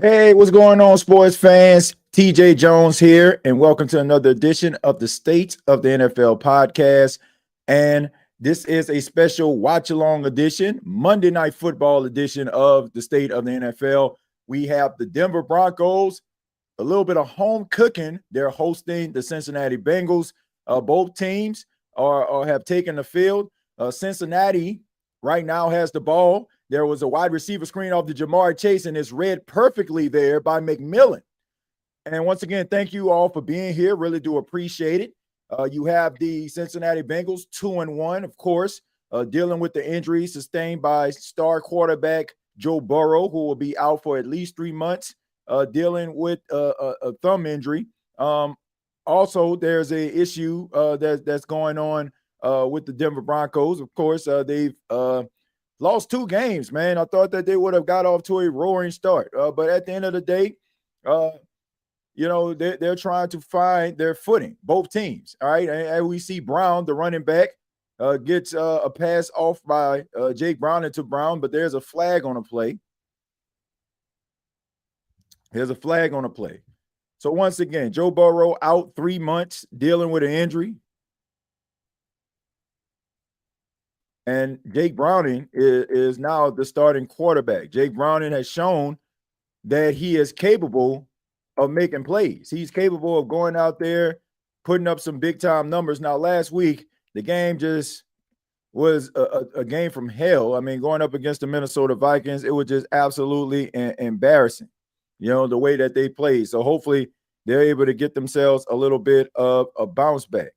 Hey, what's going on, sports fans? TJay Jones here, and welcome to another edition of the State of the NFL podcast. And this is a special watch-along edition, Monday Night Football edition of the State of the NFL. We have the Denver Broncos, a little bit of home cooking. They're hosting the Cincinnati Bengals. Both teams have taken the field. Cincinnati right now has the ball. There was a wide receiver screen off the Jamar Chase, and it's read perfectly there by McMillan. And once again, thank you all for being here. Really do appreciate it. You have the Cincinnati Bengals 2-1, of course, dealing with the injury sustained by star quarterback Joe Burrow, who will be out for at least 3 months, dealing with a thumb injury. Also, there's an issue that's going on with the Denver Broncos. Of course, they've lost 2 games, man. I thought that they would have got off to a roaring start. But at the end of the day, they're trying to find their footing, both teams. All right. And we see Brown, the running back, gets a pass off by Jake Brown into Brown, but there's a flag on a play. There's a flag on a play. So once again, Joe Burrow out 3 months dealing with an injury. And Jake Browning is now the starting quarterback. Jake Browning has shown that he is capable of making plays. He's capable of going out there, putting up some big-time numbers. Now, last week, the game just was a game from hell. I mean, going up against the Minnesota Vikings, it was just absolutely embarrassing, the way that they played. So hopefully they're able to get themselves a little bit of a bounce back.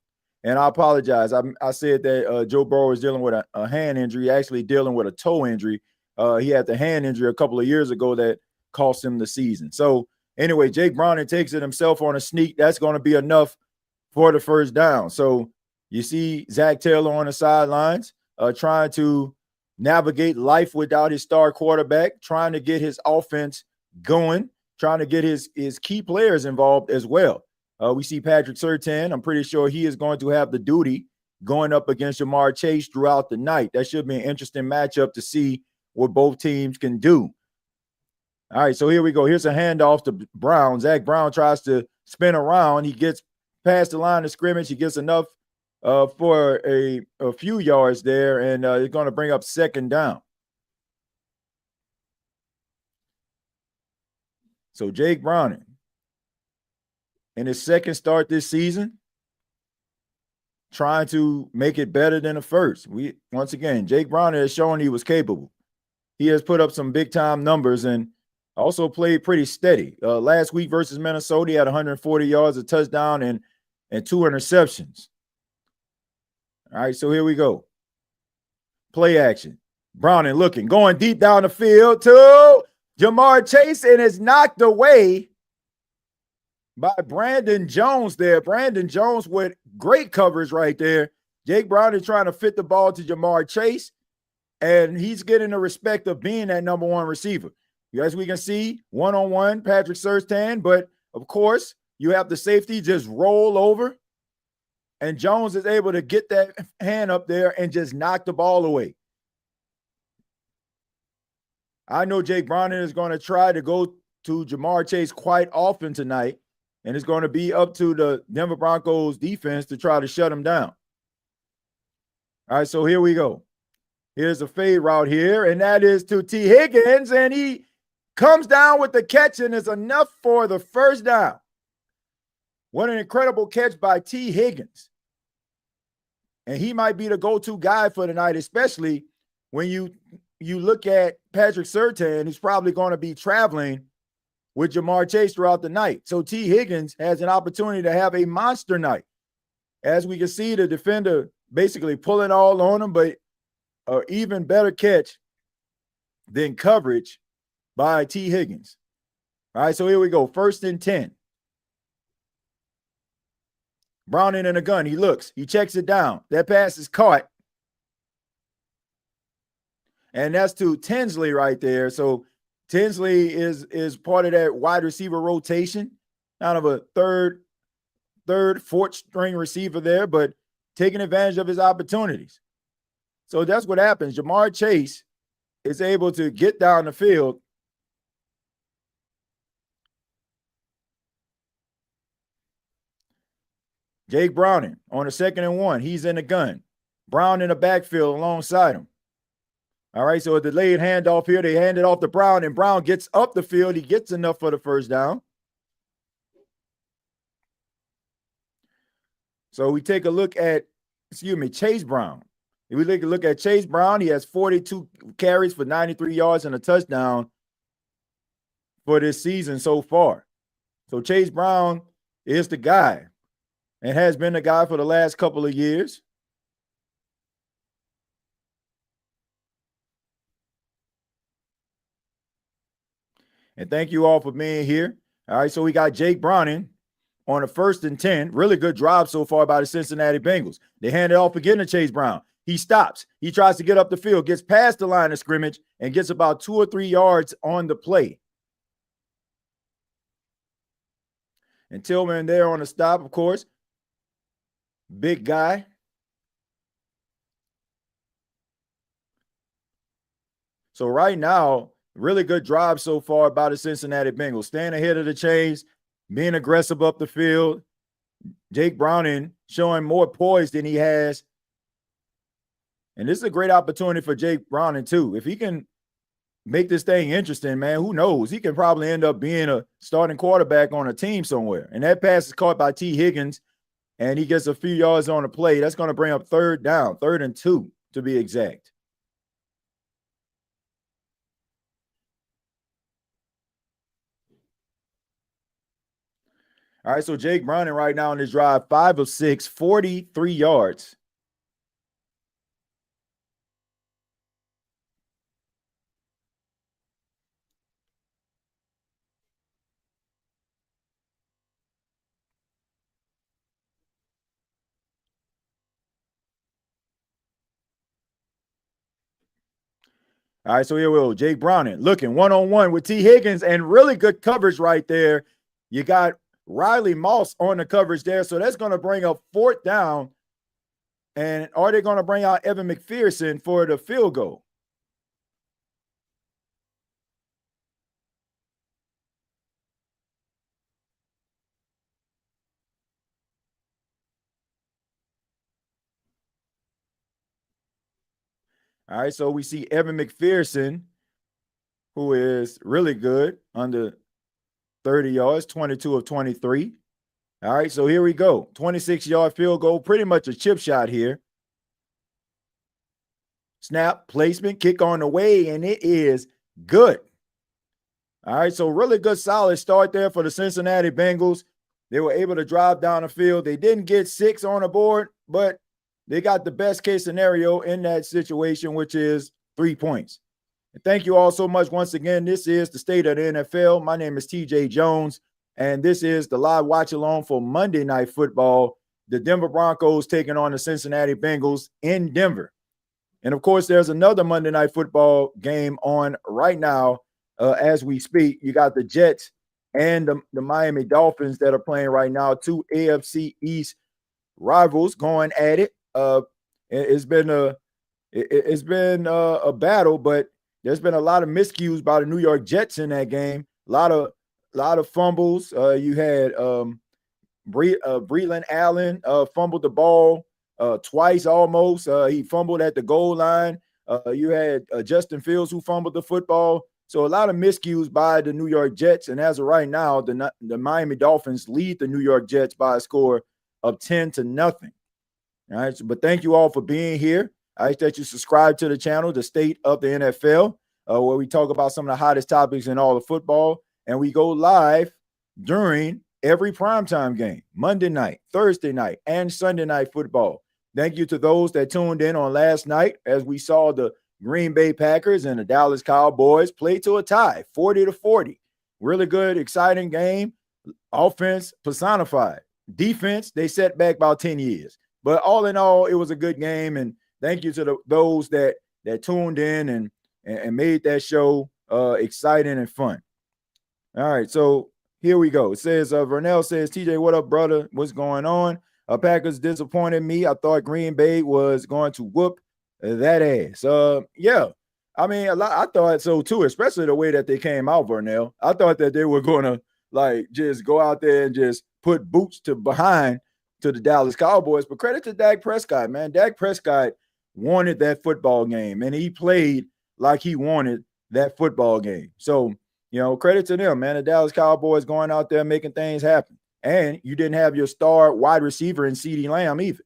And I apologize. I said that Joe Burrow is dealing with a hand injury, actually dealing with a toe injury. He had the hand injury a couple of years ago that cost him the season. So anyway, Jake Browning takes it himself on a sneak. That's going to be enough for the first down. So you see Zach Taylor on the sidelines trying to navigate life without his star quarterback, trying to get his offense going, trying to get his key players involved as well. We see Patrick Surtain. I'm pretty sure he is going to have the duty going up against Jamar Chase throughout the night. That should be an interesting matchup to see what both teams can do. All right, so here we go. Here's a handoff to Brown. Zach Brown tries to spin around. He gets past the line of scrimmage. He gets enough for a few yards there, and he's going to bring up second down. So Jake Browning, in his second start this season, trying to make it better than the first. Once again, Jake Browning has shown he was capable. He has put up some big-time numbers and also played pretty steady. Last week versus Minnesota, he had 140 yards, a touchdown, and 2 interceptions. All right, so here we go. Play action. Browning looking, going deep down the field to Jamar Chase, and is knocked away by Brandon Jones there. Brandon Jones with great coverage right there. Jake Browning trying to fit the ball to Jamar Chase, and he's getting the respect of being that number 1 receiver. As we can see, one-on-one, Patrick Surtain, but of course, you have the safety just roll over, and Jones is able to get that hand up there and just knock the ball away. I know Jake Browning is going to try to go to Jamar Chase quite often tonight, and it's going to be up to the Denver Broncos defense to try to shut him down. All right, so here we go. Here's a fade route here, and that is to T. Higgins, and he comes down with the catch, and is enough for the first down. What an incredible catch by T. Higgins. And he might be the go-to guy for tonight, especially when you look at Patrick Surtain, who's probably going to be traveling with Jamar Chase throughout the night. So T. Higgins has an opportunity to have a monster night. As we can see, the defender basically pulling all on him, but an even better catch than coverage by T. Higgins. All right, so here we go. 1st and 10. Browning in a gun. He looks. He checks it down. That pass is caught. And that's to Tinsley right there. So Tinsley is part of that wide receiver rotation, kind of a third, fourth string receiver there, but taking advantage of his opportunities. So that's what happens. Jamar Chase is able to get down the field Jake Browning on a 2nd and 1. He's in the gun. Brown in the backfield alongside him. All right, so a delayed handoff here. They hand it off to Brown, and Brown gets up the field. He gets enough for the first down. So we take a look at, Chase Brown. If we take a look at Chase Brown, he has 42 carries for 93 yards and a touchdown for this season so far. So Chase Brown is the guy and has been the guy for the last couple of years. And thank you all for being here. All right, so we got Jake Browning on a 1st and 10. Really good drive so far by the Cincinnati Bengals. They hand it off again to Chase Brown. He stops. He tries to get up the field, gets past the line of scrimmage, and gets about 2 or 3 yards on the play. And Tillman there on the stop, of course. Big guy. So right now, really good drive so far by the Cincinnati Bengals. Staying ahead of the chains, being aggressive up the field. Jake Browning showing more poise than he has. And this is a great opportunity for Jake Browning, too. If he can make this thing interesting, man, who knows? He can probably end up being a starting quarterback on a team somewhere. And that pass is caught by T. Higgins, and he gets a few yards on the play. That's going to bring up 3rd down, 3rd and 2 to be exact. All right, so Jake Browning right now in this drive, 5 of 6, 43 yards. All right, so here we go. Jake Browning looking one-on-one with T. Higgins, and really good coverage right there. You got Riley Moss on the coverage there, so that's going to bring up 4th down. And are they going to bring out Evan McPherson for the field goal? All right, so we see Evan McPherson, who is really good, under 30 yards, 22 of 23. All right, so here we go. 26-yard field goal, pretty much a chip shot here. Snap, placement, kick on the way, and it is good. All right, so really good, solid start there for the Cincinnati Bengals. They were able to drive down the field. They didn't get 6 on the board, but they got the best case scenario in that situation, which is 3 points. And thank you all so much once again. This is the State of the NFL. My name is TJay Jones, and this is the live watch along for Monday Night Football. The Denver Broncos taking on the Cincinnati Bengals in Denver. And, of course, there's another Monday Night Football game on right now as we speak. You got the Jets and the Miami Dolphins that are playing right now, 2 AFC East rivals going at it. It's been a battle, but there's been a lot of miscues by the New York Jets in that game. A lot of fumbles. You had Breland Allen fumbled the ball twice almost. He fumbled at the goal line. You had Justin Fields who fumbled the football. So a lot of miscues by the New York Jets. And as of right now, the Miami Dolphins lead the New York Jets by a score of 10-0. All right. But thank you all for being here. I ask that you subscribe to the channel, The State of the NFL, where we talk about some of the hottest topics in all of football. And we go live during every primetime game, Monday night, Thursday night, and Sunday night football. Thank you to those that tuned in on last night as we saw the Green Bay Packers and the Dallas Cowboys play to a tie, 40-40. Really good, exciting game. Offense personified. Defense, they set back about 10 years. But all in all, it was a good game. And thank you to those that tuned in and made that show exciting and fun. All right, so here we go. It says, Vernell says, TJ, what up, brother? What's going on? Packers disappointed me. I thought Green Bay was going to whoop that ass. Yeah, I mean, I thought so too, especially the way that they came out, Vernell. I thought that they were going to, like, just go out there and just put boots to behind to the Dallas Cowboys, but credit to Dak Prescott, man. Dak Prescott wanted that football game, and he played like he wanted that football game. So, credit to them, man. The Dallas Cowboys going out there making things happen. And you didn't have your star wide receiver in CeeDee Lamb either.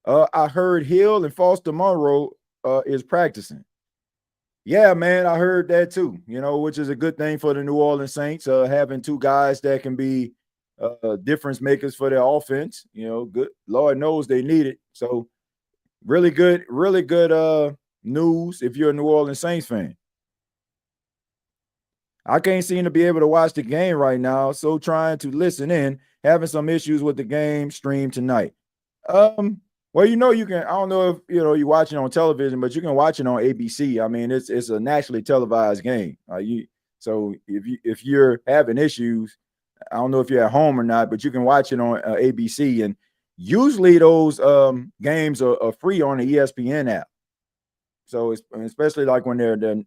I heard Hill and Foster Monroe is practicing. Yeah, man, I heard that too, which is a good thing for the New Orleans Saints, having two guys that can be difference makers for their offense. Good. Lord knows they need it. So really good news if you're a New Orleans Saints fan. I can't seem to be able to watch the game right now, so trying to listen in, having some issues with the game stream tonight. Well, you can. I don't know if you're watching on television, but you can watch it on ABC. I mean, it's a nationally televised game. So if you're having issues, I don't know if you're at home or not, but you can watch it on ABC. And usually those games are free on the ESPN app. So especially like when they're the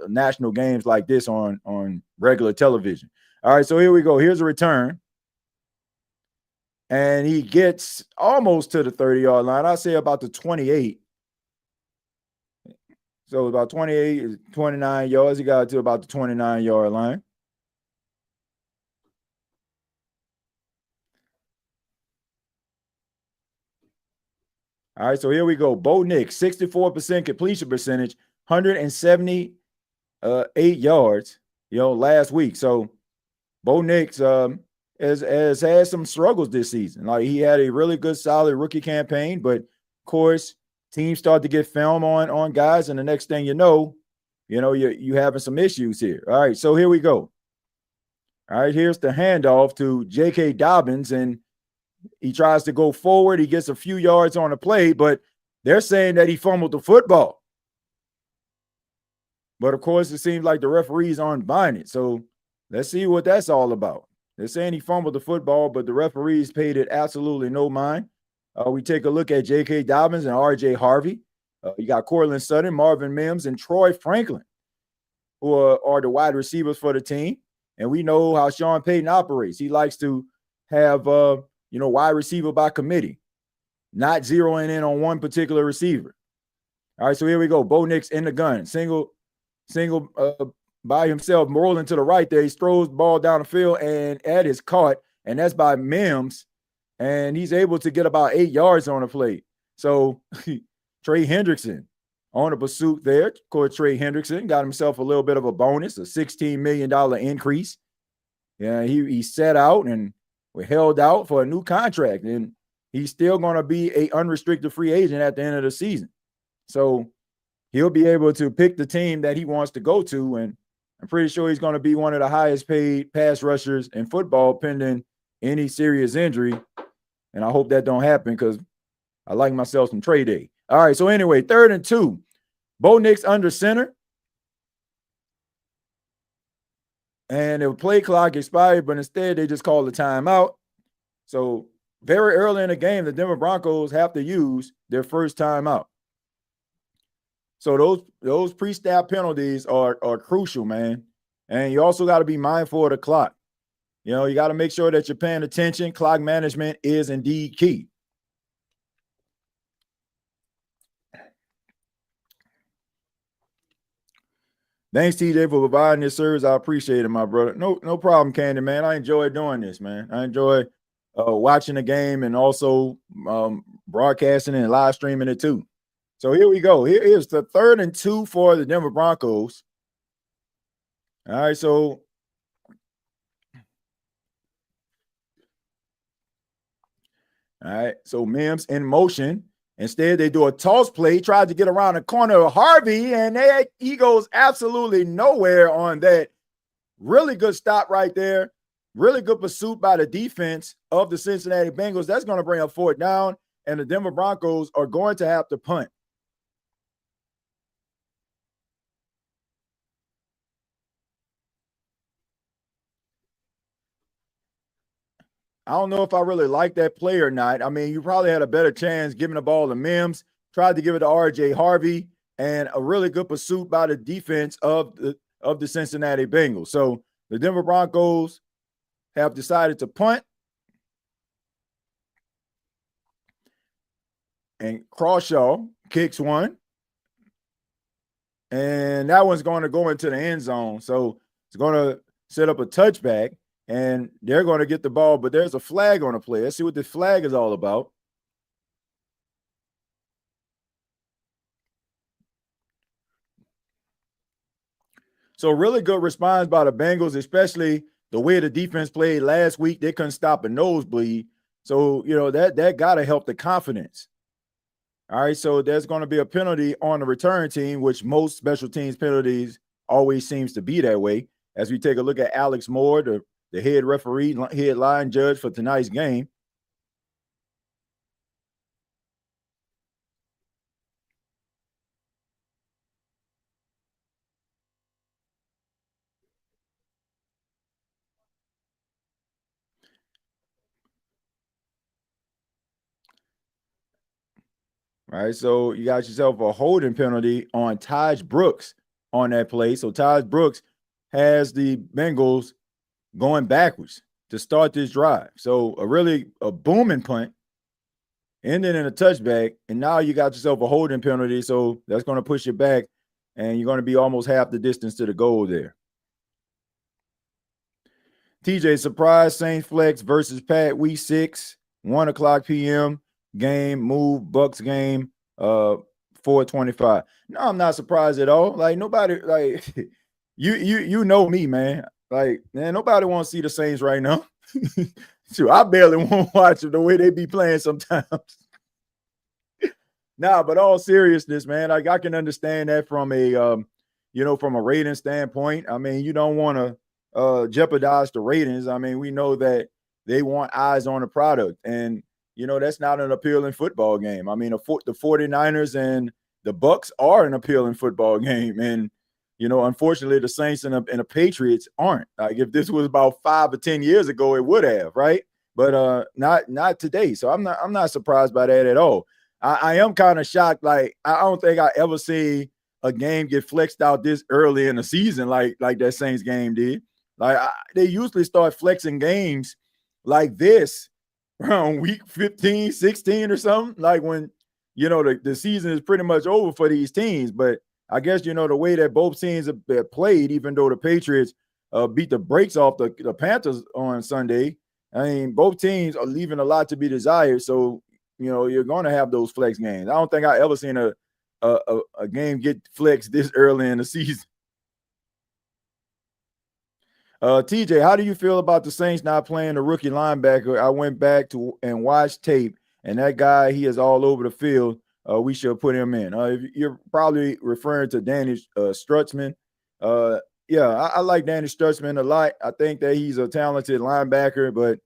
national games like this on regular television. All right, so here we go. Here's a return. And he gets almost to the 30-yard line. I say about the 28. So about 28, 29 yards. He got to about the 29-yard line. All right, so here we go. Bo Nix, 64% completion percentage, 178 yards, last week. So Bo Nix has had some struggles this season. Like, he had a really good, solid rookie campaign, but of course, teams start to get film on guys, and the next thing you having some issues here. All right, so here we go. All right, here's the handoff to J.K. Dobbins, and he tries to go forward. He gets a few yards on the play, but they're saying that he fumbled the football. But of course, it seems like the referees aren't buying it. So let's see what that's all about. They're saying he fumbled the football, but the referees paid it absolutely no mind. We take a look at J.K. Dobbins and R.J. Harvey. You got Cortland Sutton, Marvin Mims, and Troy Franklin, who are the wide receivers for the team. And we know how Sean Payton operates. He likes to have wide receiver by committee, not zeroing in on one particular receiver. All right, so here we go. Bo Nix in the gun, single by himself, rolling to the right there. He throws the ball down the field, and that is caught, and that's by Mims, and he's able to get about 8 yards on the play. So Trey Hendrickson on a pursuit there. Of course, Trey Hendrickson got himself a little bit of a bonus, a $16 million increase. Yeah, he set out and were held out for a new contract, and he's still going to be an unrestricted free agent at the end of the season. So he'll be able to pick the team that he wants to go to, and I'm pretty sure he's going to be one of the highest paid pass rushers in football pending any serious injury, and I hope that don't happen because I like myself some trade day. All right, so anyway, 3rd and 2. Bo Nix under center. And the play clock expired, but instead they just called the timeout. So very early in the game, the Denver Broncos have to use their first timeout. So those pre-snap penalties are crucial, man. And you also got to be mindful of the clock. You got to make sure that you're paying attention. Clock management is indeed key. Thanks, TJ, for providing this service. I appreciate it, my brother. No problem, Candy, man. I enjoy doing this, man. I enjoy watching the game and also broadcasting and live streaming it too. So here we go. Here is the 3rd and 2 for the Denver Broncos. All right, so Mims in motion. Instead, they do a toss play, tried to get around the corner of Harvey, and he goes absolutely nowhere on that. Really good stop right there. Really good pursuit by the defense of the Cincinnati Bengals. That's going to bring up 4th down, and the Denver Broncos are going to have to punt. I don't know if I really like that play or not. I mean, you probably had a better chance giving the ball to Mims, tried to give it to R.J. Harvey, and a really good pursuit by the defense of the Cincinnati Bengals. So the Denver Broncos have decided to punt, And Crawshaw kicks one. And that one's going to go into the end zone. So it's going to set up a touchback, and they're going to get the ball, but there's a flag on the play. Let's see what this flag is all about. So really good response by the Bengals, especially the way the defense played last week. They couldn't stop a nosebleed. So, that got to help the confidence. All right, so there's going to be a penalty on the return team, which most special teams penalties always seems to be that way. As we take a look at Alex Moore, the head referee, head line judge for tonight's game. All right, so you got yourself a holding penalty on Taj Brooks on that play. So Taj Brooks has the Bengals going backwards to start this drive. So a booming punt, ending in a touchback, and now you got yourself a holding penalty. So that's going to push you back, and you're going to be almost half the distance to the goal there. TJay, surprise Saints flex versus Pat week 6, 1:00 p.m. game, move Bucks game, 4:25. No, I'm not surprised at all. Like nobody, like you know me, man. Like, man, nobody wants to see the Saints right now. Shoot, I barely want to watch them the way they be playing sometimes. Nah, but all seriousness, man, like I can understand that from a rating standpoint. I mean, you don't want to jeopardize the ratings. I mean, we know that they want eyes on the product, and that's not an appealing football game. I mean, the 49ers and the Bucks are an appealing football game, and unfortunately, the Saints and the Patriots aren't. Like if this was about 5 or 10 years ago, it would have, right? But not today. So I'm not surprised by that at all. I am kind of shocked. Like I don't think I ever see a game get flexed out this early in the season, like that Saints game did. Like they usually start flexing games like this around week 15, 16 or something. Like when the season is pretty much over for these teams. But I guess the way that both teams have played, even though the Patriots beat the brakes off the Panthers on Sunday, I mean both teams are leaving a lot to be desired. So you're going to have those flex games. I don't think I ever seen a game get flexed this early in the season. TJay, how do you feel about the Saints not playing the rookie linebacker? I went back to and watched tape, and that guy, he is all over the field. We should put him in. You're probably referring to Danny Strutzman. Yeah, I like Danny Strutzman a lot. I think that he's a talented linebacker, but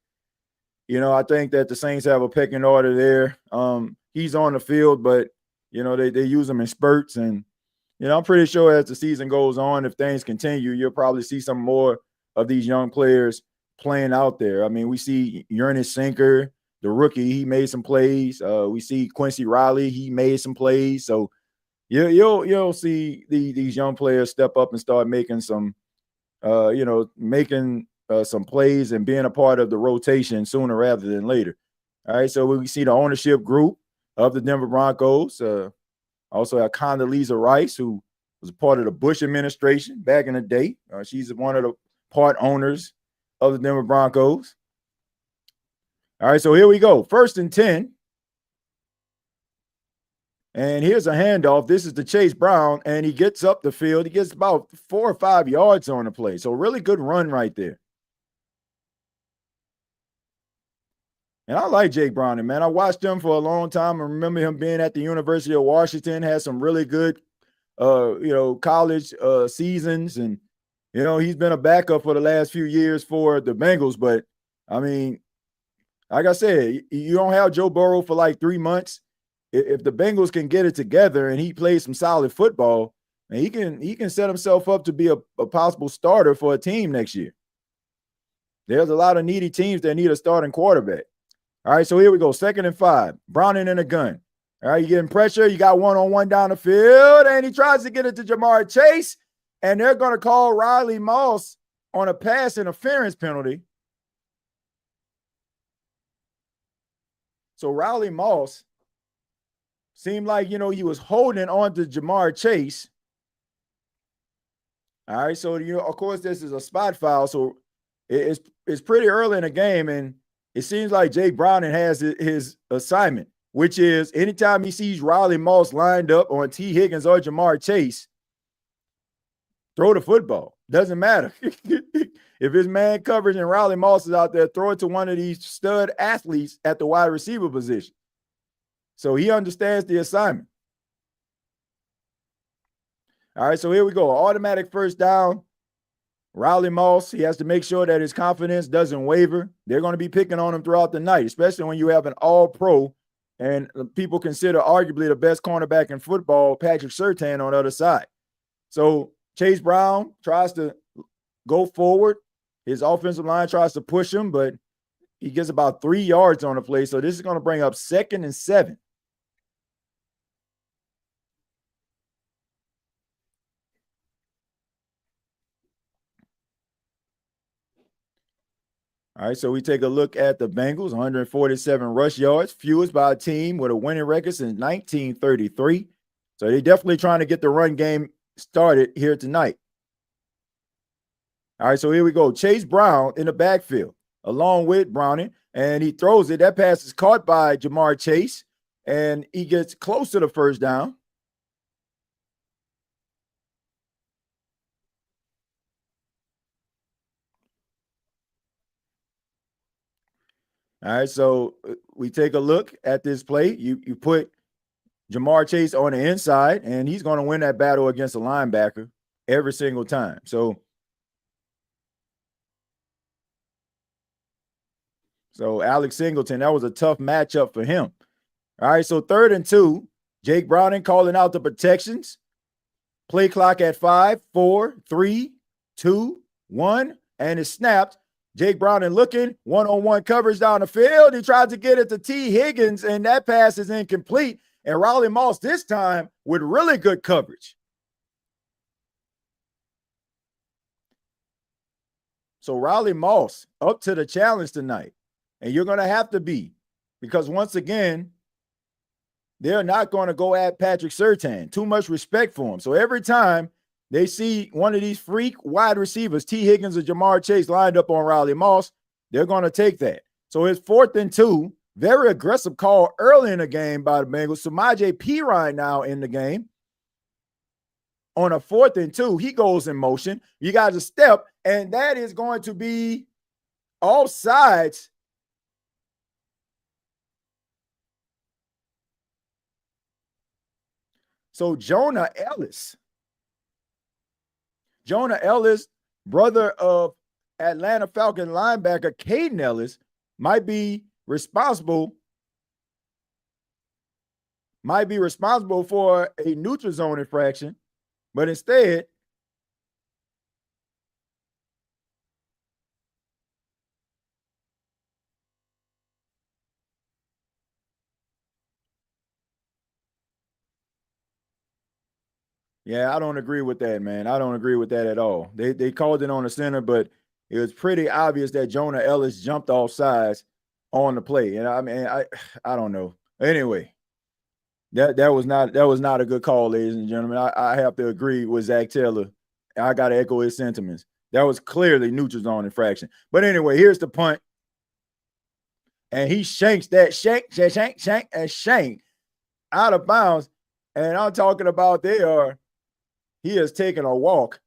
I think that the Saints have a pecking order there. He's on the field, but they use him in spurts, and I'm pretty sure as the season goes on, if things continue, you'll probably see some more of these young players playing out there. I mean, we see Ernest Sinker, the rookie, he made some plays. We see Quincy Riley, he made some plays. So you'll see these young players step up and start making some, some plays and being a part of the rotation sooner rather than later. All right, so we see the ownership group of the Denver Broncos. Also have Condoleezza Rice, who was a part of the Bush administration back in the day. She's one of the part owners of the Denver Broncos. All right, so here we go. 1st and 10. And here's a handoff. This is to Chase Brown, and he gets up the field. He gets about 4 or 5 yards on the play. So really good run right there. And I like Jake Browning, man. I watched him for a long time. I remember him being at the University of Washington, had some really good, college seasons. And, he's been a backup for the last few years for the Bengals. But, I mean, like I said, you don't have Joe Burrow for like 3 months. If the Bengals can get it together and he plays some solid football, and he can set himself up to be a possible starter for a team next year. There's a lot of needy teams that need a starting quarterback. All right, so here we go. 2nd and 5. Browning in a gun. All right, you getting pressure. You got one-on-one down the field, and he tries to get it to Jamar Chase, and they're going to call Riley Moss on a pass interference penalty. So Riley Moss seemed like, he was holding on to Jamar Chase. All right, so of course, this is a spot foul, so it's pretty early in the game, and it seems like Jake Browning has his assignment, which is anytime he sees Riley Moss lined up on T. Higgins or Jamar Chase, throw the football. Doesn't matter. If his man coverage and Riley Moss is out there, throw it to one of these stud athletes at the wide receiver position. So he understands the assignment. All right, so here we go. Automatic first down. Riley Moss, he has to make sure that his confidence doesn't waver. They're going to be picking on him throughout the night, especially when you have an all-pro and people consider arguably the best cornerback in football, Patrick Surtain, on the other side. So Chase Brown tries to go forward. His offensive line tries to push him, but he gets about 3 yards on the play. So this is going to bring up 2nd and 7. All right, so we take a look at the Bengals, 147 rush yards, fewest by a team with a winning record since 1933. So they're definitely trying to get the run game started here tonight. All right, so here we go. Chase Brown in the backfield along with Browning, and he throws it. That pass is caught by Jamar Chase, and he gets close to the first down. All right, so we take a look at this play. You put Jamar Chase on the inside, and he's going to win that battle against a linebacker every single time. So Alex Singleton, that was a tough matchup for him. All right, so 3rd and 2. Jake Browning calling out the protections. Play clock at 5, 4, 3, 2, 1, and it's snapped. Jake Browning looking, one-on-one coverage down the field. He tried to get it to T. Higgins, and that pass is incomplete. And Riley Moss this time with really good coverage. So Riley Moss up to the challenge tonight. And you're going to have to be, because once again, they're not going to go at Patrick Surtain. Too much respect for him. So every time they see one of these freak wide receivers, T. Higgins or Jamar Chase, lined up on Riley Moss, they're going to take that. So it's 4th and 2. Very aggressive call early in the game by the Bengals. Samaje Perine now in the game. On a 4th and 2, he goes in motion. You got a step, and that is going to be offsides. So Jonah Ellis, brother of Atlanta Falcon linebacker Caden Ellis, might be responsible for a neutral zone infraction, but instead, yeah, I don't agree with that, man. I don't agree with that at all. They called it on the center, but it was pretty obvious that Jonah Ellis jumped off sides on the play. And I mean, I don't know. Anyway, that was not a good call, ladies and gentlemen. I have to agree with Zach Taylor. I got to echo his sentiments. That was clearly neutral zone infraction. But anyway, here's the punt. And he shanks that shank out of bounds. And I'm talking about he has taken a walk.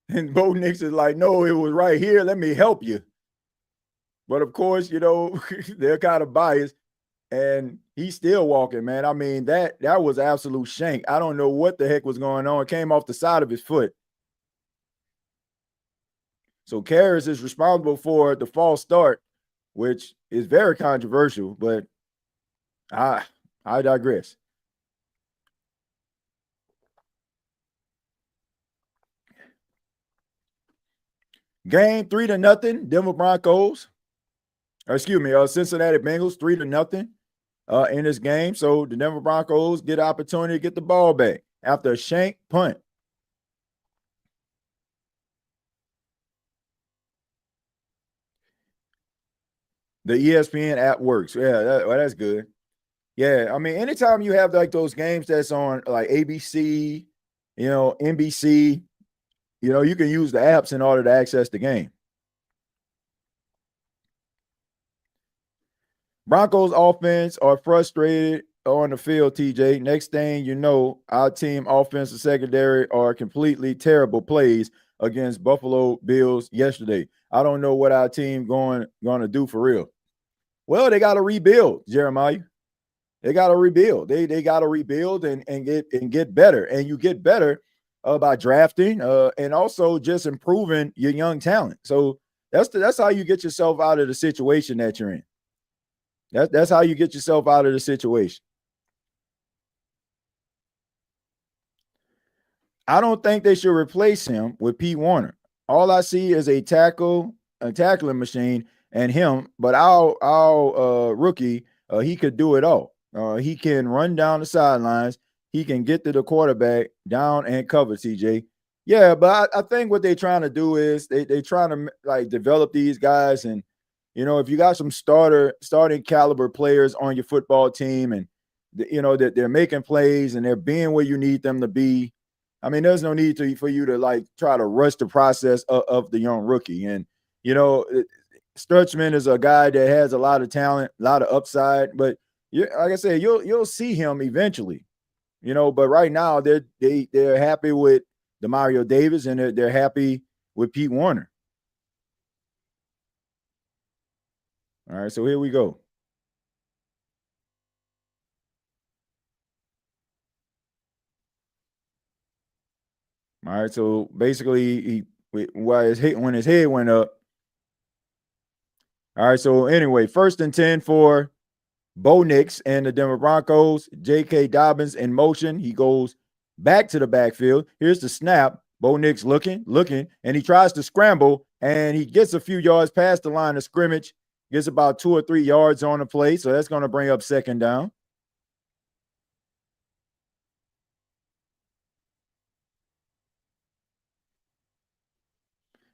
And Bo Nix is like, no, it was right here. Let me help you. But of course, they're kind of biased. And he's still walking, man. I mean, that was absolute shank. I don't know what the heck was going on. It came off the side of his foot. So Karras is responsible for the false start, which is very controversial, but I digress. Game 3-0, Denver Broncos. Cincinnati Bengals 3-0 in this game. So the Denver Broncos get an opportunity to get the ball back after a shank punt. The ESPN app works. Yeah, that's good. Yeah, I mean, anytime you have like those games that's on like ABC, NBC, you can use the apps in order to access the game. Broncos offense are frustrated on the field, TJ. Next thing you know, our team offensive secondary are completely terrible plays against Buffalo Bills yesterday. I don't know what our team going to do for real. Well, they got to rebuild, Jeremiah. They got to rebuild. They got to rebuild and get better. And you get better by drafting and also just improving your young talent. So that's how you get yourself out of the situation that you're in. That's how you get yourself out of the situation. I don't think they should replace him with Pete Warner. All I see is a tackling machine, and him. But our rookie, he could do it all. He can run down the sidelines. He can get to the quarterback, down and cover. TJ. Yeah, but I think what they're trying to do is they trying to like develop these guys, and if you got some starting caliber players on your football team, and that they're making plays and they're being where you need them to be. I mean, there's no need for you to like try to rush the process of the young rookie. And Sturchman is a guy that has a lot of talent, a lot of upside. But like I said, you'll see him eventually. But right now they're happy with Demario Davis and they're happy with Pete Warner. All right, so here we go. All right, so basically, when his head went up. All right, so anyway, 1st and 10 for Bo Nix and the Denver Broncos. J.K. Dobbins in motion. He goes back to the backfield. Here's the snap. Bo Nix looking, and he tries to scramble, and he gets a few yards past the line of scrimmage. Gets about 2 or 3 yards on the play, so that's going to bring up 2nd down.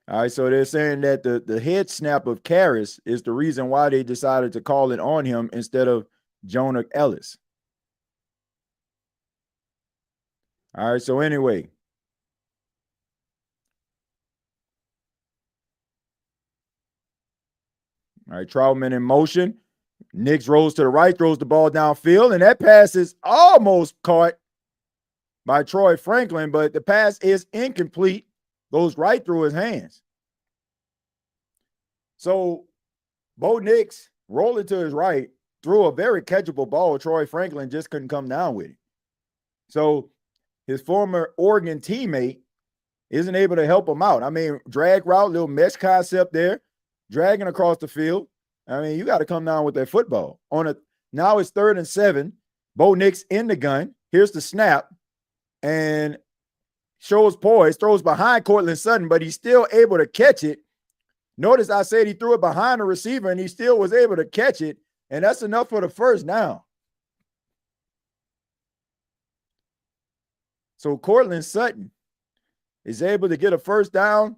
All right, so they're saying that the head snap of Karras is the reason why they decided to call it on him instead of Jonah Ellis. All right, so anyway. All right, Troutman in motion. Nix rolls to the right, throws the ball downfield, and that pass is almost caught by Troy Franklin, but the pass is incomplete, goes right through his hands. So Bo Nix rolling to his right, threw a very catchable ball. Troy Franklin just couldn't come down with it. So his former Oregon teammate isn't able to help him out. I mean, drag route, little mesh concept there, dragging across the field. I mean, you got to come down with that football. Now it's 3rd and 7. Bo Nix in the gun. Here's the snap. And shows poise, throws behind Courtland Sutton, but he's still able to catch it. Notice I said he threw it behind the receiver, and he still was able to catch it. And that's enough for the 1st down. So Courtland Sutton is able to get a 1st down.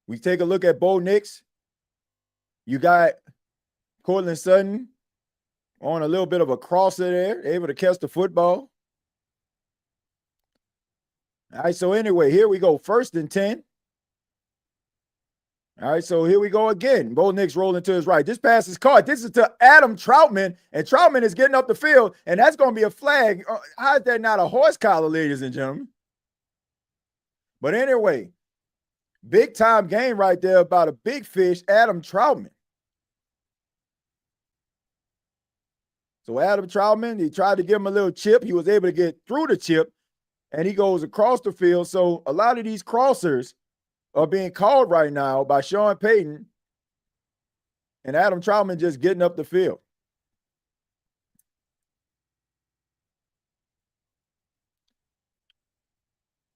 We take a look at Bo Nix. You got Courtland Sutton on a little bit of a crosser there, able to catch the football. All right, so anyway, here we go. 1st and 10. All right, so here we go again. Bo Nix rolling to his right. This pass is caught. This is to Adam Troutman, and Troutman is getting up the field, and that's going to be a flag. How is that not a horse collar, ladies and gentlemen? But anyway, big time game right there about a big fish, Adam Troutman. So Adam Troutman, he tried to give him a little chip. He was able to get through the chip, and he goes across the field. So a lot of these crossers are being called right now by Sean Payton, and Adam Troutman just getting up the field.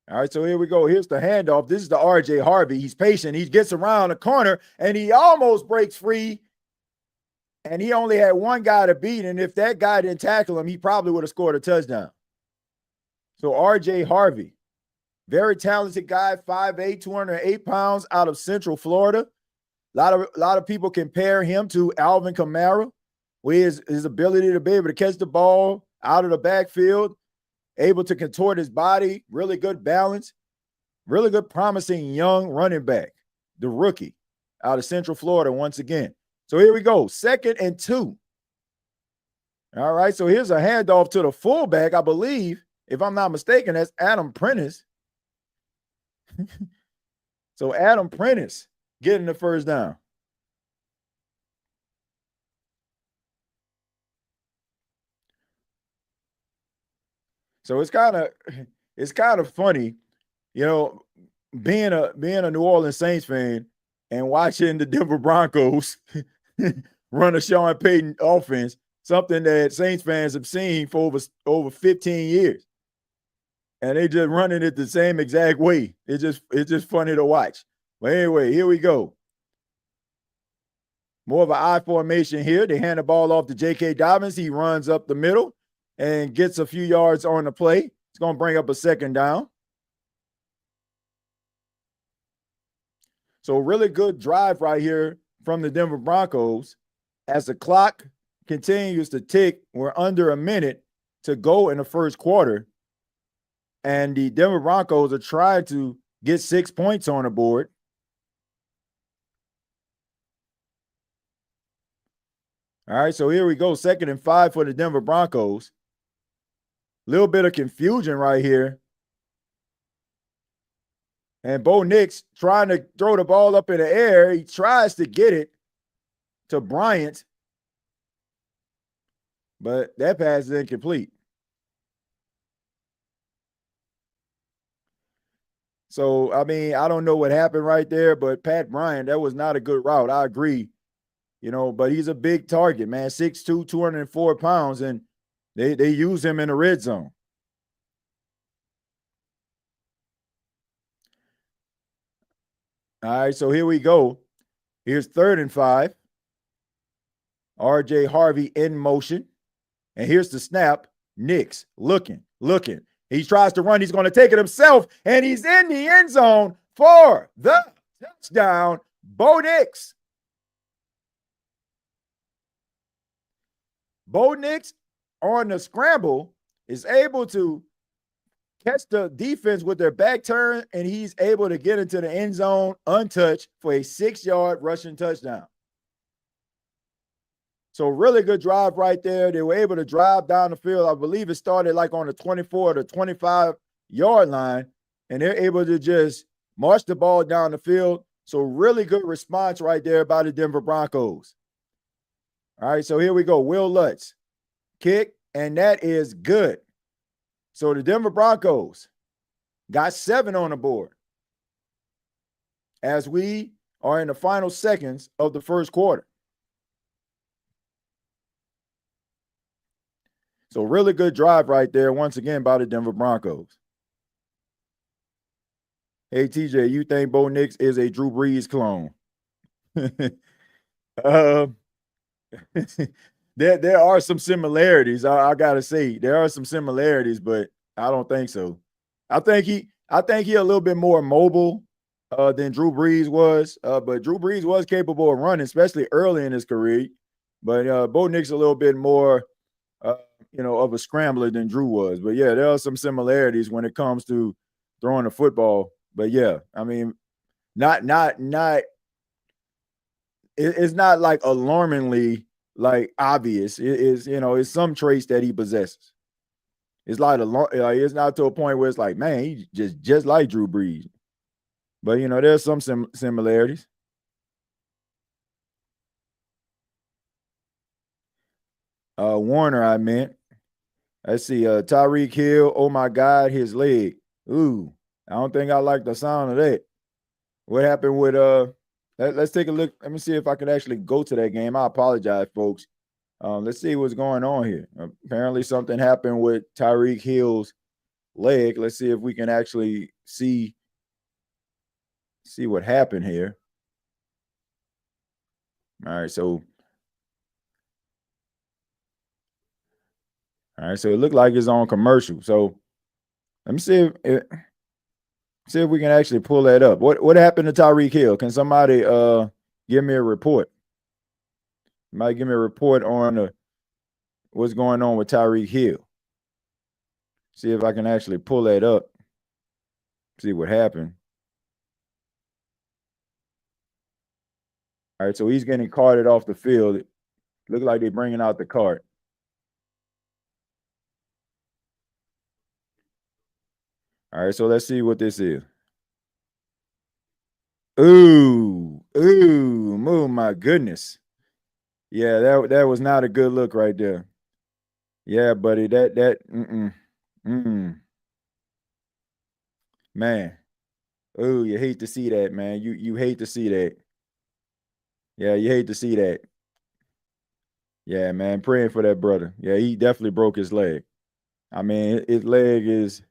All right, so here we go. Here's the handoff. This is the RJ Harvey. He's patient. He gets around the corner, and he almost breaks free. And he only had one guy to beat, and if that guy didn't tackle him, he probably would have scored a touchdown. So RJ Harvey, very talented guy, 5'8", 208 pounds, out of Central Florida. lot of people compare him to Alvin Kamara with his ability to be able to catch the ball out of the backfield, able to contort his body, really good balance, really good, promising young running back, the rookie out of Central Florida once again. So here we go, 2nd and 2. All right, so here's a handoff to the fullback, I believe, if I'm not mistaken, that's Adam Prentice. So Adam Prentice getting the first down. So it's kind of funny, you know, being a New Orleans Saints fan and watching the Denver Broncos run a Sean Payton offense, something that Saints fans have seen for over 15 years. And they just running it the same exact way. It's just funny to watch. But anyway, here we go. More of an I formation here. They hand the ball off to J.K. Dobbins. He runs up the middle and gets a few yards on the play. It's going to bring up a 2nd down. So really good drive right here from the Denver Broncos. As the clock continues to tick, we're under a minute to go in the first quarter. And the Denver Broncos are trying to get 6 points on the board. All right, so here we go, 2nd and 5 for the Denver Broncos. Little bit of confusion right here. And Bo Nix trying to throw the ball up in the air. He tries to get it to Bryant, but that pass is incomplete. So, I mean, I don't know what happened right there, but Pat Bryant, that was not a good route. I agree, but he's a big target, man, 6'2", 204 pounds, and they use him in the red zone. All right, so here we go. Here's 3rd and 5. R.J. Harvey in motion. And here's the snap. Nix looking. He tries to run. He's going to take it himself, and he's in the end zone for the touchdown. Bo Nix. Bo Nix on the scramble is able to catch the defense with their back turn, and he's able to get into the end zone untouched for a 6-yard rushing touchdown. So really good drive right there. They were able to drive down the field. I believe it started like on the 24 to 25-yard line, and they're able to just march the ball down the field. So really good response right there by the Denver Broncos. All right, so here we go. Will Lutz kick, and that is good. So the Denver Broncos got 7 on the board as we are in the final seconds of the first quarter. So really good drive right there once again by the Denver Broncos. Hey, TJ, you think Bo Nix is a Drew Brees clone? There are some similarities. I gotta say there are some similarities, but I don't think so. I think he a little bit more mobile than Drew Brees was. But Drew Brees was capable of running, especially early in his career. But Bo Nix a little bit more, of a scrambler than Drew was. But yeah, there are some similarities when it comes to throwing the football. But yeah, I mean, not. It's not like alarmingly like obvious. It is, it's some traits that he possesses. It's like it's not to a point where it's like, man, he's just like Drew Brees. But there's some similarities. Warner, I meant. Let's see. Tyreek Hill. Oh my God, his leg. Ooh, I don't think I like the sound of that. What happened with let's take a look. Let me see if I can actually go to that game. I apologize, folks. Let's see what's going on here. Apparently something happened with Tyreek Hill's leg. Let's see if we can actually see what happened here. All right, so it looked like it's on commercial. So let me see if we can actually pull that up. What happened to Tyreek Hill? Can somebody give me a report. He might give me a report on what's going on with Tyreek Hill. See if I can actually pull that up. See what happened. All right, so he's getting carted off the field. Look like they're bringing out the cart. All right, so let's see what this is. Ooh, oh my goodness. Yeah, that was not a good look right there. Yeah, buddy, man. Oh, you hate to see that, man. You hate to see that. Yeah, you hate to see that. Yeah, man, praying for that brother. Yeah, he definitely broke his leg. I mean, his leg is.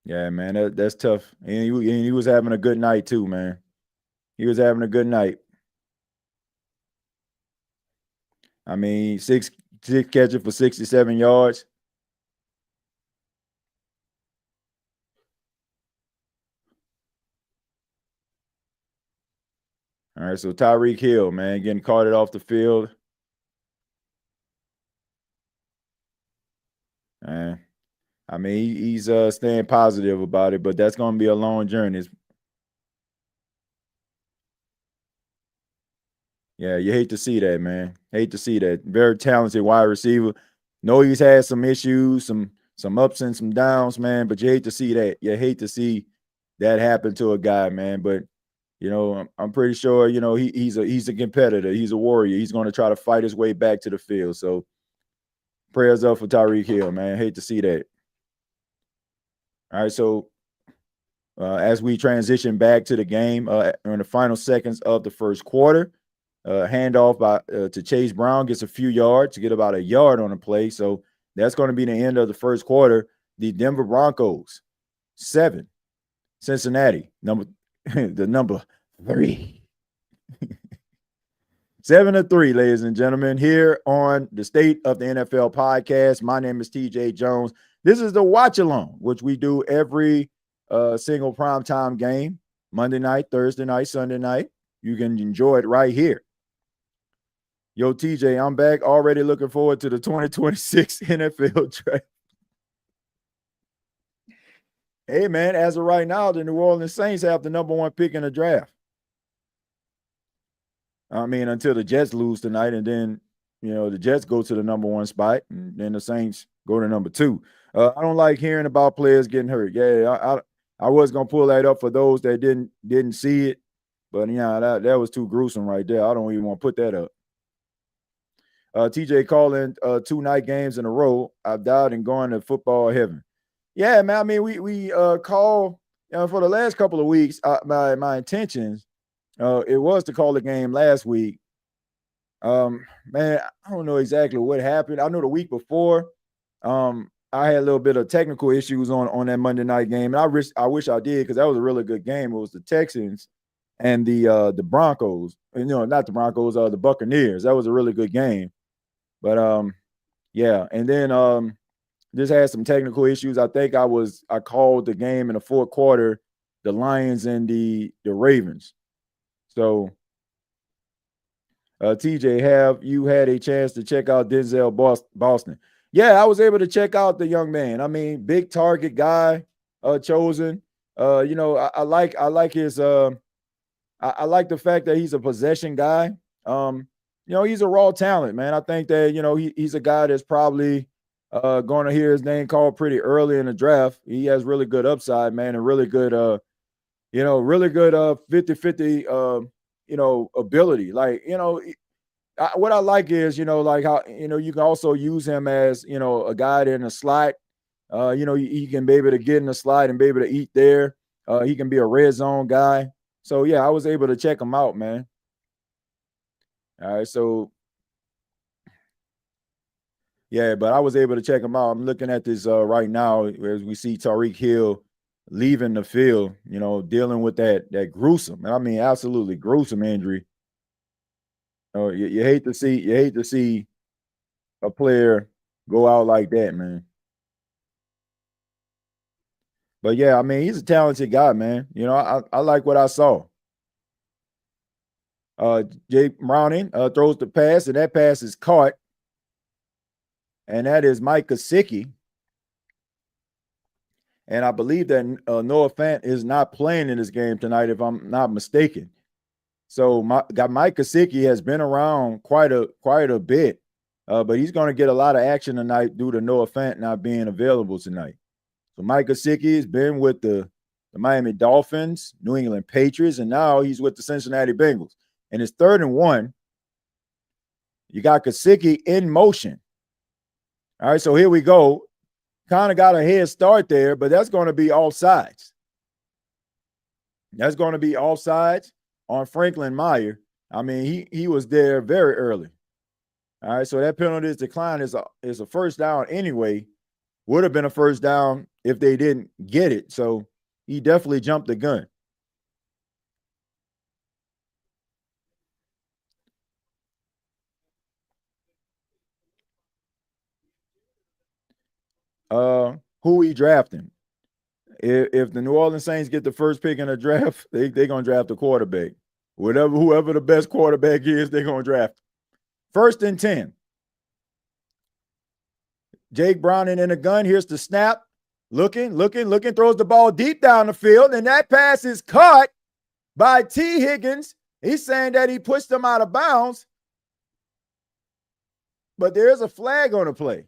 Yeah, man, that's tough. And he was having a good night too, man. He was having a good night. I mean, six catches for 67 yards. All right, so Tyreek Hill, man, getting carted off the field. Man, I mean, he's staying positive about it, but that's going to be a long journey. Yeah, you hate to see that, man. Hate to see that. Very talented wide receiver. Know he's had some issues, some ups and some downs, man. But you hate to see that. You hate to see that happen to a guy, man. But I'm pretty sure he's a competitor. He's a warrior. He's going to try to fight his way back to the field. So prayers up for Tyreek Hill, man. Hate to see that. All right, so as we transition back to the game in the final seconds of the first quarter. Handoff to Chase Brown gets a few yards to get about a yard on the play. So that's going to be the end of the first quarter. The Denver Broncos 7, Cincinnati the number 3. 7-3, ladies and gentlemen, here on the State of the NFL podcast. My name is TJay Jones. This is the Watchalong, which we do every single primetime game, Monday night, Thursday night, Sunday night. You can enjoy it right here. Yo, TJ, I'm back. Already looking forward to the 2026 NFL draft. Hey, man, as of right now, the New Orleans Saints have the number 1 pick in the draft. I mean, until the Jets lose tonight, and then, the Jets go to the number 1 spot, and then the Saints go to number 2. I don't like hearing about players getting hurt. Yeah, I was going to pull that up for those that didn't see it, but, that was too gruesome right there. I don't even want to put that up. TJ calling 2 night games in a row. I've died and gone to football heaven. Yeah, man. I mean, we call for the last couple of weeks. My intentions, it was to call the game last week. Man, I don't know exactly what happened. I know the week before, I had a little bit of technical issues on that Monday night game, and I wish I did because that was a really good game. It was the Texans and the Broncos. And, not the Broncos, the Buccaneers. That was a really good game. But yeah, and then just had some technical issues. I think I called the game in the fourth quarter, the Lions and the Ravens. So TJ, have you had a chance to check out Denzel Boston? Yeah, I was able to check out the young man. I mean, big target guy, chosen. I like his I like the fact that he's a possession guy. He's a raw talent, man. I think that, he's a guy that's probably going to hear his name called pretty early in the draft. He has really good upside, man, and really good, really good 50-50, ability. Like, what I like is, like how, you can also use him as, a guy in the slot. He can be able to get in the slot and be able to eat there. He can be a red zone guy. So, yeah, I was able to check him out, man. All right, so yeah, but I was able to check him out. I'm looking at this right now as we see Tyreek Hill leaving the field, dealing with that gruesome, I mean, absolutely gruesome injury. You hate to see a player go out like that, man. But yeah, I mean, he's a talented guy, man. You know, I like what I saw. Jake Browning throws the pass, and that pass is caught. And that is Mike Gesicki. And I believe that Noah Fant is not playing in this game tonight, if I'm not mistaken. So Mike Gesicki has been around quite a bit, but he's going to get a lot of action tonight due to Noah Fant not being available tonight. So Mike Gesicki has been with the Miami Dolphins, New England Patriots, and now he's with the Cincinnati Bengals. And it's 3rd and 1. You got Gesicki in motion. All right, so here we go. Kind of got a head start there, but that's going to be offsides. That's going to be offsides on Franklin Meyer. I mean, he was there very early. All right, so that penalty decline is a first down anyway. Would have been a first down if they didn't get it. So he definitely jumped the gun. Who he drafting? If the New Orleans Saints get the first pick in the draft, they're going to draft a quarterback. Whoever the best quarterback is, they're going to draft. 1st and 10. Jake Browning in the gun. Here's the snap. Looking, throws the ball deep down the field, and that pass is caught by T. Higgins. He's saying that he pushed him out of bounds, but there is a flag on the play.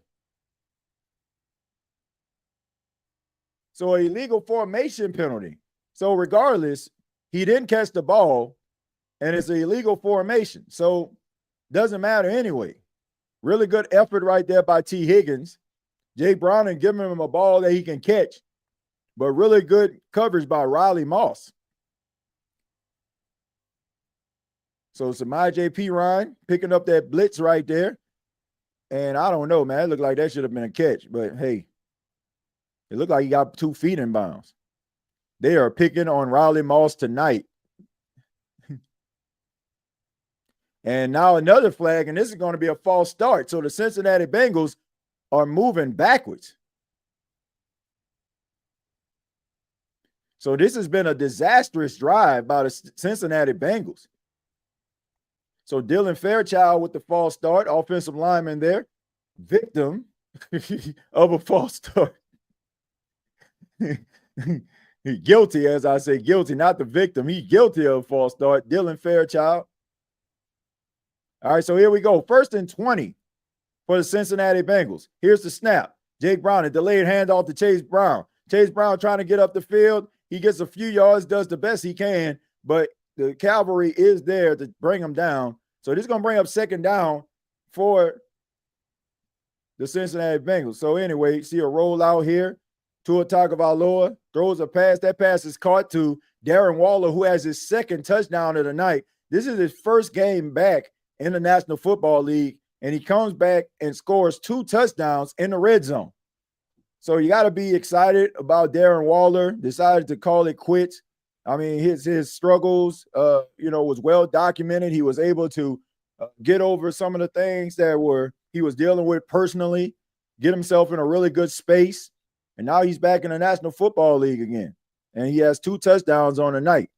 So an illegal formation penalty. So regardless, he didn't catch the ball, and it's an illegal formation. So doesn't matter anyway. Really good effort right there by T. Higgins. Jake Browning giving him a ball that he can catch, but really good coverage by Riley Moss. So Samaje Perine picking up that blitz right there. And I don't know, man. It looked like that should have been a catch, but hey, it looked like he got 2 feet in bounds. They are picking on Riley Moss tonight. And now another flag, and this is going to be a false start. So the Cincinnati Bengals are moving backwards. So this has been a disastrous drive by the Cincinnati Bengals. So Dylan Fairchild with the false start, offensive lineman there, victim of a false start. Guilty, as I say, guilty, not the victim. He's guilty of a false start. Dylan Fairchild. All right, so here we go. 1st and 20 for the Cincinnati Bengals. Here's the snap. Jake Brown, a delayed handoff to Chase Brown. Chase Brown trying to get up the field. He gets a few yards, does the best he can, but the cavalry is there to bring him down. So this is going to bring up 2nd down for the Cincinnati Bengals. So anyway, see a rollout here. Tua Tagovailoa throws a pass. That pass is caught to Darren Waller, who has his 2nd touchdown of the night. This is his first game back in the National Football League, and he comes back and scores 2 touchdowns in the red zone. So you got to be excited about Darren Waller. Decided to call it quits. I mean, his struggles, was well documented. He was able to get over some of the things that he was dealing with personally, get himself in a really good space, and now he's back in the National Football League again, and he has 2 touchdowns on the night.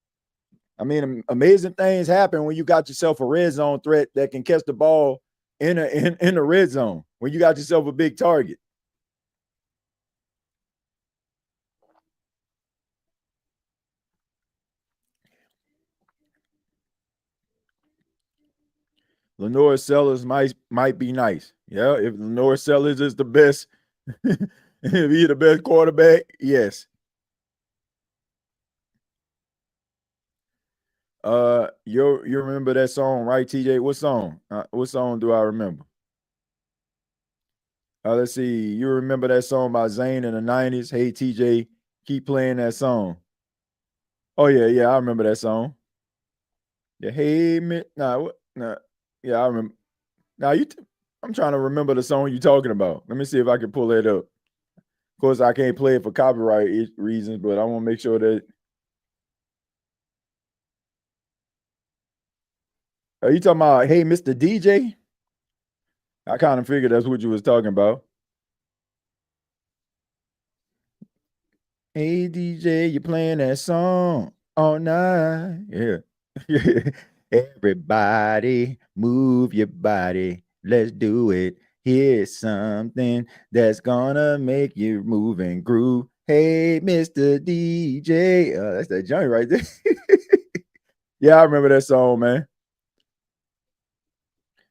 I mean, amazing things happen when you got yourself a red zone threat that can catch the ball in the red zone, when you got yourself a big target. Lenore Sellers might be nice. Yeah, if Lenore Sellers is the best, if he's the best quarterback, yes. You remember that song, right, TJ? What song? What song do I remember? Let's see. You remember that song by Zayn in the 90s? Hey, TJ, keep playing that song. Oh, yeah, I remember that song. Yeah, hey, yeah, I remember. Now, I'm trying to remember the song you're talking about. Let me see if I can pull that up. Of course, I can't play it for copyright reasons, but I want to make sure that. Are you talking about, hey, Mr. DJ? I kind of figured that's what you was talking about. Hey DJ, you playing that song all night? Yeah. Everybody, move your body. Let's do it. Here's something that's gonna make you move and groove. Hey, Mr. DJ. That's that joint right there. Yeah, I remember that song, man.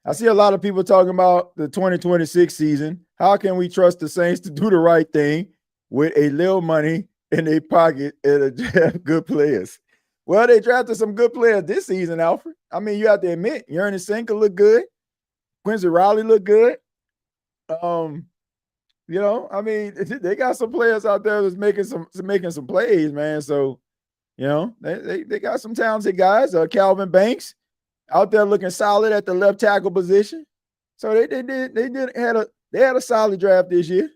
I see a lot of people talking about the 2026 season. How can we trust the Saints to do the right thing with a little money in their pocket and draft good players? Well, they drafted some good players this season, Alfred. I mean, you have to admit, Yerny Sinker looked good. Quincy Riley looked good. Um, I mean, they got some players out there that's making some plays, man. So, they got some talented guys. Calvin Banks out there looking solid at the left tackle position. So they had a solid draft this year.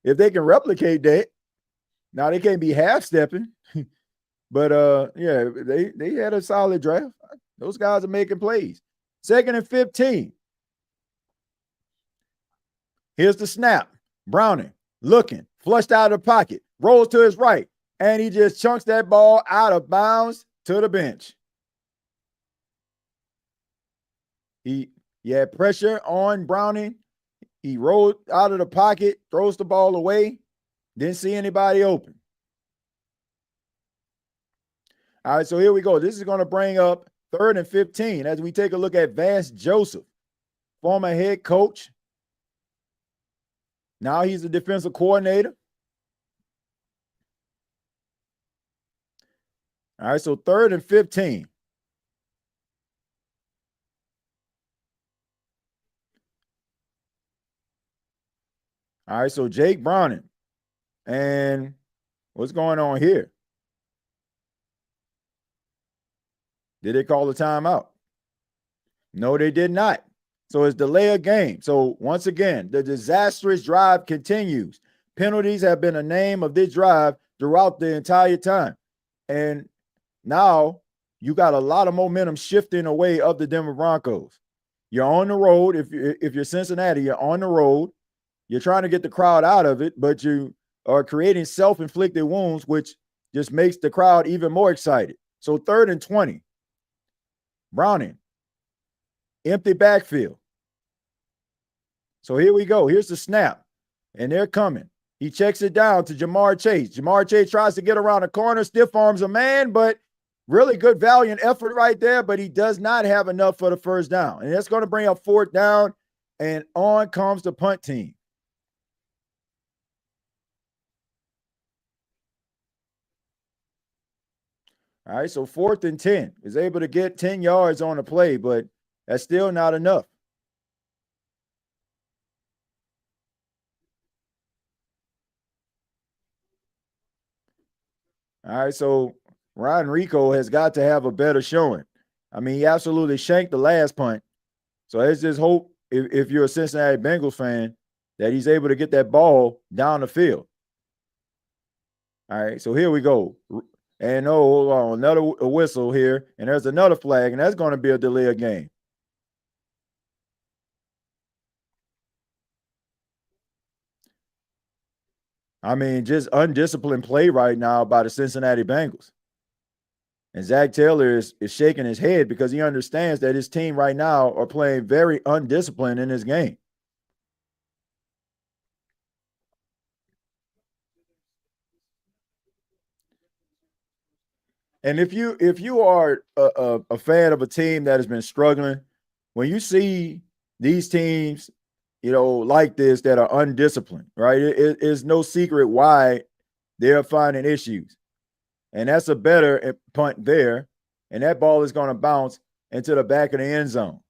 If they can replicate that, now they can't be half stepping, but yeah, they had a solid draft. Those guys are making plays. 2nd and 15. Here's the snap. Browning looking, flushed out of the pocket, rolls to his right, and he just chunks that ball out of bounds to the bench. He had pressure on Browning. He rolled out of the pocket, throws the ball away, didn't see anybody open. All right, so here we go. This is going to bring up 3rd and 15 as we take a look at Vance Joseph, former head coach. Now he's the defensive coordinator. All right, so 3rd and 15. All right, so Jake Browning. And what's going on here? Did they call a timeout? No, they did not. So it's delay a game. So once again, the disastrous drive continues. Penalties have been a name of this drive throughout the entire time. And now you got a lot of momentum shifting away of the Denver Broncos. You're on the road. If you're Cincinnati, you're on the road. You're trying to get the crowd out of it, but you are creating self-inflicted wounds, which just makes the crowd even more excited. So 3rd and 20. Browning. Empty backfield. So here we go. Here's the snap. And they're coming. He checks it down to Jamar Chase. Jamar Chase tries to get around the corner, stiff arms a man, but really good valiant effort right there, but he does not have enough for the first down. And that's going to bring up 4th down, and on comes the punt team. All right, so 4th and 10 is able to get 10 yards on the play, but that's still not enough. All right, so Ryan Rico has got to have a better showing. I mean, he absolutely shanked the last punt. So let's just hope if you're a Cincinnati Bengals fan that he's able to get that ball down the field. All right, so here we go. And hold on, another whistle here, and there's another flag, and that's going to be a delay of game. I mean, just undisciplined play right now by the Cincinnati Bengals. And Zach Taylor is shaking his head because he understands that his team right now are playing very undisciplined in this game. And if you are a fan of a team that has been struggling, when you see these teams, like this that are undisciplined, right? It is no secret why they're finding issues. And that's a better punt there. And that ball is going to bounce into the back of the end zone.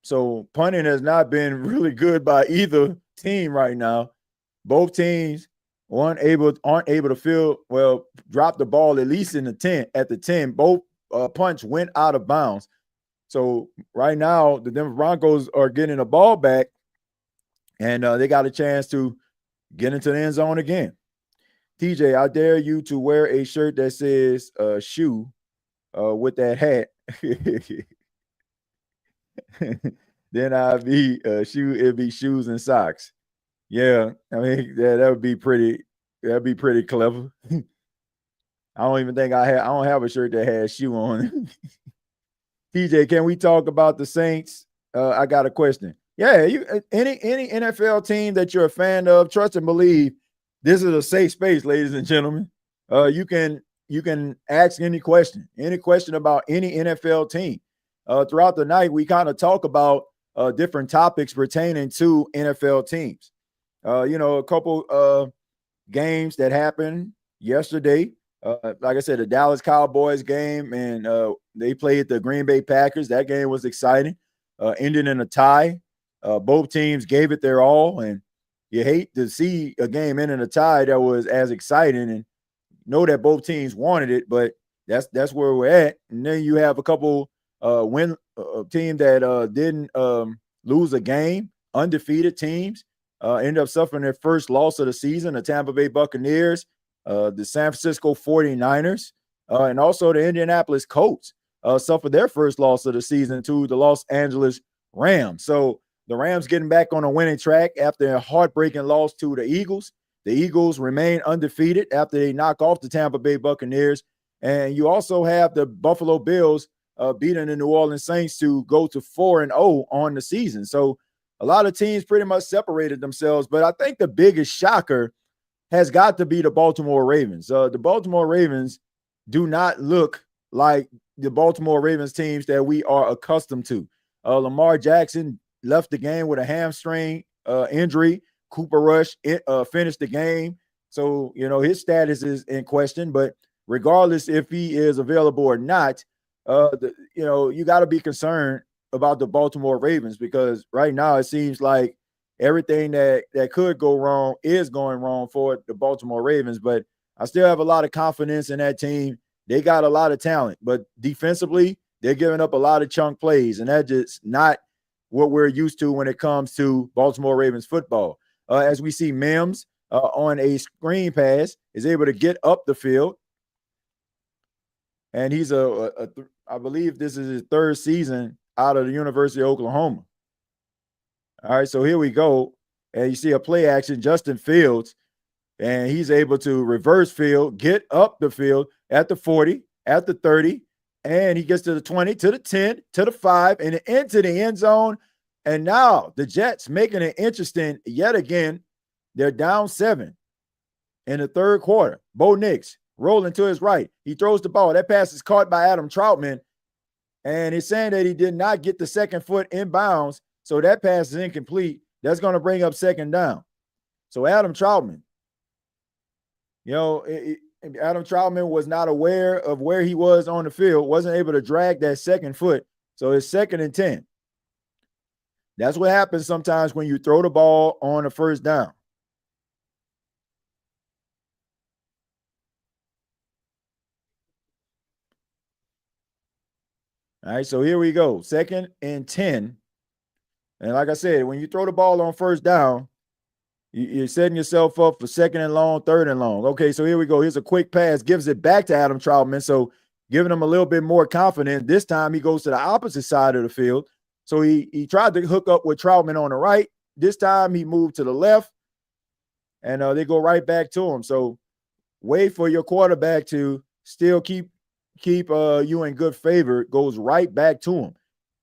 So punting has not been really good by either team right now. Both teams aren't able to drop the ball at least in the 10 at the 10. Both punts went out of bounds. So right now the Denver Broncos are getting the ball back, and they got a chance to get into the end zone again. TJ, I dare you to wear a shirt that says shoe with that hat. Then I'd be it'd be shoes and socks. Yeah, I mean that would be pretty That'd be pretty clever. I don't even think I don't have a shirt that has shoe on. TJ, can we talk about the Saints? I got a question. Yeah, you any NFL team that you're a fan of, trust and believe. This is a safe space, ladies and gentlemen. You can ask any question about any NFL team. Throughout the night, we kind of talk about different topics pertaining to NFL teams. A couple games that happened yesterday. Like I said, the Dallas Cowboys game, and they played the Green Bay Packers. That game was exciting, ending in a tie. Both teams gave it their all, and you hate to see a game end in a tie that was as exciting, and know that both teams wanted it, but that's where we're at. And then you have a couple team that didn't lose a game, undefeated teams, end up suffering their first loss of the season, the Tampa Bay Buccaneers, the San Francisco 49ers, and also the Indianapolis Colts suffered their first loss of the season to the Los Angeles Rams. So the Rams getting back on a winning track after a heartbreaking loss to the Eagles. The Eagles remain undefeated after they knock off the Tampa Bay Buccaneers. And you also have the Buffalo Bills beating the New Orleans Saints to go to 4-0 on the season. So a lot of teams pretty much separated themselves. But I think the biggest shocker has got to be the Baltimore Ravens. The Baltimore Ravens do not look like the Baltimore Ravens teams that we are accustomed to. Lamar Jackson left the game with a hamstring injury. Cooper Rush finished the game. So, his status is in question. But regardless if he is available or not, you got to be concerned about the Baltimore Ravens, because right now it seems like everything that could go wrong is going wrong for the Baltimore Ravens. But I still have a lot of confidence in that team. They got a lot of talent, but defensively, they're giving up a lot of chunk plays, and that's just not what we're used to when it comes to Baltimore Ravens football. As we see Mims on a screen pass is able to get up the field, and he's I believe this is his third season out of the University of Oklahoma. All right, so here we go. And you see a play action, Justin Fields, and he's able to reverse field, get up the field at the 40, at the 30, and he gets to the 20, to the 10, to the 5, and into the end zone. And now the Jets making it interesting yet again. They're down 7 in the third quarter. Bo Nix rolling to his right. He throws the ball. That pass is caught by Adam Troutman, and it's saying that he did not get the second foot inbounds, so that pass is incomplete. That's going to bring up second down. So Adam Troutman, Adam Troutman was not aware of where he was on the field, wasn't able to drag that second foot. So it's 2nd and 10. That's what happens sometimes when you throw the ball on a first down. All right, so here we go. 2nd and 10. And like I said, when you throw the ball on first down, you're setting yourself up for 2nd and long, 3rd and long. Okay, so here we go. Here's a quick pass, gives it back to Adam Troutman. So giving him a little bit more confidence. This time he goes to the opposite side of the field. So he tried to hook up with Troutman on the right. This time he moved to the left, and they go right back to him. So wait for your quarterback to still keep you in good favor. Goes right back to him.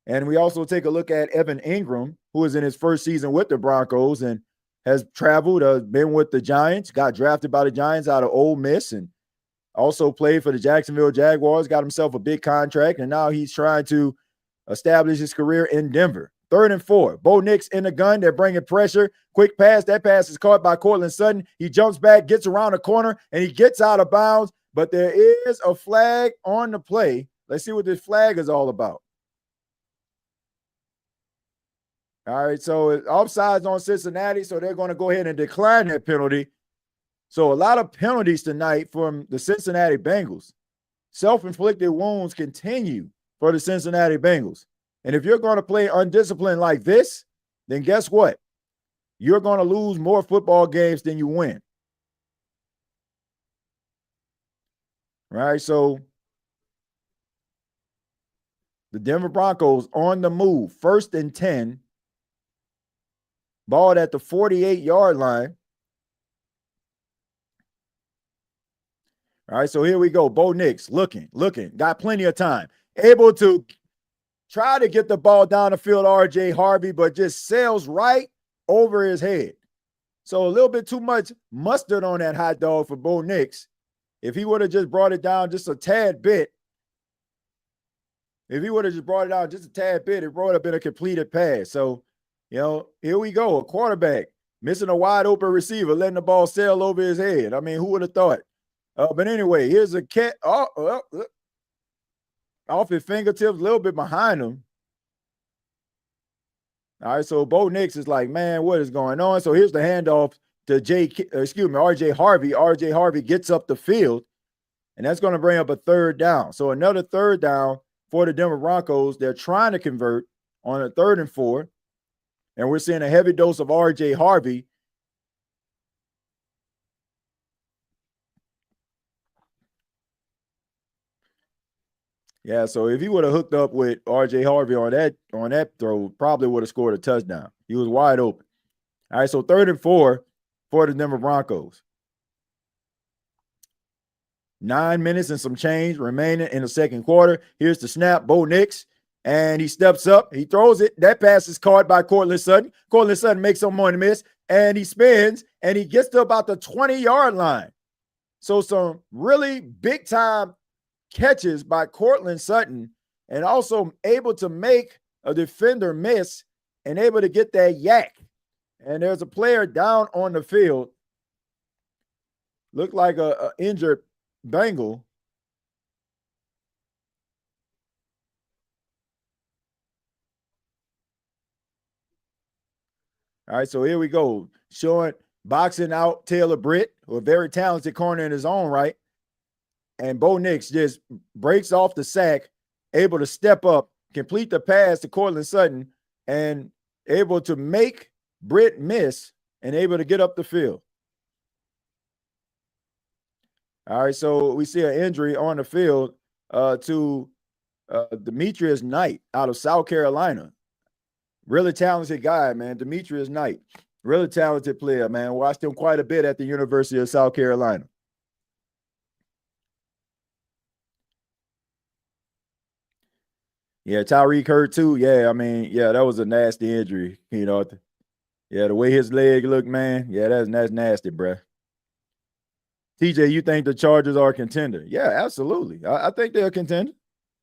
And we also take a look at Evan Ingram, who is in his first season with the Broncos and has traveled, been with the Giants, got drafted by the Giants out of Ole Miss, and also played for the Jacksonville Jaguars, got himself a big contract, and now he's trying to establish his career in Denver. 3rd and 4. Bo Nix in the gun. They're bringing pressure. Quick pass. That pass is caught by Cortland Sutton. He jumps back, gets around the corner, and he gets out of bounds. But there is a flag on the play. Let's see what this flag is all about. All right, so offsides on Cincinnati, so they're going to go ahead and decline that penalty. So a lot of penalties tonight from the Cincinnati Bengals. Self-inflicted wounds continue for the Cincinnati Bengals. And if you're going to play undisciplined like this, then guess what? You're going to lose more football games than you win. All right, so the Denver Broncos on the move, 1st and 10. Ball at the 48-yard line. All right, so here we go. Bo Nix looking, got plenty of time, able to try to get the ball down the field, RJ Harvey, but just sails right over his head. So a little bit too much mustard on that hot dog for Bo Nix. If he would have just brought it down just a tad bit, it would have been a completed pass. So, here we go. A quarterback missing a wide open receiver, letting the ball sail over his head. I mean, who would have thought? But anyway, here's a cat off his fingertips, a little bit behind him. All right, so Bo Nix is like, man, what is going on? So here's the handoff to RJ Harvey. RJ Harvey gets up the field, and that's going to bring up a third down. So another third down for the Denver Broncos. They're trying to convert on a 3rd and 4, and we're seeing a heavy dose of RJ Harvey. Yeah, so if he would have hooked up with RJ Harvey on that throw, probably would have scored a touchdown. He was wide open. All right, so 3rd and 4 for the Denver Broncos. 9 minutes and some change remaining in the second quarter. Here's the snap, Bo Nix, and he steps up. He throws it. That pass is caught by Courtland Sutton. Courtland Sutton makes some money miss, and he spins, and he gets to about the 20-yard line. So some really big-time catches by Courtland Sutton, and also able to make a defender miss and able to get that yak. And there's a player down on the field. Looked like a injured Bengal. All right, so here we go. Showing boxing out Taylor Britt, a very talented corner in his own right. And Bo Nix just breaks off the sack, able to step up, complete the pass to Courtland Sutton, and able to make Britt miss and able to get up the field. All right, so we see an injury on the field to Demetrius Knight out of South Carolina. Really talented guy, man. Demetrius Knight, really talented player, man. Watched him quite a bit at the University of South Carolina. Yeah, Tyreek hurt too. Yeah, I mean, yeah, that was a nasty injury. The way his leg looked, man. Yeah, that's nasty, bruh. TJ, you think the Chargers are a contender? Yeah, absolutely. I think they're a contender.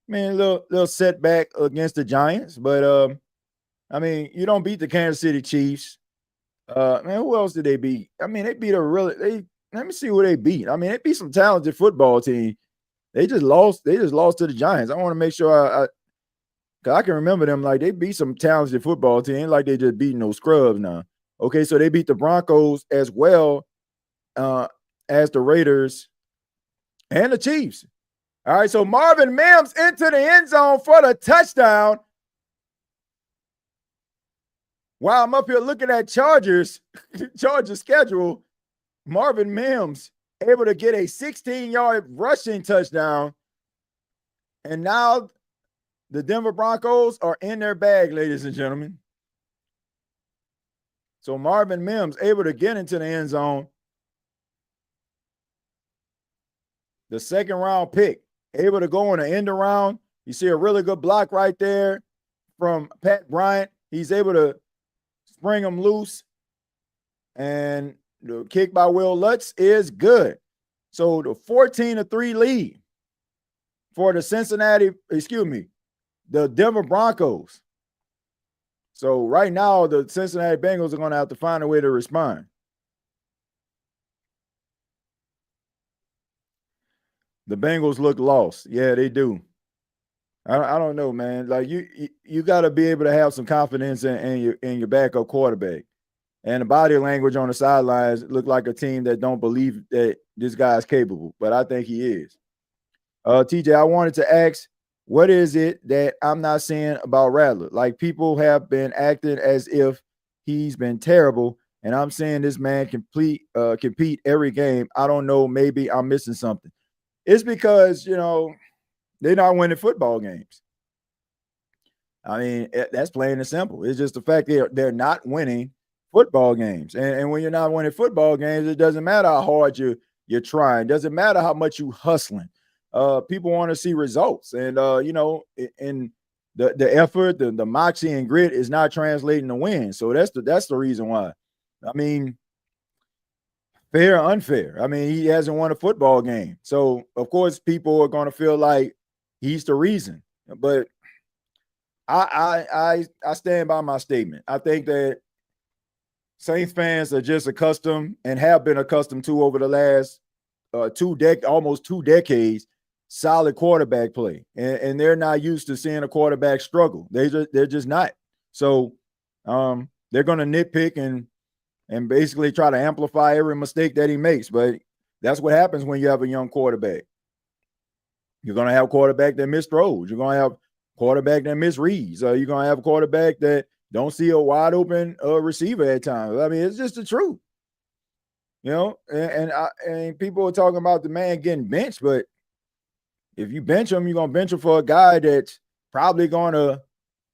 I mean, a little setback against the Giants, but I mean, you don't beat the Kansas City Chiefs. Man, who else did they beat? I mean, they beat let me see who they beat. I mean, they beat some talented football team. They just lost to the Giants. I want to make sure because I can remember them like they beat some talented football team, like they just beating those scrubs now. Okay, so they beat the Broncos as well as the Raiders and the Chiefs. All right, so Marvin Mims into the end zone for the touchdown. While I'm up here looking at Chargers schedule, Marvin Mims able to get a 16-yard rushing touchdown. And now the Denver Broncos are in their bag, ladies and gentlemen. So Marvin Mims able to get into the end zone. The second round pick, able to go on the end around. You see a really good block right there from Pat Bryant. He's able to spring him loose. And the kick by Will Lutz is good. So the 14-3 lead for the Denver Broncos. So right now, the Cincinnati Bengals are going to have to find a way to respond. The Bengals look lost. Yeah, they do. I don't know, man. Like you got to be able to have some confidence in your backup quarterback. And the body language on the sidelines look like a team that don't believe that this guy's capable, but I think he is. TJ, I wanted to ask, what is it that I'm not seeing about Rattler? Like, people have been acting as if he's been terrible, and I'm saying this man compete every game. I don't know, maybe I'm missing something. It's because, they're not winning football games. I mean, that's plain and simple. It's just the fact they're not winning football games. And when you're not winning football games, it doesn't matter how hard your you're trying. Doesn't matter how much you hustling. People want to see results, and and the effort, the moxie and grit is not translating to win. So that's the reason why. I mean, fair or unfair. I mean, he hasn't won a football game. So of course people are going to feel like he's the reason. But I stand by my statement. I think that Saints fans are just accustomed and have been accustomed to over the last almost 2 decades, solid quarterback play. And they're not used to seeing a quarterback struggle. They're just not. So they're going to nitpick and basically try to amplify every mistake that he makes. But that's what happens when you have a young quarterback. You're going to have a quarterback that miss throws. You're going to have quarterback that misreads. You're going to have a quarterback that don't see a wide open receiver at times. I mean, it's just the truth. And people are talking about the man getting benched, but if you bench him, you're going to bench him for a guy that's probably going to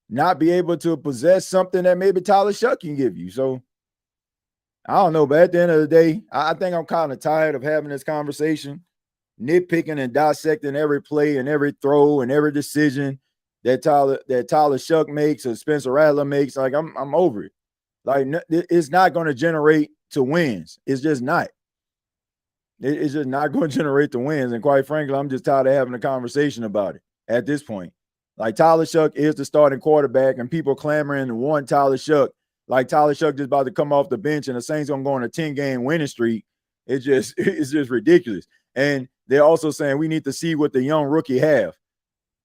not be able to possess something that maybe Tyler Shuck can give you. So I don't know, but at the end of the day, I think I'm kind of tired of having this conversation, nitpicking and dissecting every play and every throw and every decision that Tyler Shuck makes or Spencer Rattler makes. Like I'm over it. Like it's not going to generate to wins. It's just not. It's just not going to generate the wins. And quite frankly, I'm just tired of having a conversation about it at this point. Like Tyler Shuck is the starting quarterback, and people clamoring to want Tyler Shuck. Like Tyler Shuck just about to come off the bench, and the Saints gonna go on a 10-game winning streak. It's just ridiculous. And they're also saying we need to see what the young rookie have.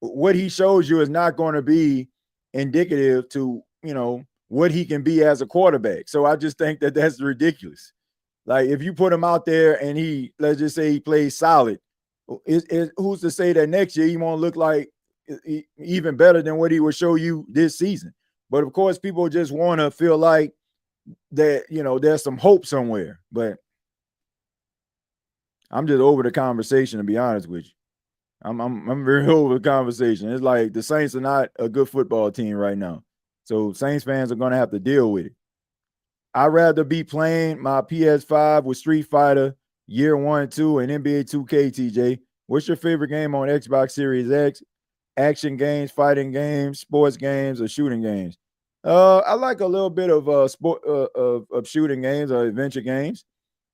What he shows you is not going to be indicative to what he can be as a quarterback. So I just think that that's ridiculous. Like if you put him out there and let's just say he plays solid, who's to say that next year he won't look like even better than what he will show you this season? But of course, people just want to feel like that, there's some hope somewhere. But I'm just over the conversation, to be honest with you. I'm very over the conversation. It's like the Saints are not a good football team right now. So Saints fans are going to have to deal with it. I'd rather be playing my PS5 with Street Fighter Year 1 and 2 and NBA 2K, TJ. What's your favorite game on Xbox Series X? Action games, fighting games, sports games, or shooting games? I like a little bit of of shooting games or adventure games.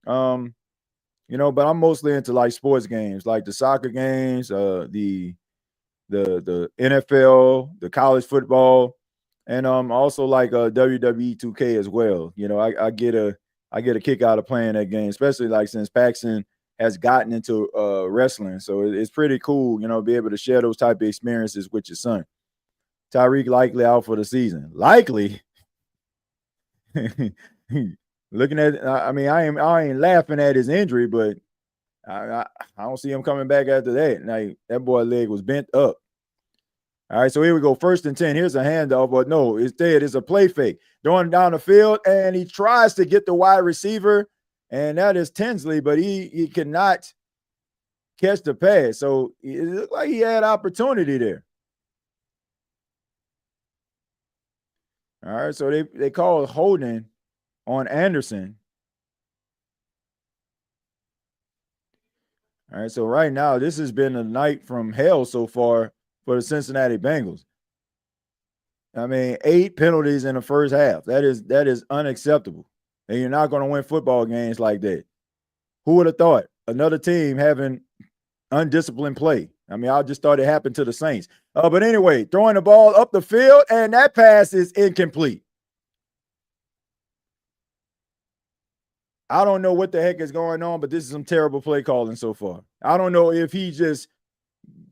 But I'm mostly into like sports games, like the soccer games, the NFL, the college football, and also like WWE 2K as well. I get a kick out of playing that game, especially like since Paxton has gotten into wrestling. So it's pretty cool, be able to share those type of experiences with your son. Tyreek likely out for the season. Likely. Looking at, I mean, I ain't laughing at his injury, but I don't see him coming back after that. Like that boy leg was bent up. All right, so here we go. 1st and 10. Here's a handoff, but no, instead it's a play fake. Throwing down the field, and he tries to get the wide receiver, and that is Tinsley, but he cannot catch the pass. So it looked like he had opportunity there. All right, so they called holding on Anderson. All right, so right now this has been a night from hell so far for the Cincinnati Bengals. I mean, 8 penalties in the first half. That is unacceptable. And you're not going to win football games like that. Who would have thought another team having undisciplined play? I mean, I just thought it happened to the Saints. But anyway, throwing the ball up the field, and that pass is incomplete. I don't know what the heck is going on, but this is some terrible play calling so far. I don't know if he's just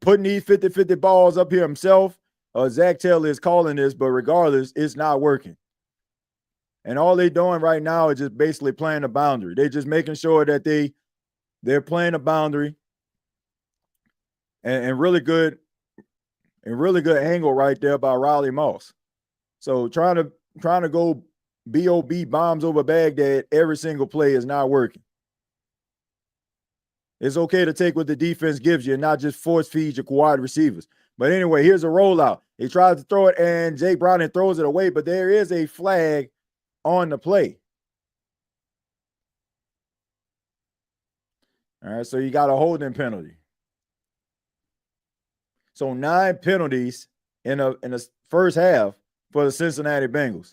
putting these 50-50 balls up here himself or Zach Taylor is calling this, but regardless, it's not working. And all they're doing right now is just basically playing the boundary. They're just making sure that they're playing the boundary and really good angle right there by Riley Moss. So trying to go B.O.B. bombs over Baghdad every single play is not working. It's okay to take what the defense gives you and not just force feed your wide receivers. But anyway, here's a rollout. He tries to throw it, and Jay Browning throws it away, but there is a flag on the play. All right, so you got a holding penalty. So 9 penalties in the first half for the Cincinnati Bengals.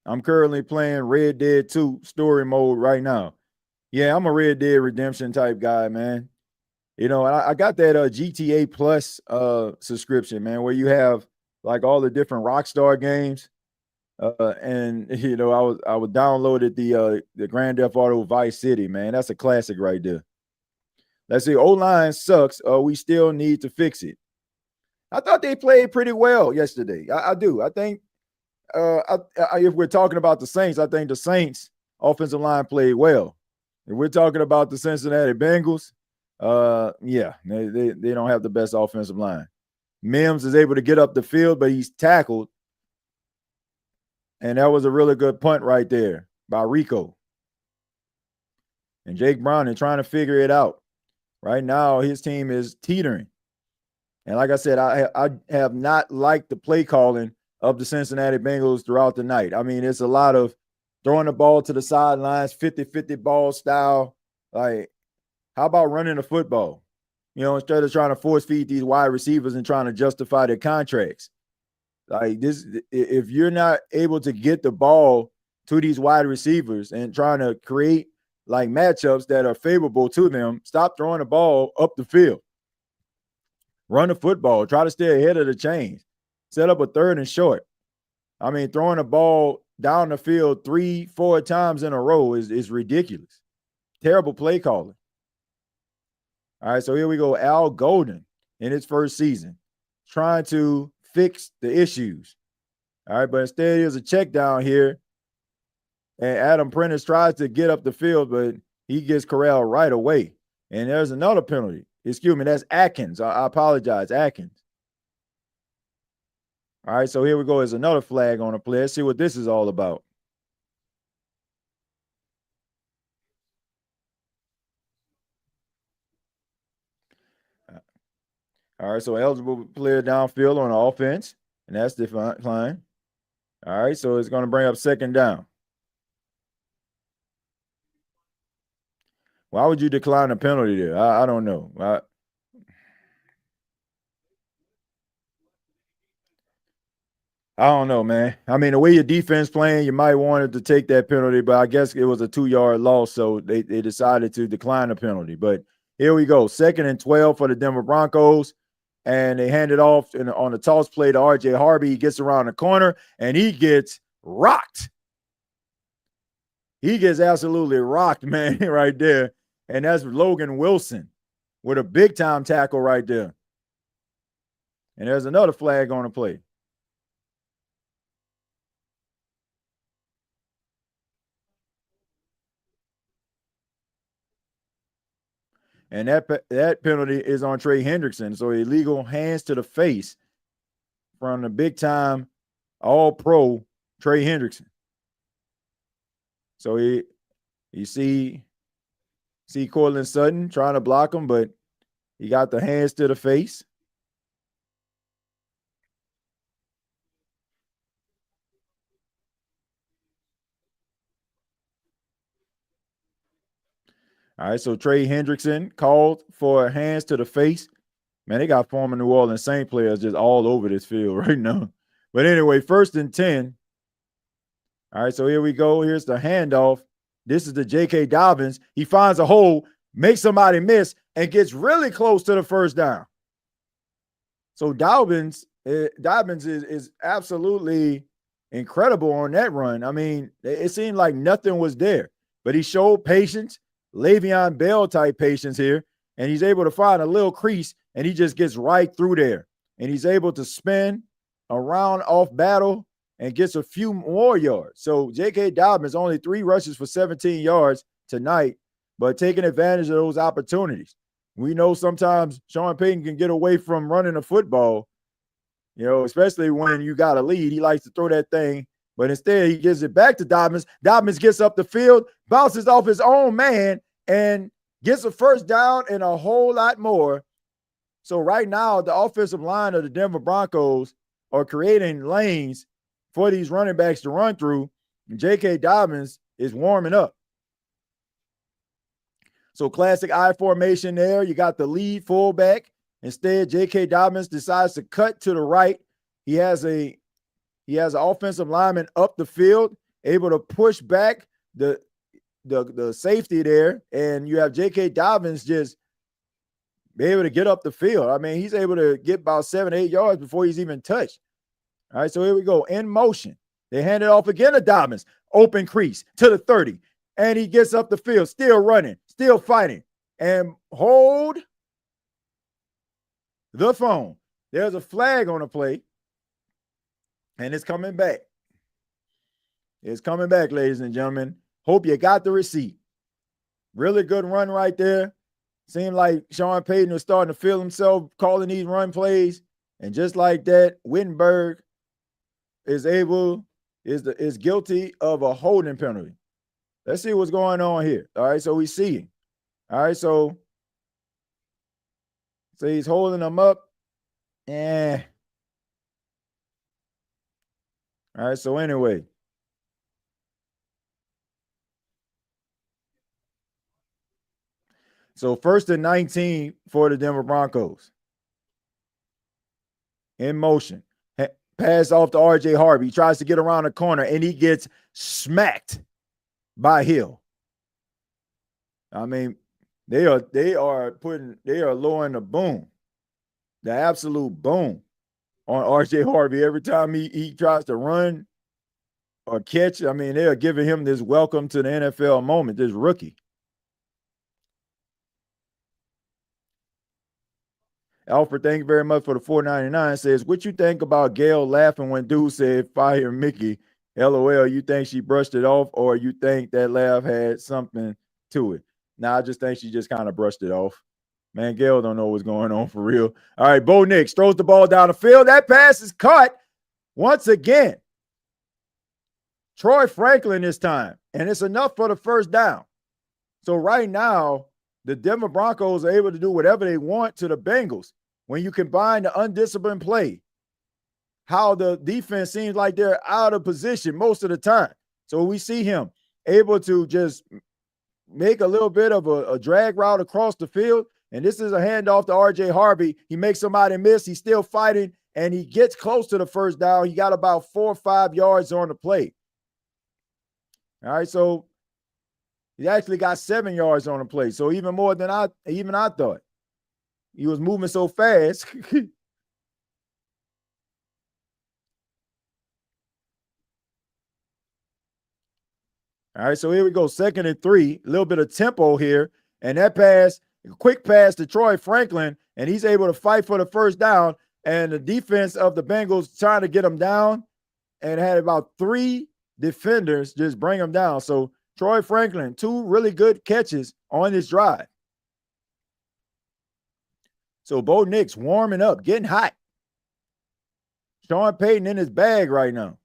I'm currently playing Red Dead 2 story mode right now. Yeah, I'm a Red Dead Redemption type guy, man. You know, I got that GTA Plus subscription, man, where you have like all the different Rockstar games. And you know, I would downloaded the Grand Theft Auto Vice City, man. That's a classic right there. Let's see, O-line sucks. We still need to fix it. I thought they played pretty well yesterday. I do. I think if we're talking about the Saints, I think the Saints offensive line played well. If we're talking about the Cincinnati Bengals, yeah, they don't have the best offensive line. Mims is able to get up the field, but he's tackled. And that was a really good punt right there by Rico. And Jake Browning trying to figure it out. Right now, his team is teetering. And like I said, I have not liked the play calling of the Cincinnati Bengals throughout the night. I mean, it's a lot of throwing the ball to the sidelines, 50-50 ball style. Like, how about running the football? You know, instead of trying to force feed these wide receivers and trying to justify their contracts. Like this, if you're not able to get the ball to these wide receivers and trying to create like matchups that are favorable to them, stop throwing the ball up the field. Run the football. Try to stay ahead of the chains. Set up a 3rd and short. I mean, throwing the ball down the field 3-4 times in a row is ridiculous. Terrible play calling. All right, so here we go. Al Golden in his first season, trying to fix the issues. All right, but instead there's a check down here. And Adam Prentice tries to get up the field, but he gets corralled right away. And there's another penalty. Excuse me, that's Atkins. I apologize, Atkins. All right, so here we go. There's another flag on the play. Let's see what this is all about. All right, so eligible player downfield on the offense, and that's declined. All right, so it's going to bring up 2nd down. Why would you decline a penalty there? I don't know. I don't know, man. I mean, the way your defense playing, you might wanted to take that penalty, but I guess it was a 2-yard loss, so they decided to decline the penalty. But here we go. 2nd and 12 for the Denver Broncos, and they hand it off on the toss play to R.J. Harvey. He gets around the corner, and he gets rocked. He gets absolutely rocked, man, right there. And that's Logan Wilson with a big-time tackle right there. And there's another flag on the play. And that penalty is on Trey Hendrickson. So illegal hands to the face from the big-time all-pro Trey Hendrickson. So you see Cortland Sutton trying to block him, but he got the hands to the face. All right, so Trey Hendrickson called for hands to the face. Man, they got former New Orleans Saints players just all over this field right now. But anyway, 1st and 10. All right, so here we go. Here's the handoff. This is the J.K. Dobbins. He finds a hole, makes somebody miss, and gets really close to the 1st down. So Dobbins is absolutely incredible on that run. I mean, it seemed like nothing was there, but he showed patience, Le'Veon Bell type patience here, and he's able to find a little crease, and he just gets right through there. And he's able to spin around off battle and gets a few more yards. So J.K. Dobbins only 3 rushes for 17 yards tonight, but taking advantage of those opportunities. We know sometimes Sean Payton can get away from running the football, you know, especially when you got a lead. He likes to throw that thing, but instead he gives it back to Dobbins. Dobbins gets up the field, bounces off his own man, and gets a 1st down and a whole lot more. So right now, the offensive line of the Denver Broncos are creating lanes for these running backs to run through. And J.K. Dobbins is warming up. So classic I formation there. You got the lead fullback. Instead, J.K. Dobbins decides to cut to the right. He has an offensive lineman up the field, able to push back the safety there, and you have J.K. Dobbins just be able to get up the field. I mean, he's able to get about 7-8 yards before he's even touched. All right, so here we go. In motion. They hand it off again to Dobbins. Open crease to the 30. And he gets up the field, still running, still fighting. And hold the phone. There's a flag on the play. And it's coming back. It's coming back, ladies and gentlemen. Hope you got the receipt. Really good run right there. Seemed like Sean Payton was starting to feel himself calling these run plays. And just like that, Wittenberg is guilty of a holding penalty. Let's see what's going on here. All right, so we see him. All right, so he's holding them up. All right, so anyway. So 1st and 19 for the Denver Broncos. In motion. Pass off to R.J. Harvey. He tries to get around the corner, and he gets smacked by Hill. I mean, they are lowering the boom, the absolute boom on R.J. Harvey every time he tries to run or catch. I mean, they are giving him this welcome to the NFL moment, this rookie. Alfred, thank you very much for the $4.99. Says, what you think about Gail laughing when dude said fire Mickey? LOL, you think she brushed it off, or you think that laugh had something to it? Nah, I just think she just kind of brushed it off. Man, Gail don't know what's going on for real. All right, Bo Nix throws the ball down the field. That pass is caught once again. Troy Franklin this time, and it's enough for the first down. So right now, the Denver Broncos are able to do whatever they want to the Bengals. When you combine the undisciplined play, how the defense seems like they're out of position most of the time. So we see him able to just make a little bit of a drag route across the field. And this is a handoff to R.J. Harvey. He makes somebody miss. He's still fighting, and he gets close to the first down. He got about 4 or 5 yards on the play. All right, so he actually got 7 yards on the play. So even more than I thought. He was moving so fast. All right, so here we go. 2nd and 3. A little bit of tempo here. And that pass, a quick pass to Troy Franklin, and he's able to fight for the first down. And the defense of the Bengals trying to get him down and had about 3 defenders just bring him down. So Troy Franklin, 2 really good catches on this drive. So Bo Nix warming up, getting hot. Sean Payton in his bag right now.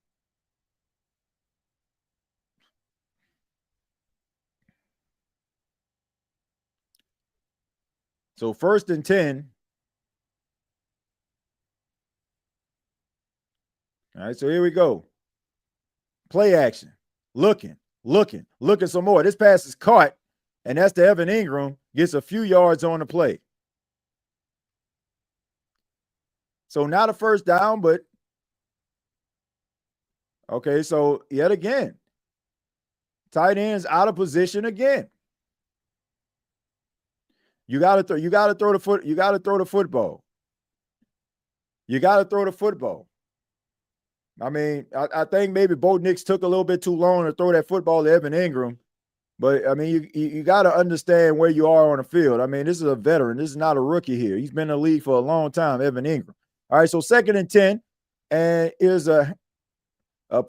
So 1st and 10. All right, so here we go. Play action. Looking some more. This pass is caught, and that's to Evan Ingram. Gets a few yards on the play. So not a first down, but okay, so yet again, tight ends out of position again. You got to throw the football. I mean, I think maybe Bo Nix took a little bit too long to throw that football to Evan Ingram. But, I mean, you got to understand where you are on the field. I mean, this is a veteran. This is not a rookie here. He's been in the league for a long time, Evan Ingram. All right, so 2nd and 10, and here's a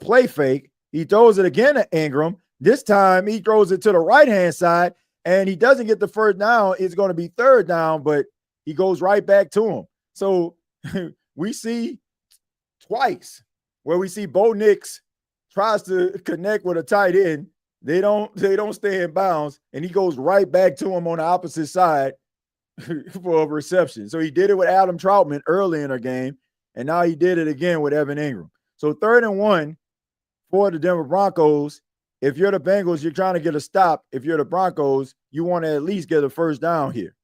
play fake. He throws it again at Ingram. This time he throws it to the right-hand side, and he doesn't get the first down. It's going to be 3rd down, but he goes right back to him. So we see twice where we see Bo Nix tries to connect with a tight end. They don't stay in bounds, and he goes right back to him on the opposite side for a reception. So he did it with Adam Troutman early in the game, and now he did it again with Evan Ingram. So 3rd and 1 for the Denver Broncos if you're the Bengals, you're trying to get a stop. If you're the Broncos, you want to at least get a first down here.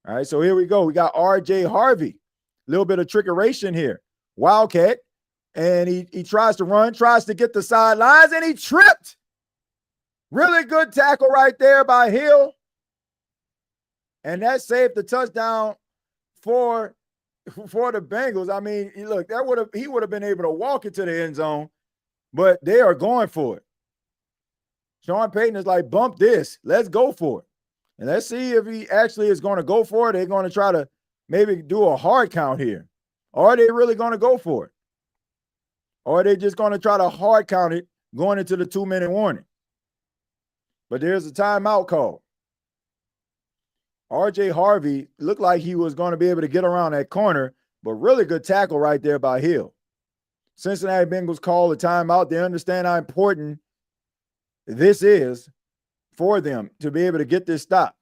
All right, so here we go. We got R.J. Harvey. A little bit of trickeration here. Wildcat. And he tries to run, tries to get the sidelines, and he tripped. Really good tackle right there by Hill. And that saved the touchdown for the Bengals. I mean, look, he would have been able to walk into the end zone, but they are going for it. Sean Payton is like, bump this. Let's go for it. And let's see if he actually is going to go for it. They're going to try to maybe do a hard count here. Or are they really going to go for it? Or are they just going to try to hard count it going into the 2-minute warning? But there's a timeout call. R.J. Harvey looked like he was going to be able to get around that corner, but really good tackle right there by Hill. Cincinnati Bengals call a timeout. They understand how important this is for them to be able to get this stop.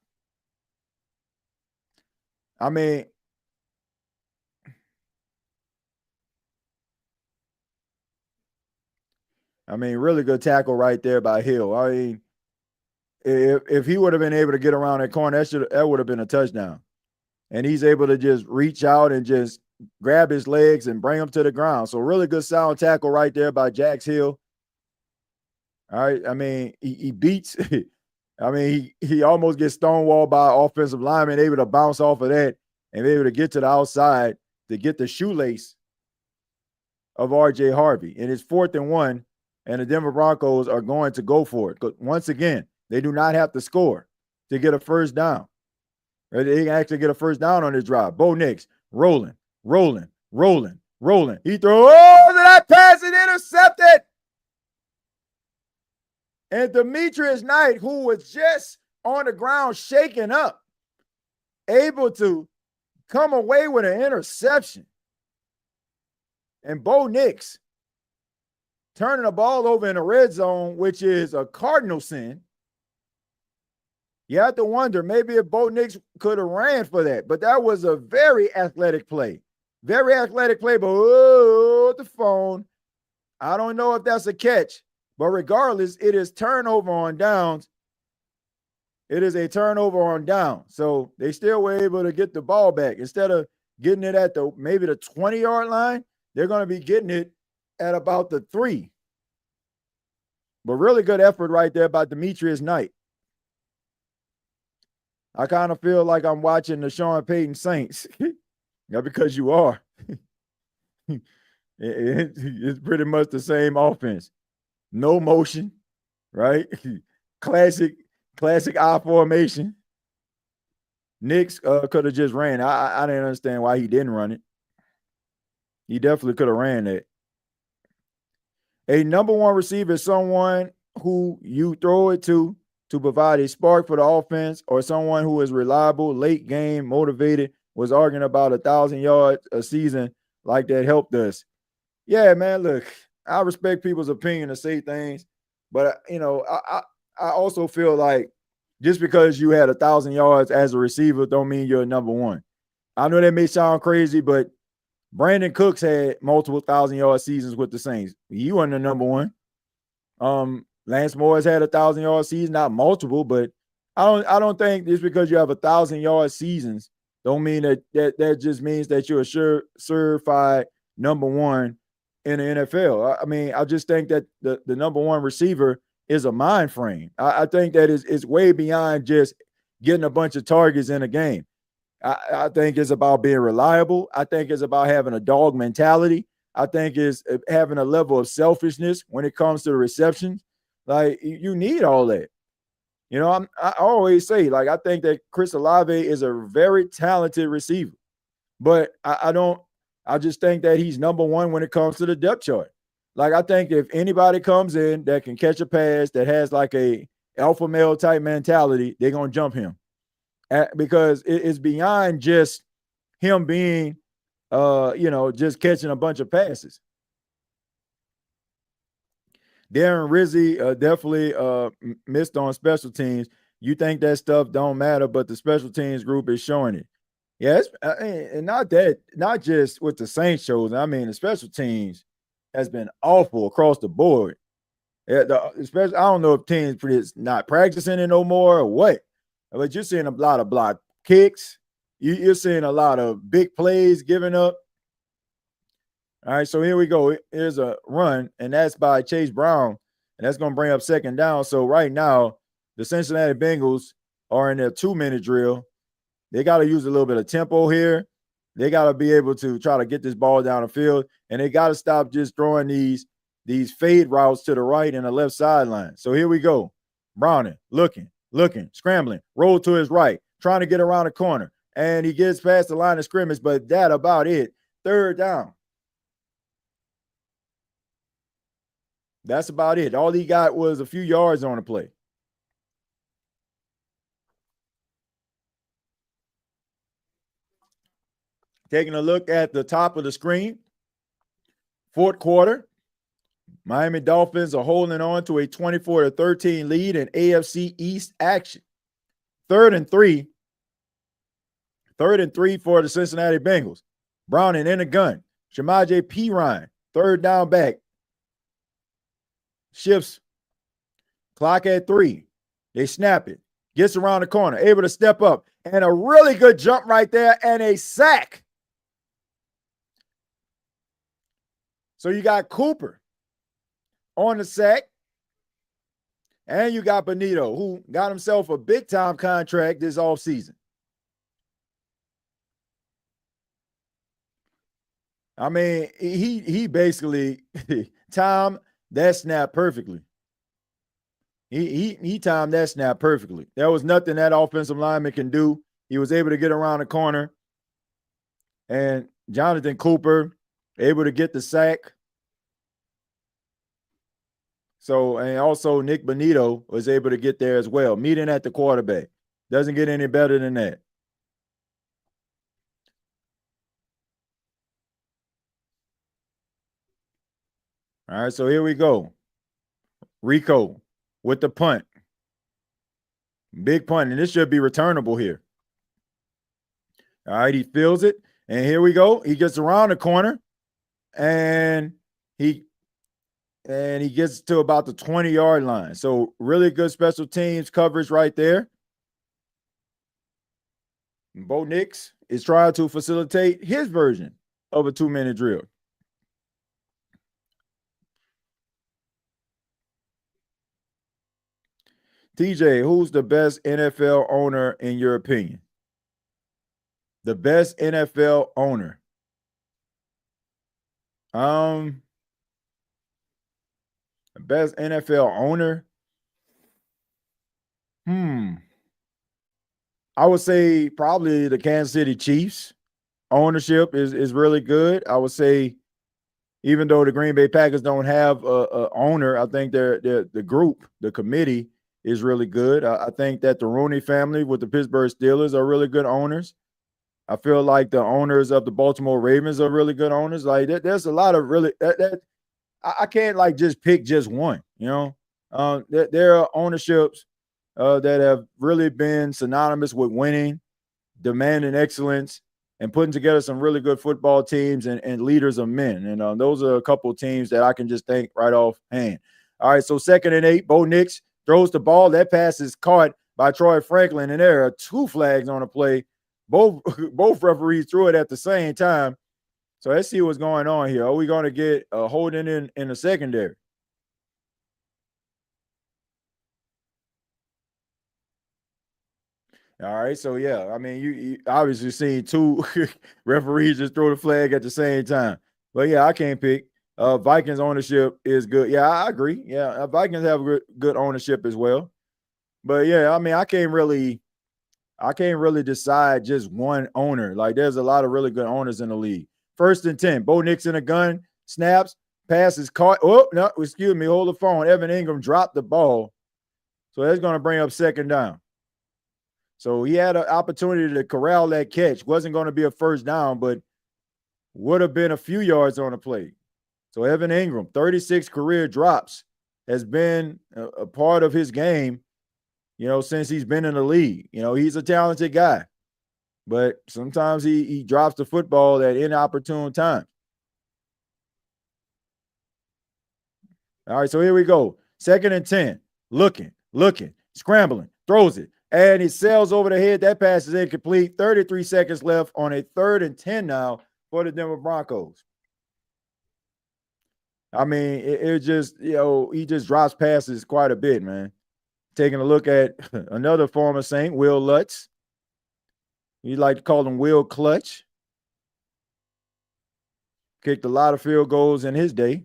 I mean, really good tackle right there by Hill. I mean, if he would have been able to get around that corner, that would have been a touchdown. And he's able to just reach out and just grab his legs and bring him to the ground. So really good sound tackle right there by Jax Hill. All right. I mean, he beats – I mean, he almost gets stonewalled by an offensive lineman, able to bounce off of that and be able to get to the outside to get the shoelace of R.J. Harvey. And it's 4th and 1, and the Denver Broncos are going to go for it. But once again, they do not have to score to get a first down. They can actually get a first down on this drive. Bo Nix rolling. He throws that pass and intercepted. And Demetrius Knight, who was just on the ground shaking up, able to come away with an interception. And Bo Nix turning the ball over in the red zone, which is a cardinal sin. You have to wonder, maybe if Bo Nix could have ran for that. But that was a very athletic play. Very athletic play, but the phone. I don't know if that's a catch. But regardless, it is turnover on downs. It is a turnover on down. So they still were able to get the ball back. Instead of getting it at maybe the 20-yard line, they're going to be getting it at about the 3. But really good effort right there by Demetrius Knight. I kind of feel like I'm watching the Sean Payton Saints. Yeah, because you are. It's pretty much the same offense. No motion, right? Classic I formation. Nix could have just ran. I didn't understand why he didn't run it. He definitely could have ran it. A number one receiver is someone who you throw it to provide a spark for the offense, or someone who is reliable, late game, motivated, was arguing about 1,000 yards a season like that helped us. Yeah, man, look, I respect people's opinion to say things, but, I also feel like just because you had 1,000 yards as a receiver don't mean you're a number one. I know that may sound crazy, but Brandon Cooks had multiple 1,000-yard seasons with the Saints. You weren't the number one. Lance Morris had 1,000-yard season, not multiple, but I don't think just because you have 1,000-yard seasons don't mean that just means that you're a certified number one in the NFL. I mean, I just think that the number one receiver is a mind frame. I think that it's way beyond just getting a bunch of targets in a game. I think it's about being reliable. I think it's about having a dog mentality. I think it's having a level of selfishness when it comes to the receptions. Like, you need all that. I always say, like, I think that Chris Olave is a very talented receiver, but I just think that he's number one when it comes to the depth chart. Like, I think if anybody comes in that can catch a pass, that has like a alpha male type mentality, they're going to jump him. Because it's beyond just him being, just catching a bunch of passes. Darren Rizzi definitely missed on special teams. You think that stuff don't matter, but the special teams group is showing it. Yes, and not just with the Saints shows. I mean, the special teams has been awful across the board. Especially, I don't know if teams not practicing it no more or what, but you're seeing a lot of block kicks. You're seeing a lot of big plays given up. All right, so here we go. Here's a run, and that's by Chase Brown, and that's going to bring up second down. So right now, the Cincinnati Bengals are in their 2-minute drill. They got to use a little bit of tempo here. They got to be able to try to get this ball down the field, and they got to stop just throwing these fade routes to the right and the left sideline. So here we go. Browning, looking, scrambling, roll to his right, trying to get around the corner, and he gets past the line of scrimmage, but that about it. Third down. That's about it. All he got was a few yards on the play. Taking a look at the top of the screen, fourth quarter, Miami Dolphins are holding on to a 24-13 lead in AFC East action. Third and three for the Cincinnati Bengals. Browning in the gun. Samaje Perine, third down back. Shifts. Clock at 3. They snap it. Gets around the corner. Able to step up. And a really good jump right there and a sack. So you got Cooper on the sack. And you got Benito, who got himself a big-time contract this offseason. I mean, he basically timed that snap perfectly. He timed that snap perfectly. There was nothing that offensive lineman can do. He was able to get around the corner. And Jonathan Cooper able to get the sack. So, and also Nick Benito was able to get there as well, meeting at the quarterback. Doesn't get any better than that. All right, so here we go. Rico with the punt. Big punt, and this should be returnable here. All right, he feels it, and here we go. He gets around the corner, and he gets to about the 20-yard line. So really good special teams coverage right there. Bo Nix is trying to facilitate his version of a 2-minute drill. TJay, who's the best NFL owner in your opinion? The best NFL owner. Best NFL owner. I would say probably the Kansas City Chiefs. Ownership is really good. I would say, even though the Green Bay Packers don't have a owner, I think the group, the committee, is really good. I think that the Rooney family with the Pittsburgh Steelers are really good owners. I feel like the owners of the Baltimore Ravens are really good owners. Like there's a lot of really I can't like just pick just one. You know, there are ownerships that have really been synonymous with winning, demanding excellence, and putting together some really good football teams and leaders of men. And those are a couple of teams that I can just think right off hand. All right, so 2nd and 8, Bo Nix throws the ball. That pass is caught by Troy Franklin, and there are 2 flags on the play. Both referees threw it at the same time. So let's see what's going on here. Are we going to get a holding in the secondary? All right, so yeah, I mean, you obviously seen 2 referees just throw the flag at the same time. But yeah, I can't pick. Vikings ownership is good. Yeah, I agree. Yeah, Vikings have good ownership as well. But yeah, I mean, I can't really decide just one owner. Like there's a lot of really good owners in the league. 1st and 10, Bo Nix in a gun, snaps, pass is caught. Oh, no, excuse me, hold the phone. Evan Ingram dropped the ball. So that's going to bring up 2nd down. So he had an opportunity to corral that catch. Wasn't going to be a 1st down, but would have been a few yards on the play. So Evan Ingram, 36 career drops, has been a part of his game, you know, since he's been in the league. You know, he's a talented guy, but sometimes he drops the football at inopportune times. All right, so here we go. 2nd and 10. Looking, scrambling, throws it, and he sails over the head. That pass is incomplete. 33 seconds left on a 3rd and 10 now for the Denver Broncos. I mean, it just, he just drops passes quite a bit, man. Taking a look at another former Saint, Will Lutz. You like to call him Will Clutch. Kicked a lot of field goals in his day.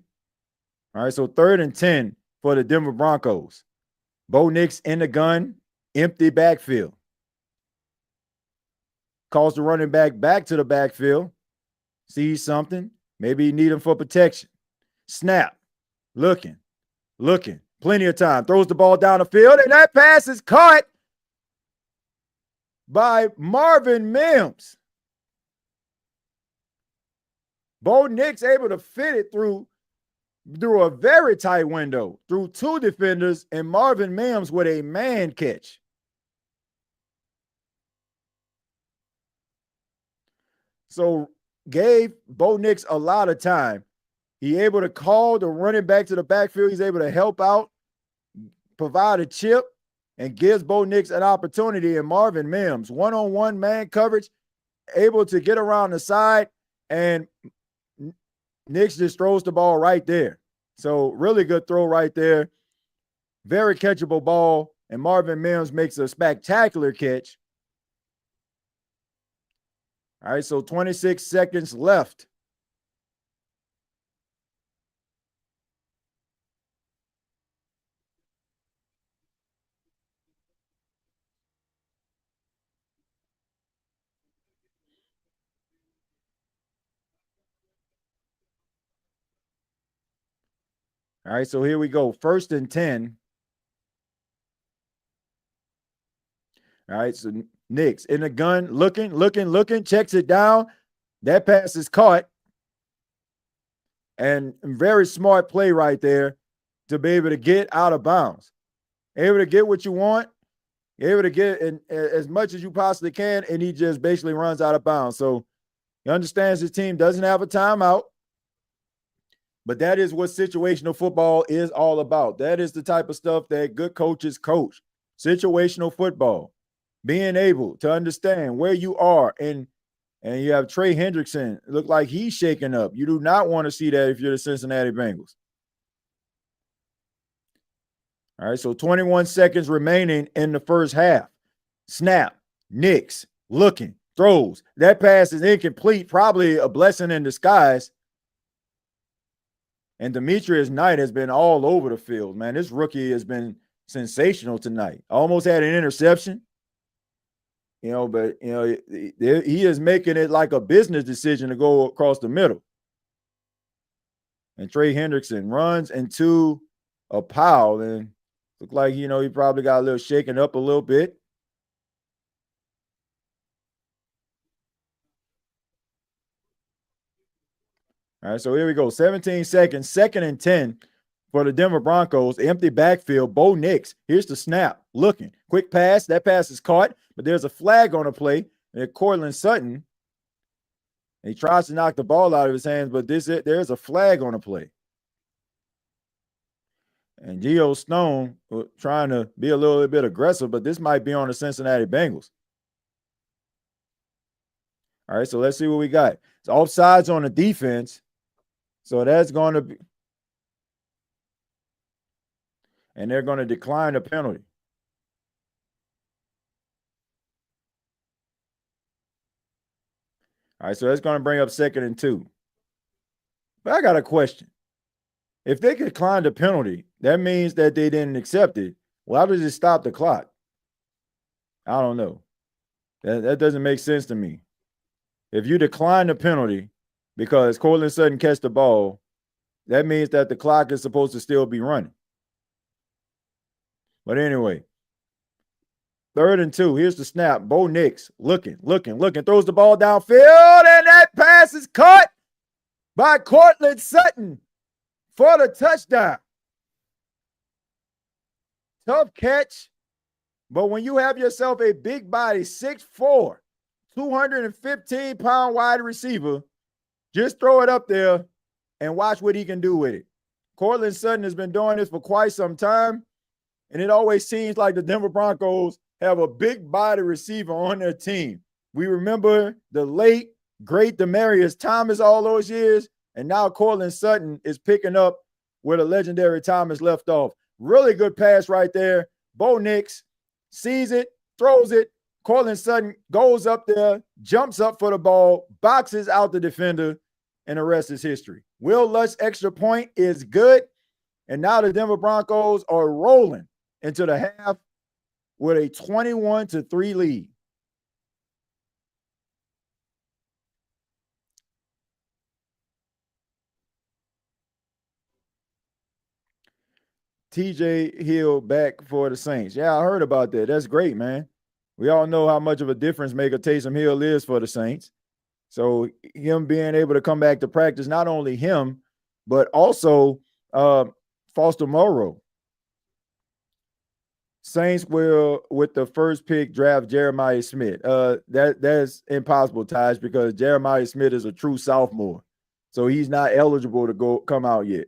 All right, so 3rd and 10 for the Denver Broncos. Bo Nix in the gun, empty backfield. Calls the running back to the backfield. Sees something. Maybe you need him for protection. Snap. Looking. Plenty of time. Throws the ball down the field, and that pass is caught by Marvin Mims. Bo Nix able to fit it through a very tight window, through 2 defenders, and Marvin Mims with a man catch. So gave Bo Nix a lot of time. He able to call the running back to the backfield. He's able to help out, provide a chip, and gives Bo Nix an opportunity. And Marvin Mims, one-on-one man coverage, able to get around the side, and Nix just throws the ball right there. So really good throw right there. Very catchable ball, and Marvin Mims makes a spectacular catch. All right, so 26 seconds left. All right, so here we go. 1st and 10. All right, so Nix in the gun, looking, checks it down. That pass is caught. And very smart play right there to be able to get out of bounds. Able to get what you want, able to get in as much as you possibly can, and he just basically runs out of bounds. So he understands his team doesn't have a timeout. But that is what situational football is all about. That is the type of stuff that good coaches coach. Situational football. Being able to understand where you are. And you have Trey Hendrickson. Look like he's shaking up. You do not want to see that if you're the Cincinnati Bengals. All right, so 21 seconds remaining in the first half. Snap. Nix. Looking. Throws. That pass is incomplete. Probably a blessing in disguise. And Demetrius Knight has been all over the field, man. This rookie has been sensational tonight. Almost had an interception, but, he is making it like a business decision to go across the middle. And Trey Hendrickson runs into a pile and look like, he probably got a little shaken up a little bit. All right, so here we go. 17 seconds, 2nd and 10 for the Denver Broncos. Empty backfield. Bo Nix. Here's the snap. Looking. Quick pass. That pass is caught, but there's a flag on the play. And Cortland Sutton, he tries to knock the ball out of his hands, but there's a flag on the play. And Geo Stone trying to be a little bit aggressive, but this might be on the Cincinnati Bengals. All right, so let's see what we got. It's offsides on the defense. So that's going to be, and they're going to decline the penalty. All right, so that's going to bring up 2nd and 2. But I got a question. If they could decline the penalty, that means that they didn't accept it. Why does it stop the clock? I don't know. That doesn't make sense to me. If you decline the penalty because Cortland Sutton catch the ball, that means that the clock is supposed to still be running. But anyway, 3rd and 2. Here's the snap. Bo Nix looking, throws the ball downfield, and that pass is caught by Cortland Sutton for the touchdown. Tough catch, but when you have yourself a big body, 6'4", 215-pound wide receiver, just throw it up there and watch what he can do with it. Cortland Sutton has been doing this for quite some time, and it always seems like the Denver Broncos have a big body receiver on their team. We remember the late, great Demaryius Thomas all those years, and now Cortland Sutton is picking up where the legendary Thomas left off. Really good pass right there. Bo Nix sees it, throws it. Cortland Sutton goes up there, jumps up for the ball, boxes out the defender, and the rest is history. Will Lutz extra point is good, and now the Denver Broncos are rolling into the half with a 21-3 lead. TJ Hill back for the Saints. Yeah, I heard about that. That's great, man. We all know how much of a difference maker Taysom Hill is for the Saints. So him being able to come back to practice, not only him, but also Foster Moreau. Saints will, with the first pick, draft Jeremiah Smith. That's impossible, Taj, because Jeremiah Smith is a true sophomore. So he's not eligible to come out yet.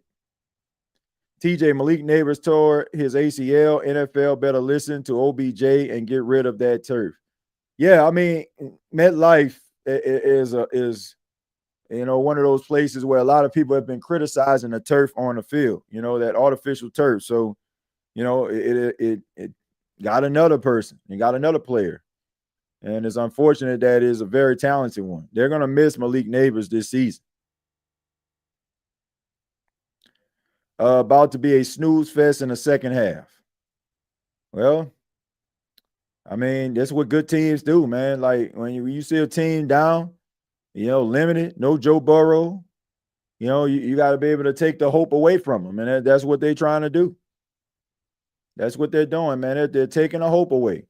TJ, Malik Neighbors tore his ACL. NFL better listen to OBJ and get rid of that turf. Yeah, I mean, MetLife is one of those places where a lot of people have been criticizing the turf on the field, that artificial turf. So, it got another person. It got another player. And it's unfortunate that is a very talented one. They're going to miss Malik Neighbors this season. About to be a snooze fest in the second half. Well, I mean, that's what good teams do, man. Like when you see a team down, limited, no Joe Burrow, you got to be able to take the hope away from them. And that's what they're trying to do. That's what they're doing, man. They're taking the hope away.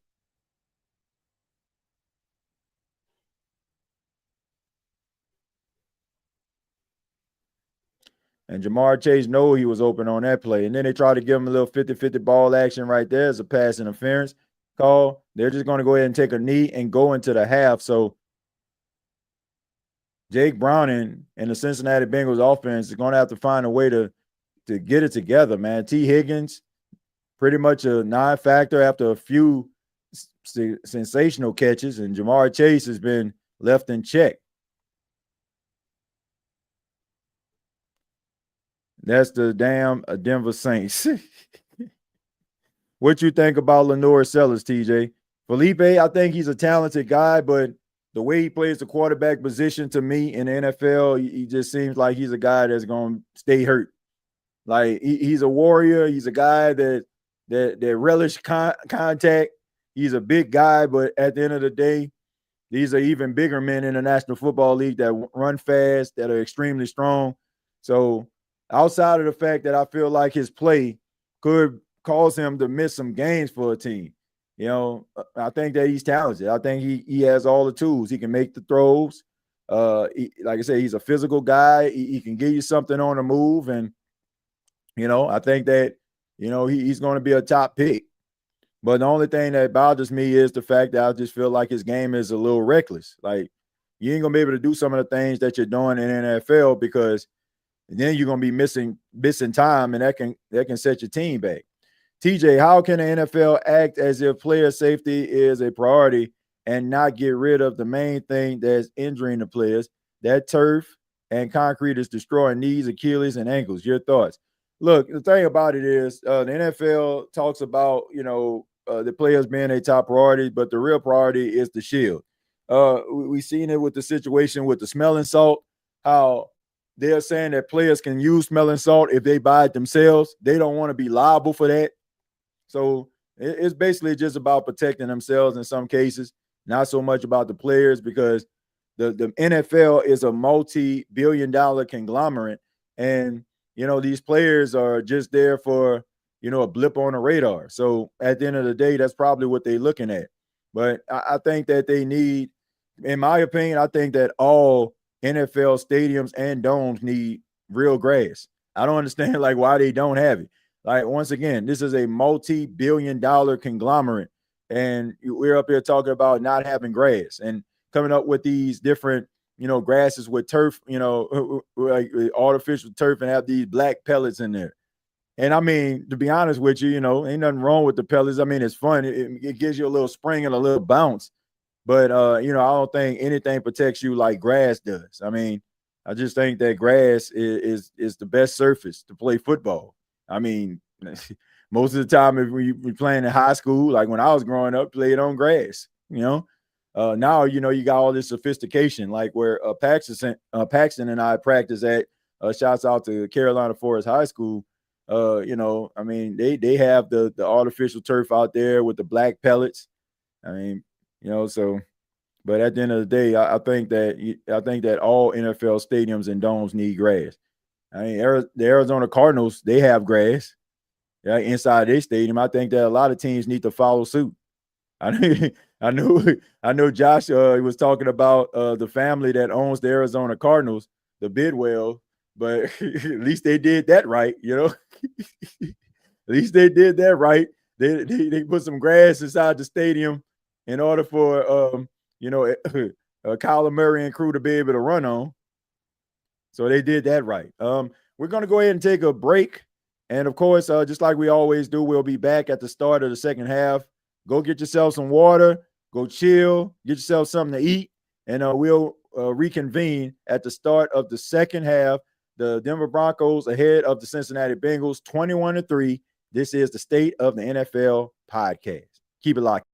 And Jamar Chase knew he was open on that play. And then they tried to give him a little 50-50 ball action right there as a pass interference call. They're just going to go ahead and take a knee and go into the half. So Jake Browning and the Cincinnati Bengals offense is going to have to find a way to get it together, man. T. Higgins, pretty much a non-factor after a few sensational catches, and Jamar Chase has been left in check. That's the damn Denver Saints. What you think about Lenore Sellers, TJ? Felipe, I think he's a talented guy, but the way he plays the quarterback position to me in the NFL, he just seems like he's a guy that's going to stay hurt. Like he's a warrior. He's a guy that relish contact. He's a big guy, but at the end of the day, these are even bigger men in the National Football League that run fast, that are extremely strong. So outside of the fact that I feel like his play could cause him to miss some games for a team, I think that he's talented. I think he has all the tools. He can make the throws. Like I said, he's a physical guy. He can give you something on the move. And, I think that, he's going to be a top pick. But the only thing that bothers me is the fact that I just feel like his game is a little reckless. Like, you ain't going to be able to do some of the things that you're doing in NFL because then you're going to be missing time, and that can set your team back. TJ, how can the NFL act as if player safety is a priority and not get rid of the main thing that's injuring the players? That turf and concrete is destroying knees, Achilles, and ankles. Your thoughts? Look, the thing about it is the NFL talks about, the players being a top priority, but the real priority is the shield. We've seen it with the situation with the smelling salt, how they're saying that players can use smelling salt if they buy it themselves. They don't want to be liable for that. So it's basically just about protecting themselves in some cases, not so much about the players, because the NFL is a multi-billion-dollar conglomerate. And, these players are just there for, a blip on the radar. So at the end of the day, that's probably what they're looking at. But I think that they need, in my opinion, I think that all NFL stadiums and domes need real grass. I don't understand why they don't have it. Once again, this is a multi-billion-dollar conglomerate, and we're up here talking about not having grass and coming up with these different grasses with turf, like artificial turf, and have these black pellets in there. And I mean, to be honest with you, ain't nothing wrong with the pellets. I mean, it's fun. It gives you a little spring and a little bounce. But I don't think anything protects you like grass does. I mean, I just think that grass is the best surface to play football. I mean, most of the time, if we playing in high school, like when I was growing up, played on grass. Now you got all this sophistication, like where Paxton and I practice at. Shouts out to Carolina Forest High School. I mean, they have the artificial turf out there with the black pellets. I mean, so. But at the end of the day, I think that all NFL stadiums and domes need grass. I mean, the Arizona Cardinals, they have grass, right, inside their stadium. I think that a lot of teams need to follow suit. I know, I know. Josh was talking about the family that owns the Arizona Cardinals, the Bidwell, but at least they did that right. At least they did that right. They put some grass inside the stadium in order for Kyler Murray and crew to be able to run on. So they did that right. We're gonna go ahead and take a break, and of course, just like we always do, we'll be back at the start of the second half. Go get yourself some water, go chill, get yourself something to eat, and we'll reconvene at the start of the second half. The Denver Broncos ahead of the Cincinnati Bengals, 21-3. This is the State of the NFL podcast. Keep it locked.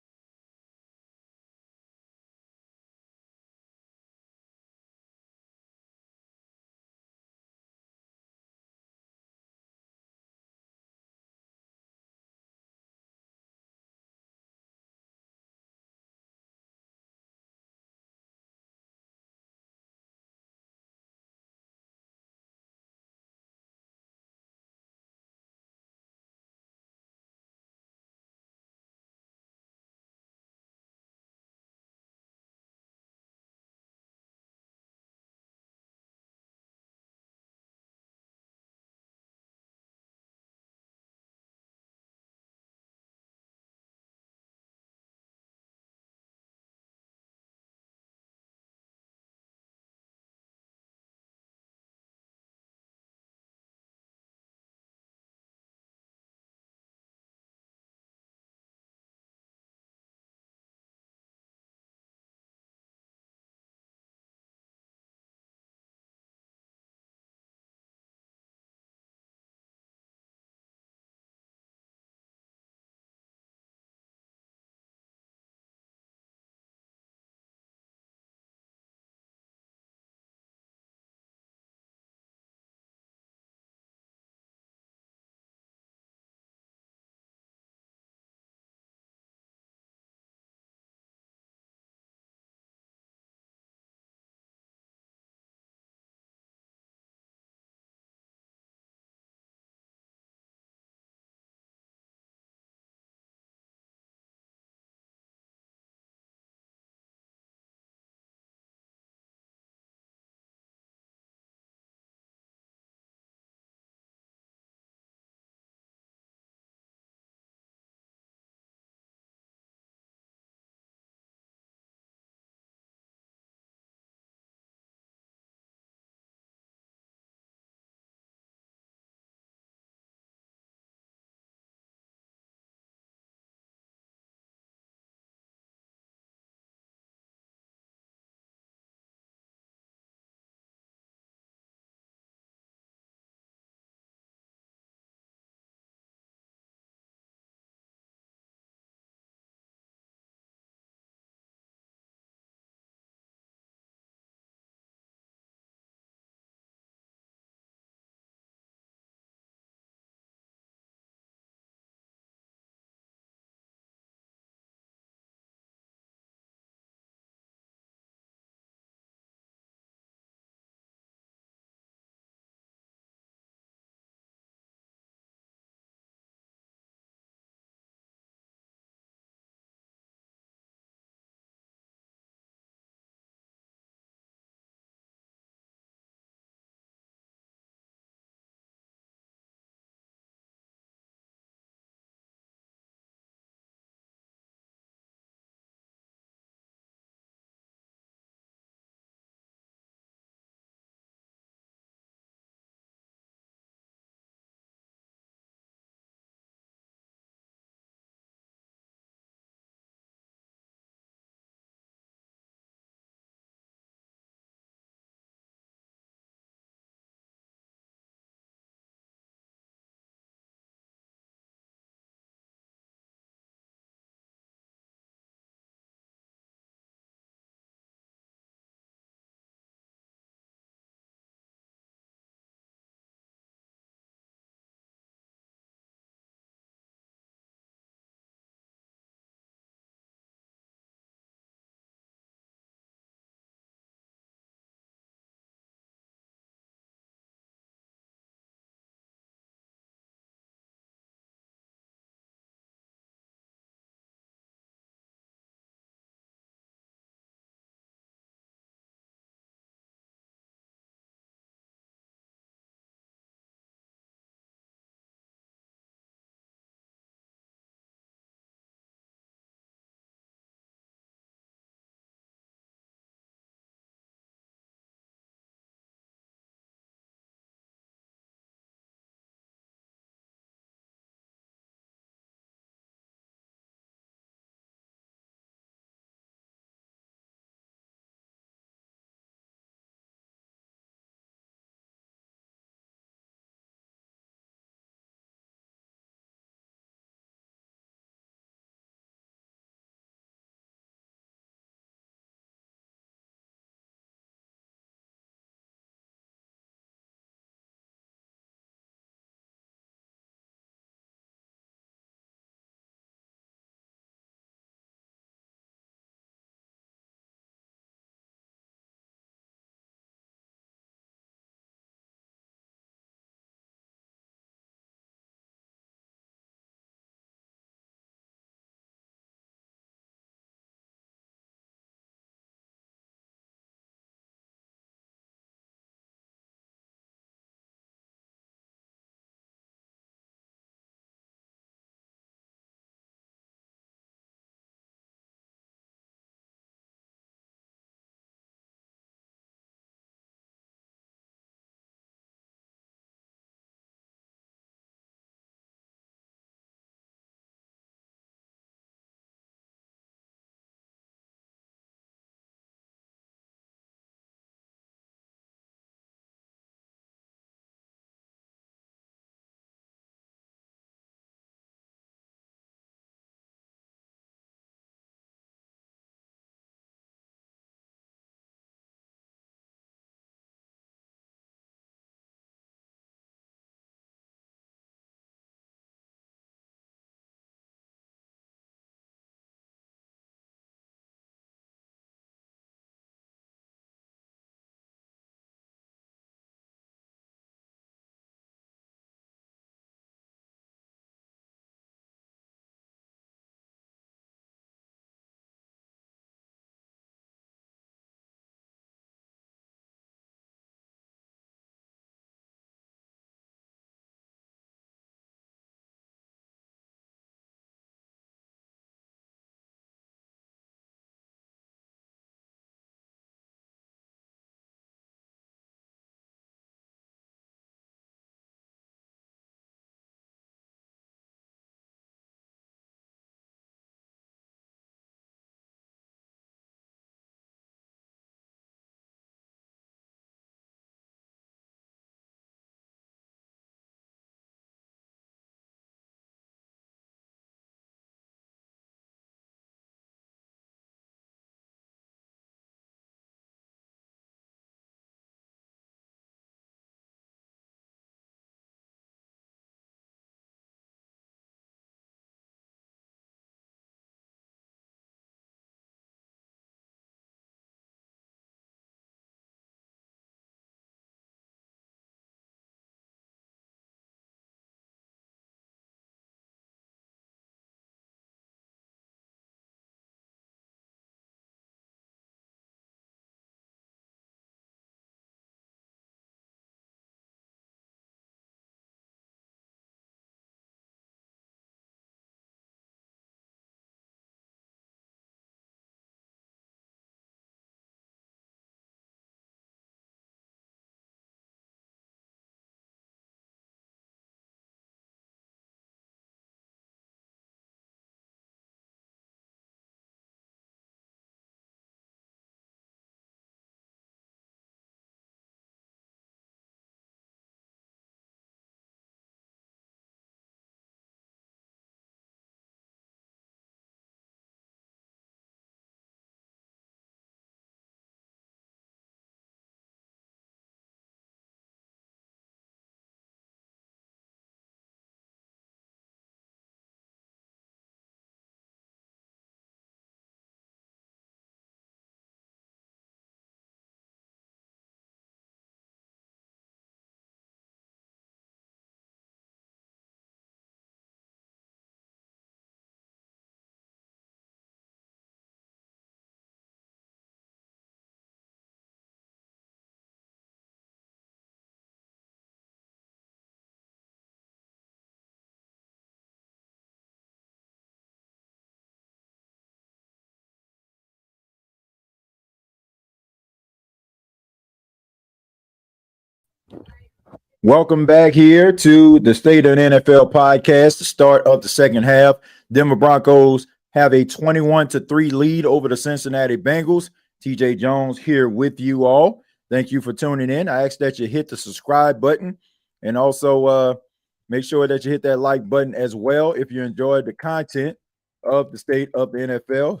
Welcome back here to the State of the NFL podcast, the start of the second half. Denver Broncos have a 21-3 lead over the Cincinnati Bengals. TJay Jones here with you all. Thank you for tuning in. I ask that you hit the subscribe button and also make sure that you hit that like button as well if you enjoyed the content of the State of the NFL.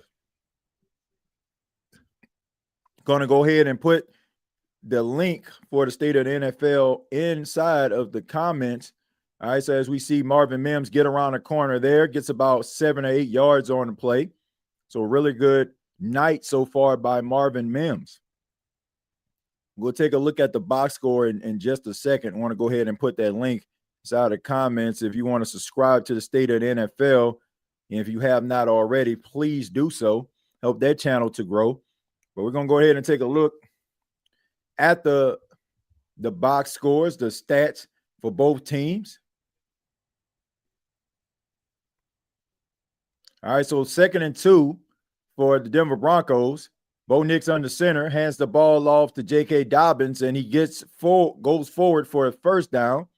Going to go ahead and put the link for the State of the NFL inside of the comments. All right, so as we see Marvin Mims get around the corner there, gets about 7 or 8 yards on the play. So really good night so far by Marvin Mims. We'll take a look at the box score in just a second. I want to go ahead and put that link inside the comments. If you want to subscribe to the State of the NFL, and if you have not already, please do so. Help that channel to grow. But we're going to go ahead and take a look at the box scores, the stats for both teams. All right, so 2nd and 2 for the Denver Broncos. Bo Nix under center, hands the ball off to J.K. Dobbins, and he goes forward for a first down.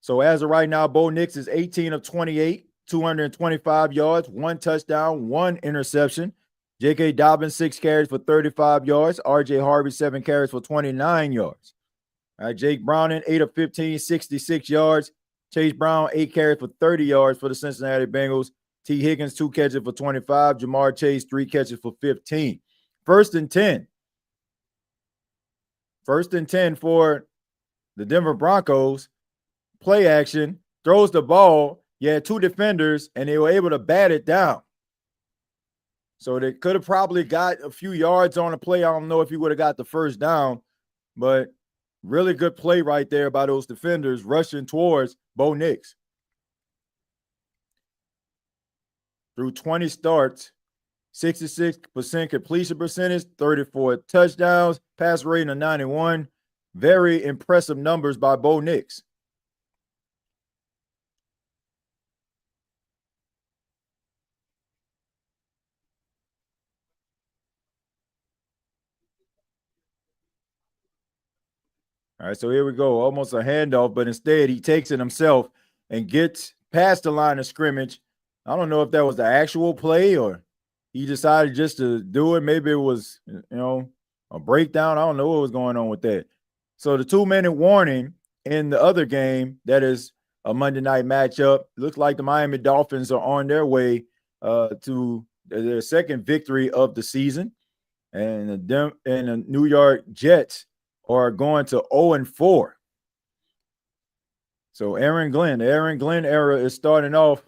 So as of right now, Bo Nix is 18 of 28, 225 yards, 1 touchdown, 1 interception. J.K. Dobbins, 6 carries for 35 yards. R.J. Harvey, 7 carries for 29 yards. All right, Jake Browning, 8 of 15, 66 yards. Chase Brown, 8 carries for 30 yards for the Cincinnati Bengals. T. Higgins, 2 catches for 25. Jamar Chase, 3 catches for 15. 1st and 10. 1st and 10 for the Denver Broncos. Play action, throws the ball. You had 2 defenders, and they were able to bat it down. So they could have probably got a few yards on the play. I don't know if he would have got the first down, but really good play right there by those defenders rushing towards Bo Nix. Through 20 starts, 66% completion percentage, 34 touchdowns, pass rating of 91. Very impressive numbers by Bo Nix. All right, so here we go. Almost a handoff, but instead he takes it himself and gets past the line of scrimmage. I don't know if that was the actual play or he decided just to do it. Maybe it was, a breakdown. I don't know what was going on with that. So the 2-minute warning in the other game, that is a Monday night matchup. Looks like the Miami Dolphins are on their way to their 2nd victory of the season. And the New York Jets are going to 0-4. So the Aaron Glenn era is starting off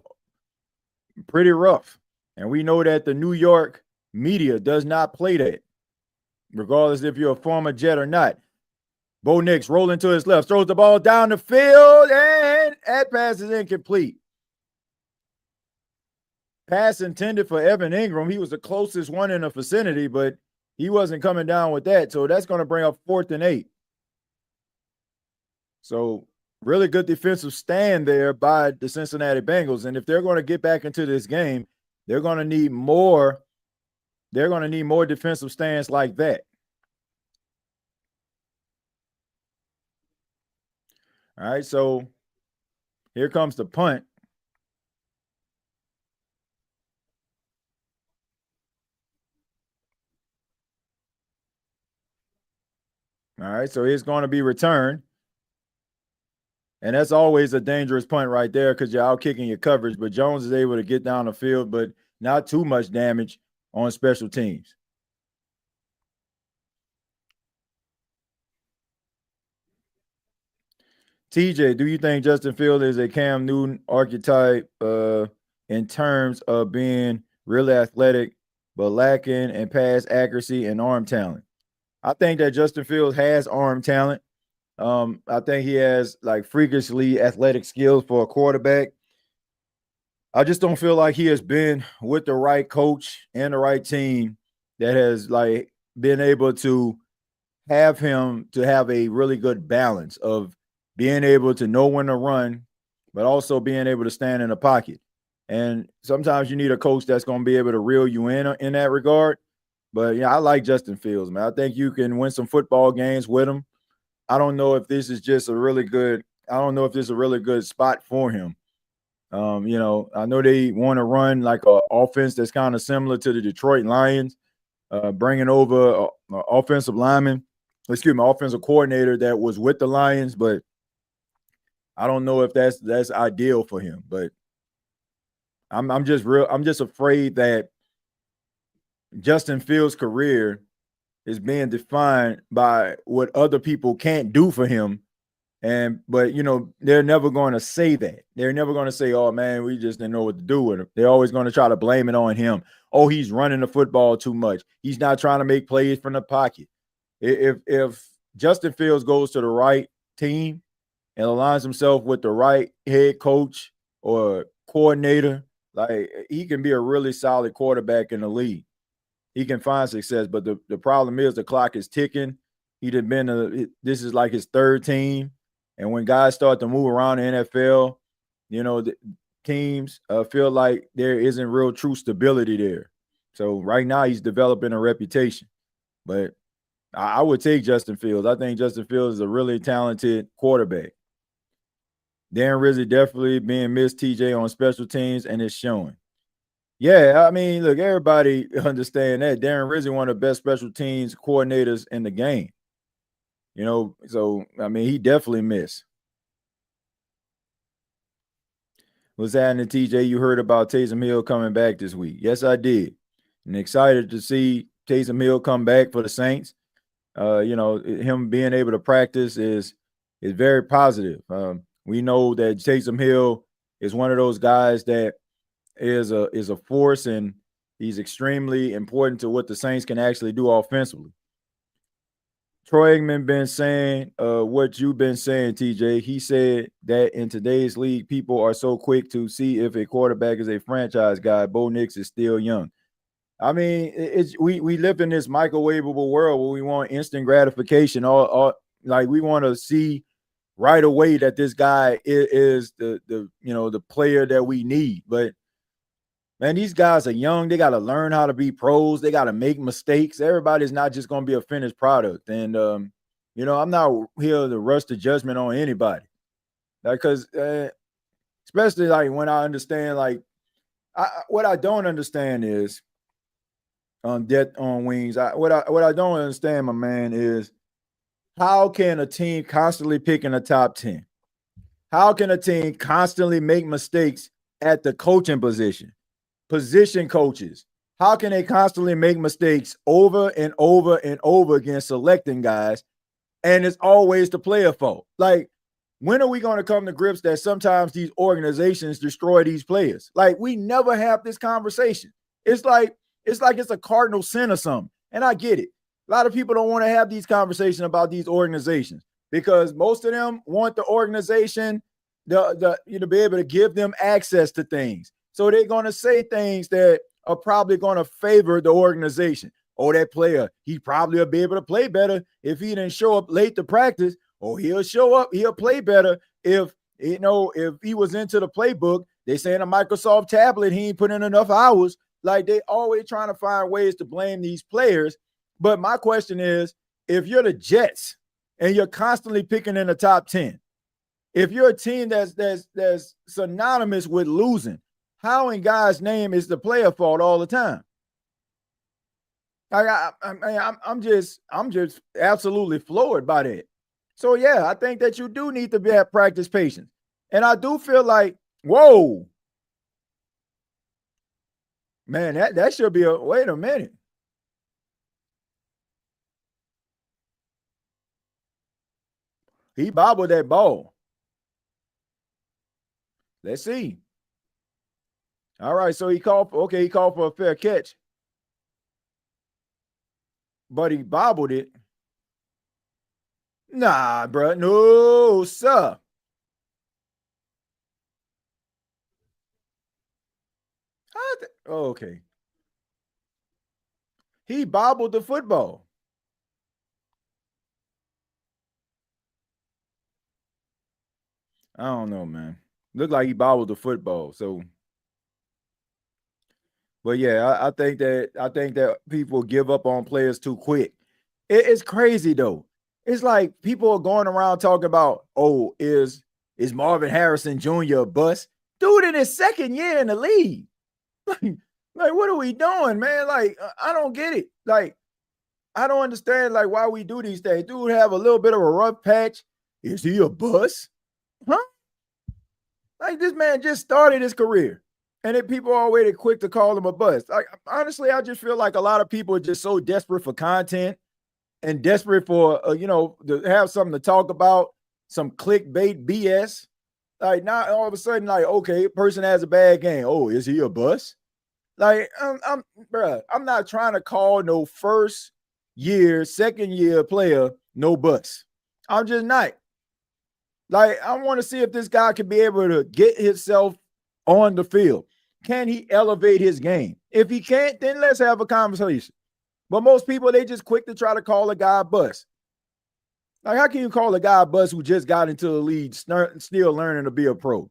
pretty rough. And we know that the New York media does not play that, regardless if you're a former Jet or not. Bo Nix rolling to his left, throws the ball down the field, and that pass is incomplete. Pass intended for Evan Ingram. He was the closest one in the vicinity, but he wasn't coming down with that. So that's going to bring up 4th and 8. So really good defensive stand there by the Cincinnati Bengals. And if they're going to get back into this game, they're going to need more. They're going to need more defensive stands like that. All right, so here comes the punt. All right, so it's going to be returned. And that's always a dangerous punt right there because you're out kicking your coverage. But Jones is able to get down the field, but not too much damage on special teams. TJ, do you think Justin Fields is a Cam Newton archetype in terms of being really athletic but lacking in pass accuracy and arm talent? I think that Justin Fields has arm talent. I think he has like freakishly athletic skills for a quarterback. I just don't feel like he has been with the right coach and the right team that has like been able to have him to have a really good balance of being able to know when to run, but also being able to stand in the pocket. And sometimes you need a coach that's going to be able to reel you in that regard. But yeah, I like Justin Fields, man. I think you can win some football games with him. I don't know if this is just a really good. I don't know if this is a really good spot for him. I know they want to run like an offense that's kind of similar to the Detroit Lions, bringing over a offensive lineman, offensive coordinator that was with the Lions, but I don't know if that's ideal for him. But I'm just afraid that Justin Fields' career is being defined by what other people can't do for him. But they're never going to say that. They're never going to say, "Oh man, we just didn't know what to do with him." They're always going to try to blame it on him. Oh, he's running the football too much. He's not trying to make plays from the pocket. If Justin Fields goes to the right team and aligns himself with the right head coach or coordinator, like he can be a really solid quarterback in the league. He can find success, but the problem is the clock is ticking. This is like his third team, and when guys start to move around the NFL, the teams feel like there isn't real true stability there. So right now he's developing a reputation, but I would take Justin Fields. I think Justin Fields is a really talented quarterback. Darren Rizzi definitely being missed, TJ, on special teams, and it's showing. Yeah, I mean, look, everybody understand that Darren Rizzi one of the best special teams coordinators in the game. So I mean, he definitely missed. What's happening, TJ? You heard about Taysom Hill coming back this week? Yes, I did, and excited to see Taysom Hill come back for the Saints. Him being able to practice is very positive. We know that Taysom Hill is one of those guys that is a force, and he's extremely important to what the Saints can actually do offensively. Troy Aikman been saying what you've been saying, TJ. He said that in today's league, people are so quick to see if a quarterback is a franchise guy. Bo Nix is still young. I mean, we live in this microwavable world where we want instant gratification. Like we want to see right away that this guy is the player that we need. But man, these guys are young. They got to learn how to be pros. They got to make mistakes. Everybody's not just going to be a finished product. And, I'm not here to rush the judgment on anybody. Because especially like when I understand, like, what I don't understand is death on wings. What I don't understand, my man, is how can a team constantly pick in the top 10? How can a team constantly make mistakes at the coaching position coaches? How can they constantly make mistakes over and over and over again selecting guys, and it's always the player fault? Like, when are we going to come to grips that sometimes these organizations destroy these players? Like, we never have this conversation. It's like it's a cardinal sin or something. And I get it. A lot of people don't want to have these conversations about these organizations because most of them want the organization to be able to give them access to things. So they're going to say things that are probably going to favor the organization. Oh, that player, he probably will be able to play better if he didn't show up late to practice. Or he'll show up, he'll play better if he was into the playbook. They say in a Microsoft tablet, he ain't put in enough hours. Like, they always trying to find ways to blame these players. But my question is, if you're the Jets and you're constantly picking in the top 10, if you're a team that's synonymous with losing, how in God's name is the player fault all the time? I'm just absolutely floored by that. So yeah, I think that you do need to be at practice patience. And I do feel like, whoa, man, that should be wait a minute. He bobbled that ball. Let's see. All right, so he called for a fair catch. But he bobbled it. Nah, bro. No, sir. Okay. He bobbled the football. I don't know, man. Looked like he bobbled the football. So But yeah, I think that people give up on players too quick. It's crazy though. It's like people are going around talking about, oh, is Marvin Harrison Jr. a bust? Dude in his second year in the league. Like, what are we doing, man? Like, I don't get it. Like, I don't understand like why we do these things. Dude have a little bit of a rough patch. Is he a bust? Huh? Like, this man just started his career. And then people are already quick to call him a bust. Like, honestly, I just feel like a lot of people are just so desperate for content and desperate for, to have something to talk about, some clickbait BS. Like, now all of a sudden, like, okay, person has a bad game. Oh, is he a bust? Like, I'm not trying to call no first year, second year player no bust. I'm just not. Like, I want to see if this guy can be able to get himself on the field. Can he elevate his game? If he can't, then let's have a conversation. But most people, they just quick to try to call a guy a bust. Like, how can you call a guy a bust who just got into the league, still learning to be a pro?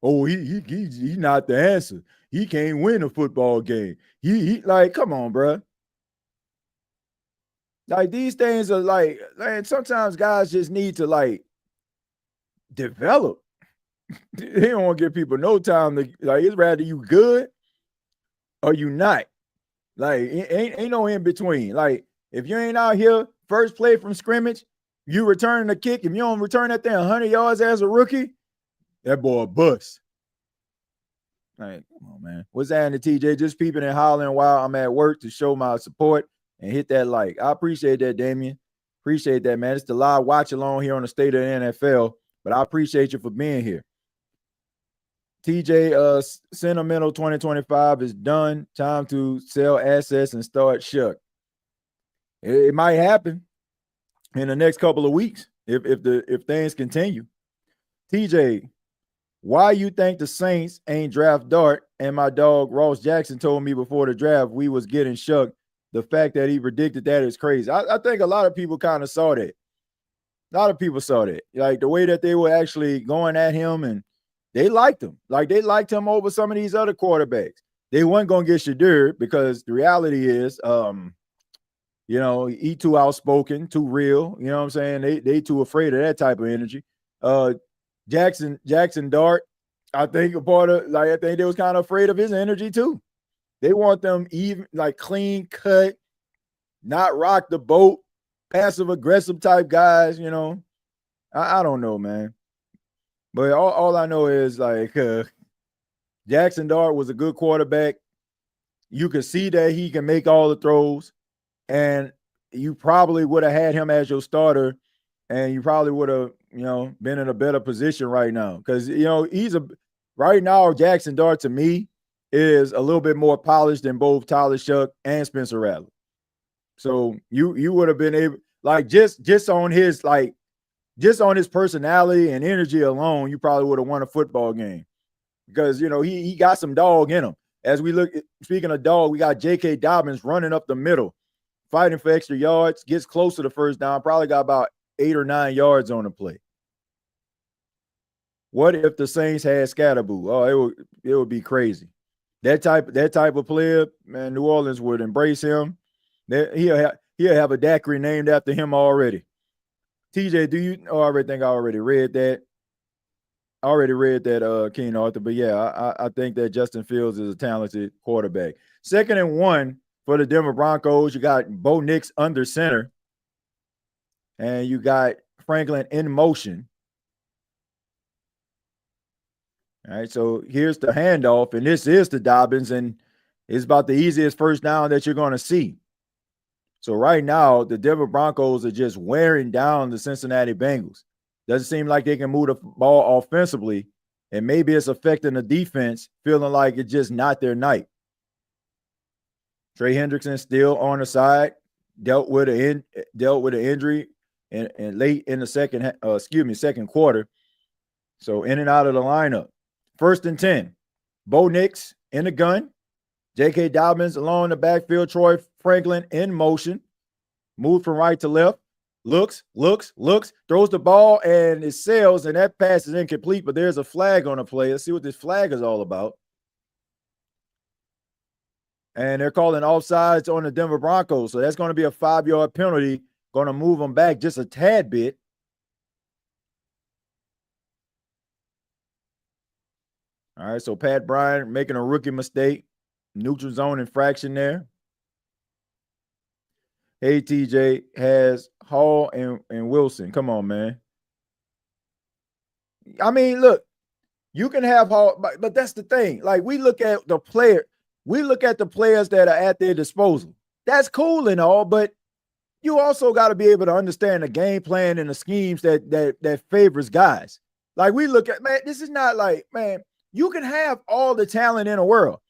Oh, he's not the answer. He can't win a football game. He like, come on, bro. Like, these things are like sometimes guys just need to like develop. They don't want to give people no time to like. It's rather you good or you not. Like, ain't no in between. Like, if you ain't out here first play from scrimmage, you return the kick. If you don't return that thing 100 yards as a rookie, that boy a bust. Like, come on, man. What's happening, TJ? Just peeping and hollering while I'm at work to show my support and hit that like. I appreciate that, Damien. Appreciate that, man. It's the live watch along here on the State of the NFL, but I appreciate you for being here. TJ, Sentimental 2025 is done. Time to sell assets and start Shuck. It might happen in the next couple of weeks if things continue. TJ, why you think the Saints ain't draft Dart? And my dog Ross Jackson told me before the draft we was getting shucked. The fact that he predicted that is crazy. I think a lot of people kind of saw that. A lot of people saw that. Like, the way that they were actually going at him, and they liked him. Like, they liked him over some of these other quarterbacks. They weren't going to get Shadur because the reality is, he too outspoken, too real. You know what I'm saying? They too afraid of that type of energy. Jackson Dart, I think I think they was kind of afraid of his energy too. They want them even like clean cut, not rock the boat, passive aggressive type guys. I don't know, man. But all I know is like Jackson Dart was a good quarterback. You could see that he can make all the throws, and you probably would have had him as your starter, and you probably would have been in a better position right now because right now Jackson Dart to me is a little bit more polished than both Tyler Shuck and Spencer Rattler. So you would have been able, like, just on his personality and energy alone, you probably would have won a football game because he got some dog in him. As we look, speaking of dog, we got J.K. Dobbins running up the middle, fighting for extra yards, gets close to the first down, probably got about 8 or 9 yards on the play. What if the Saints had Scatterboo? Oh, it would be crazy. That type of player, man, New Orleans would embrace him. He'll have a daiquiri named after him already. TJ, do you? Oh, I already think I already read that. I already read that, King Arthur. But yeah, I think that Justin Fields is a talented quarterback. 2nd and 1 for the Denver Broncos. You got Bo Nix under center, and you got Franklin in motion. All right, so here's the handoff, and this is the Dobbins, and it's about the easiest first down that you're going to see. So right now, the Denver Broncos are just wearing down the Cincinnati Bengals. Doesn't seem like they can move the ball offensively, and maybe it's affecting the defense, feeling like it's just not their night. Trey Hendrickson still on the side, dealt with an injury and late in the second quarter. So in and out of the lineup. 1st and 10. Bo Nix in the gun. J.K. Dobbins along the backfield. Troy Franklin in motion. Moved from right to left. Looks, throws the ball, and it sails, and that pass is incomplete, but there's a flag on the play. Let's see what this flag is all about. And they're calling offsides on the Denver Broncos. So that's going to be a 5-yard penalty, going to move them back just a tad bit. All right, so Pat Bryant making a rookie mistake. Neutral zone infraction there. Hey, TJ, has Hall and Wilson. Come on, man. I mean, look, you can have Hall, but that's the thing. Like, we look at the players that are at their disposal. That's cool and all, but you also got to be able to understand the game plan and the schemes that favors guys. Like, we look at, man, this is not like, man, you can have all the talent in the world,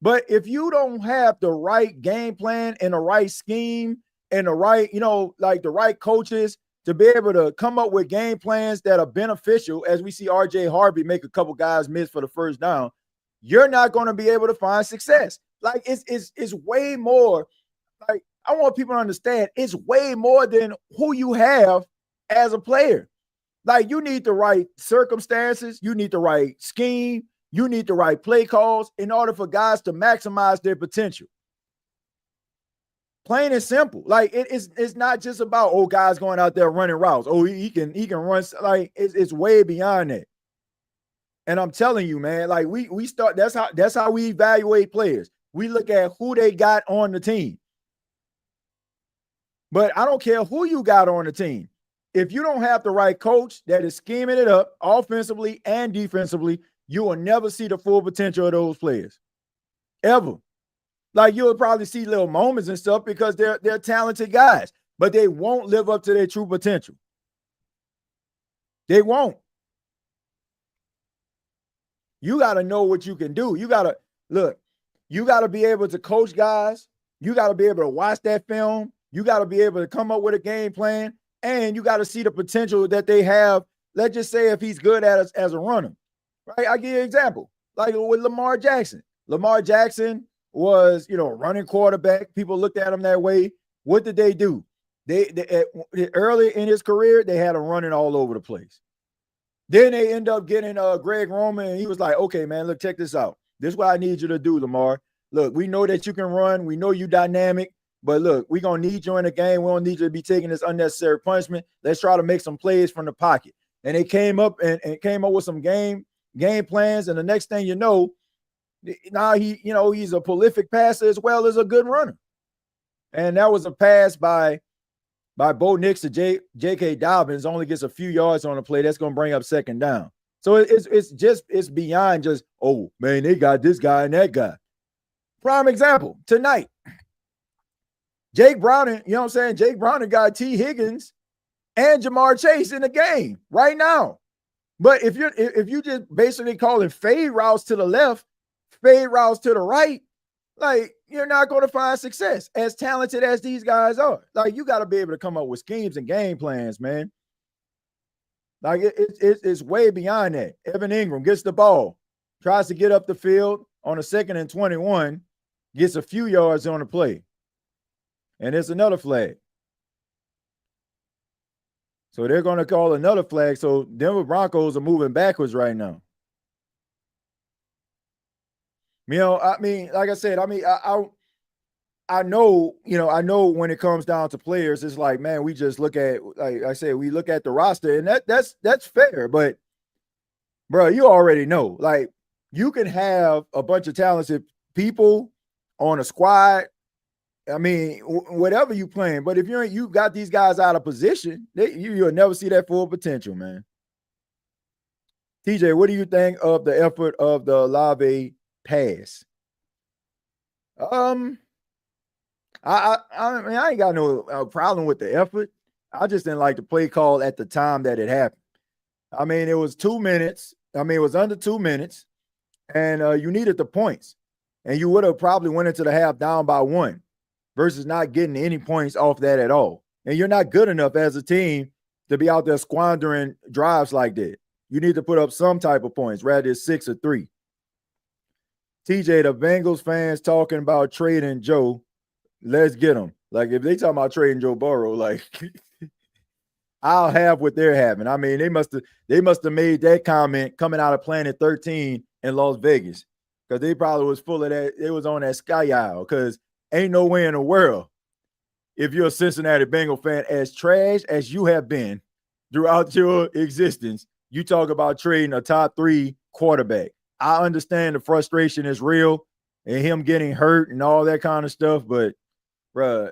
but if you don't have the right game plan and the right scheme and the right, like the right coaches to be able to come up with game plans that are beneficial, as we see RJ Harvey make a couple guys miss for the first down, you're not going to be able to find success. Like, it's way more. Like, I want people to understand it's way more than who you have as a player. Like, you need the right circumstances, you need the right scheme, you need the right play calls in order for guys to maximize their potential. Plain and simple. Like, it's not just about guys going out there running routes. He can run. Like, it's way beyond that. And I'm telling you, man, like we start. That's how we evaluate players. We look at who they got on the team. But I don't care who you got on the team. If you don't have the right coach that is scheming it up offensively and defensively, you will never see the full potential of those players. Ever. Like, you'll probably see little moments and stuff because they're talented guys, but they won't live up to their true potential. They won't. You got to know what you can do. You got to be able to coach guys. You got to be able to watch that film. You got to be able to come up with a game plan, and you got to see the potential that they have. Let's just say if he's good at us as a runner, right? I'll give you an example. Like with Lamar Jackson. Lamar Jackson was, running quarterback. People looked at him that way. What did they do? They early in his career, they had him running all over the place. Then they end up getting Greg Roman, and he was like, okay, man, look, check this out. This is what I need you to do, Lamar. Look, we know that you can run. We know you dynamic. But look, we're going to need you in the game. We don't need you to be taking this unnecessary punishment. Let's try to make some plays from the pocket. And they came up and came up with some game plans. And the next thing you know, now he's a prolific passer as well as a good runner. And that was a pass by Bo Nix to J.K. Dobbins, only gets a few yards on the play. That's going to bring up second down. So it's beyond just, oh, man, they got this guy and that guy. Prime example, tonight. Jake Browning, you know what I'm saying? Jake Browning got T. Higgins and Jamar Chase in the game right now. But if you just basically calling fade routes to the left, fade routes to the right, like, you're not going to find success as talented as these guys are. Like, you got to be able to come up with schemes and game plans, man. Like, it's way beyond that. Evan Ingram gets the ball, tries to get up the field on a 2nd and 21, gets a few yards on the play. And it's another flag. So they're going to call another flag. So Denver Broncos are moving backwards right now. I mean, like I said, I mean, I know, I know when it comes down to players, it's like, man, we just look at, like I said, we look at the roster, and that's fair. But, bro, you already know, like, you can have a bunch of talented people on a squad. I mean, whatever you playing, but if you got these guys out of position, you'll never see that full potential, man. TJ, what do you think of the effort of the Olave pass? I mean, I ain't got no problem with the effort. I just didn't like the play call at the time that it happened. I mean, it was 2 minutes. I mean, it was under 2 minutes, and you needed the points, and you would have probably went into the half down by 1. Versus not getting any points off that at all. And you're not good enough as a team to be out there squandering drives like that. You need to put up some type of points, rather than 6 or 3. TJ, the Bengals fans talking about trading Joe, let's get them. Like, if they talking about trading Joe Burrow, like, I'll have what they're having. I mean, they must have made that comment coming out of Planet 13 in Las Vegas. because they probably was full of that. It was on that sky owl because ain't no way in the world, if you're a Cincinnati Bengal fan, as trash as you have been throughout your existence, you talk about trading a top 3 quarterback. I understand the frustration is real and him getting hurt and all that kind of stuff, but bruh,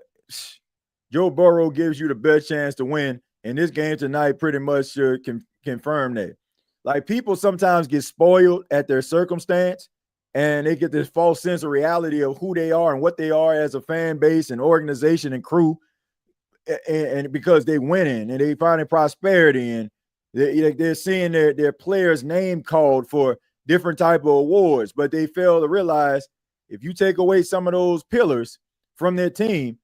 Joe Burrow gives you the best chance to win, and this game tonight pretty much should confirm that. Like, people sometimes get spoiled at their circumstance, and they get this false sense of reality of who they are and what they are as a fan base and organization and crew, and because they winning and they finding prosperity and they're seeing their players' name called for different type of awards, but they fail to realize if you take away some of those pillars from their team,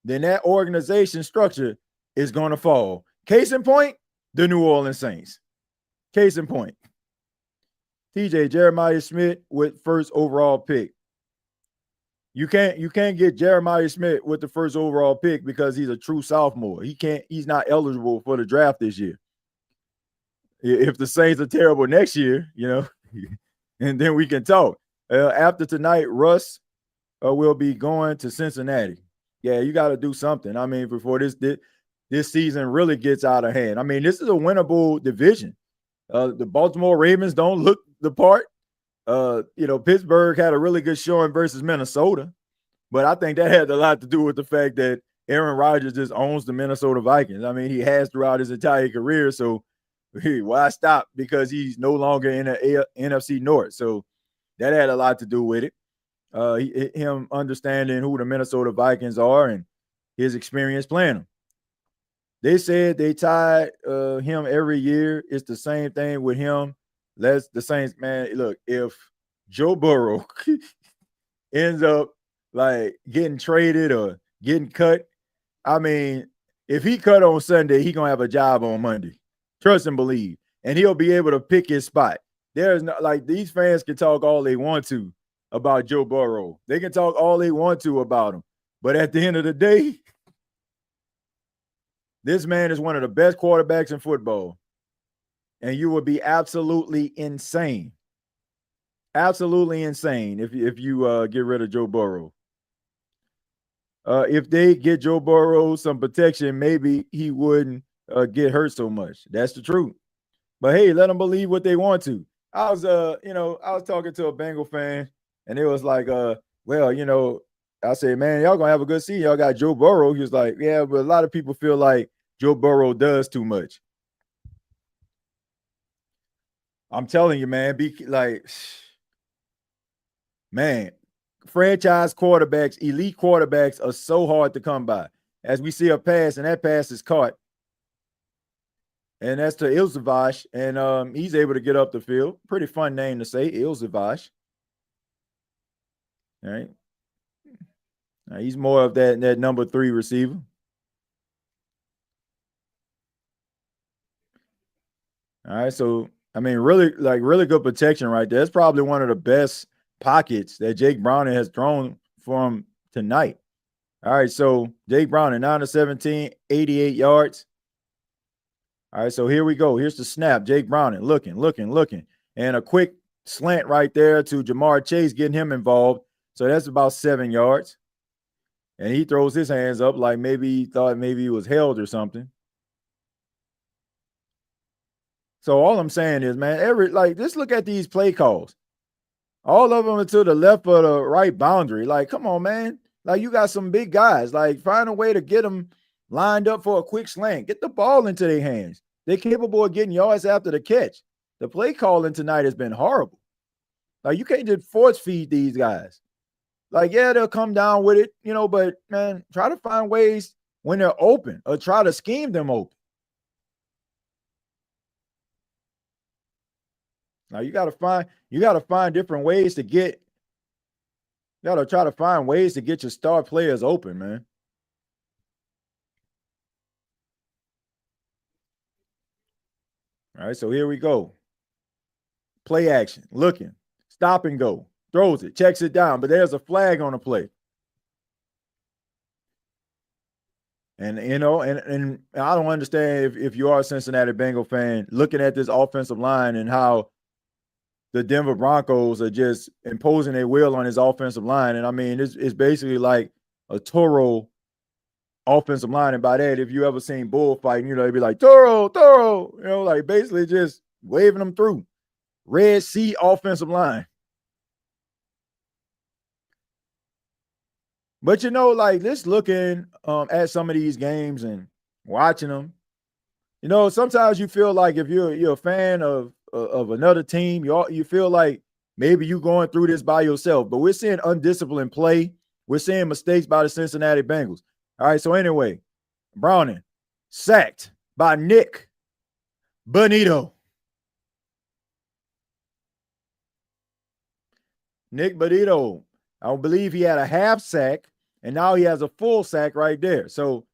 then that organization structure is going to fall. Case in point, the New Orleans Saints. Case in point. TJay, Jeremiah Smith with first overall pick. You can't get Jeremiah Smith with the first overall pick because he's a true sophomore. He's not eligible for the draft this year. If the Saints are terrible next year, and then we can talk. After tonight, Russ will be going to Cincinnati. Yeah, you got to do something. I mean, before this season really gets out of hand. I mean, this is a winnable division. The Baltimore Ravens don't look the part. Pittsburgh had a really good showing versus Minnesota, but I think that had a lot to do with the fact that Aaron Rodgers just owns the Minnesota Vikings. I mean, he has throughout his entire career. So why stop? Because he's no longer in the NFC North. So that had a lot to do with it. Him understanding who the Minnesota Vikings are and his experience playing them. They said they tied him every year. It's the same thing with him. The Saints, man. Look, if Joe Burrow ends up like getting traded or getting cut, I mean, if he cut on Sunday, he gonna have a job on Monday. Trust and believe, and he'll be able to pick his spot. There's not like these fans can talk all they want to about Joe Burrow. They can talk all they want to about him, but at the end of the day, this man is one of the best quarterbacks in football. And you would be absolutely insane. Absolutely insane if you get rid of Joe Burrow. If they get Joe Burrow some protection, maybe he wouldn't get hurt so much. That's the truth. But hey, let them believe what they want to. I was talking to a Bengal fan, and it was like, I said, man, y'all gonna have a good season. Y'all got Joe Burrow. He was like, yeah, but a lot of people feel like Joe Burrow does too much. I'm telling you, man, franchise quarterbacks, elite quarterbacks are so hard to come by. As we see a pass, and that pass is caught. And that's to Ilzavash, and he's able to get up the field. Pretty fun name to say, Ilzavash. All right. Now, he's more of that number 3 receiver. All right, so I mean, really good protection right there. That's probably one of the best pockets that Jake Browning has thrown from tonight. All right, so Jake Browning, 9-17, 88 yards. All right, so here we go. Here's the snap. Jake Browning looking. And a quick slant right there to Jamar Chase, getting him involved. So that's about 7 yards. And he throws his hands up like maybe he thought maybe he was held or something. So all I'm saying is, man, just look at these play calls. All of them are to the left of the right boundary. Like, come on, man. Like, you got some big guys. Like, find a way to get them lined up for a quick slant. Get the ball into their hands. They're capable of getting yards after the catch. The play calling tonight has been horrible. Like, you can't just force feed these guys. Like, yeah, they'll come down with it, but, man, try to find ways when they're open or try to scheme them open. Now you gotta find different ways to get. You gotta try to find ways to get your star players open, man. All right, so here we go. Play action, looking, stop and go, throws it, checks it down, but there's a flag on the play. And and I don't understand if you are a Cincinnati Bengal fan looking at this offensive line and how the Denver Broncos are just imposing their will on his offensive line. And I mean, it's basically like a Toro offensive line. And by that, if you ever seen bullfighting, they'd be like, Toro, Toro, like basically just waving them through. Red Sea offensive line. But like just looking at some of these games and watching them, sometimes you feel like if you're a fan of another team, you feel like maybe you're going through this by yourself. But we're seeing undisciplined play. We're seeing mistakes by the Cincinnati Bengals. All right, so anyway, Browning sacked by Nick Bonito. Nick Bonito, I believe he had a half sack, and now he has a full sack right there. So,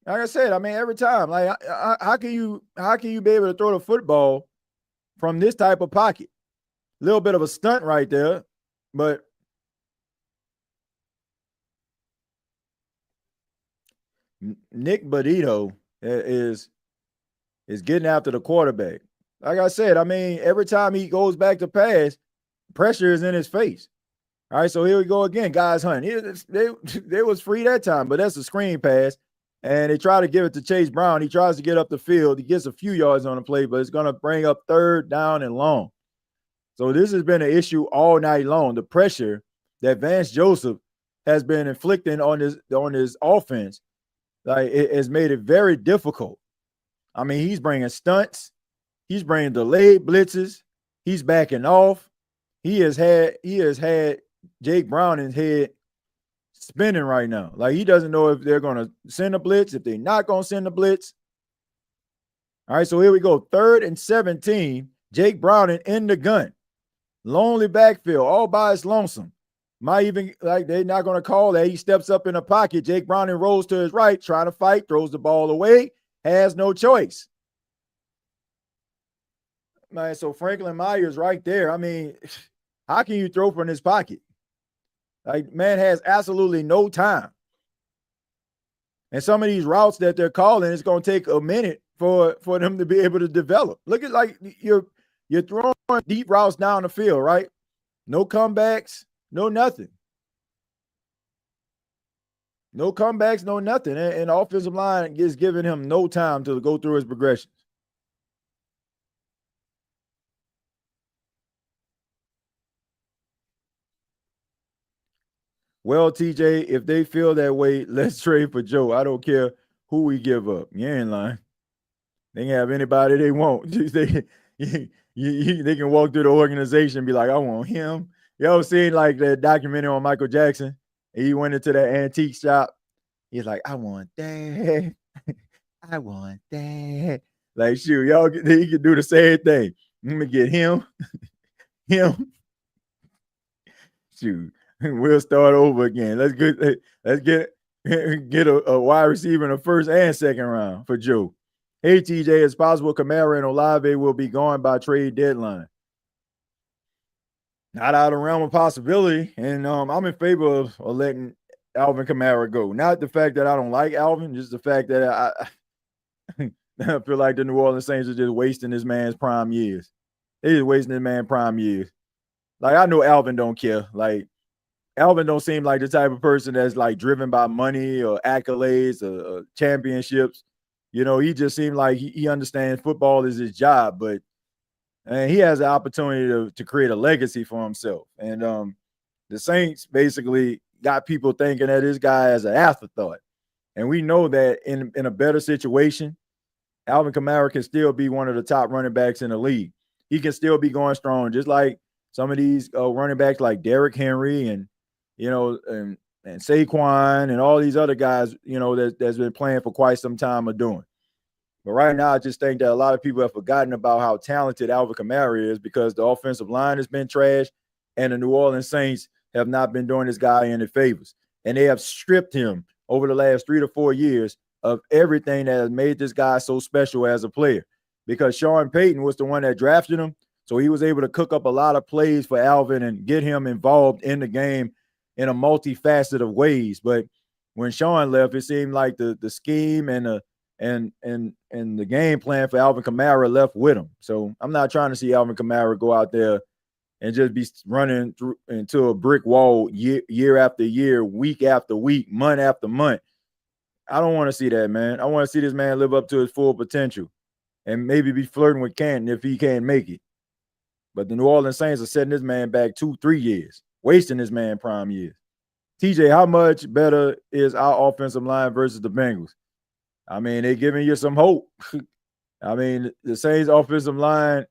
like I said, I mean, every time, like, how can you be able to throw the football from this type of pocket? A little bit of a stunt right there, but Nick Bonito is getting after the quarterback. Like I said, I mean, every time he goes back to pass, pressure is in his face. All right, so here we go again. Guys hunting. They was free that time, but that's a screen pass. And they try to give it to Chase Brown. He tries to get up the field. He gets a few yards on the play, but it's going to bring up 3rd down and long. So this has been an issue all night long. The pressure that Vance Joseph has been inflicting on his offense, like, it has made it very difficult. I mean, he's bringing stunts. He's bringing delayed blitzes. He's backing off. He has had Jake Browning's head spinning right now. Like, he doesn't know if they're going to send a blitz, if they're not going to send a blitz. All right, so here we go. 3rd and 17. Jake Browning in the gun. Lonely backfield, all by his lonesome. Might even, like, they're not going to call that. He steps up in the pocket. Jake Browning rolls to his right, trying to fight, throws the ball away, has no choice. Man, so Franklin Myers right there. I mean, how can you throw from this pocket? Like, man has absolutely no time. And some of these routes that they're calling, it's going to take a minute for them to be able to develop. Look at, like, you're throwing deep routes down the field, right? No comebacks, no nothing. No comebacks, no nothing. And the offensive line is giving him no time to go through his progressions. Well, TJ, if they feel that way, let's trade for Joe. I don't care who we give up. You ain't lying. They can have anybody they want. they can walk through the organization and be like, I want him. You ever seen, like, that documentary on Michael Jackson? He went into that antique shop. He's like, I want that. I want that. Like, shoot, he can do the same thing. Let me get him. Him. Shoot. We'll start over again. Let's get a wide receiver in the 1st and 2nd round for Joe. Hey, TJ, it's possible Kamara and Olave will be gone by trade deadline. Not out of the realm of possibility. And I'm in favor of letting Alvin Kamara go. Not the fact that I don't like Alvin, just the fact that I feel like the New Orleans Saints are just wasting this man's prime years. They're just wasting this man's prime years. Like, I know Alvin don't care. Like, Alvin don't seem like the type of person that's, like, driven by money or accolades or championships. He just seemed like he understands football is his job, but he has the opportunity to create a legacy for himself. And the Saints basically got people thinking that this guy is an afterthought. And we know that in a better situation, Alvin Kamara can still be one of the top running backs in the league. He can still be going strong, just like some of these running backs like Derrick Henry and Saquon and all these other guys, that's been playing for quite some time are doing. But right now, I just think that a lot of people have forgotten about how talented Alvin Kamara is because the offensive line has been trash and the New Orleans Saints have not been doing this guy any favors. And they have stripped him over the last 3 to 4 years of everything that has made this guy so special as a player, because Sean Payton was the one that drafted him. So he was able to cook up a lot of plays for Alvin and get him involved in the game in a multifaceted of ways. But when Sean left, it seemed like the scheme and and the game plan for Alvin Kamara left with him. So I'm not trying to see Alvin Kamara go out there and just be running through into a brick wall year after year, week after week, month after month. I don't want to see that, man. I want to see this man live up to his full potential and maybe be flirting with Canton if he can't make it. But the New Orleans Saints are setting this man back 2-3 years, wasting this man prime years. TJay, how much better is our offensive line versus the Bengals? I mean, they're giving you some hope. I mean, the Saints offensive line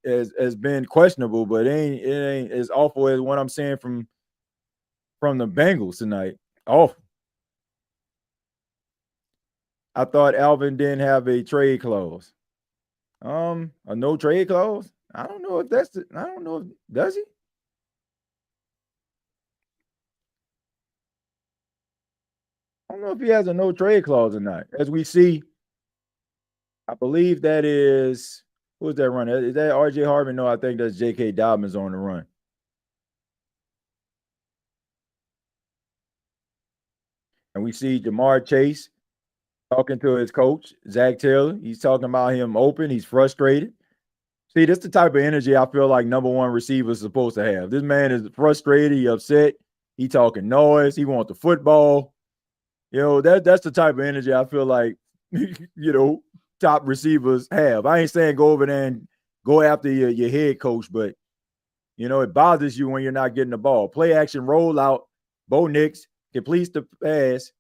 has been questionable, but it ain't as awful as what I'm seeing from the Bengals tonight. Awful. I thought Alvin didn't have a trade clause. A no trade clause? I don't know if that's I don't know if does he? I don't know if he has a no trade clause or not. As we see, I believe that is who's that running? Is that RJ Harvin? No, I think that's J.K. Dobbins on the run. And we see Jamar Chase talking to his coach, Zach Taylor. He's talking about him open. He's frustrated. See, this is the type of energy I feel like number one receiver is supposed to have. This man is frustrated. He upset. He talking noise. He wants the football. You know, that's the type of energy I feel like, top receivers have. I ain't saying go over there and go after your head coach, but, it bothers you when you're not getting the ball. Play action, roll out. Bo Nix completes the pass.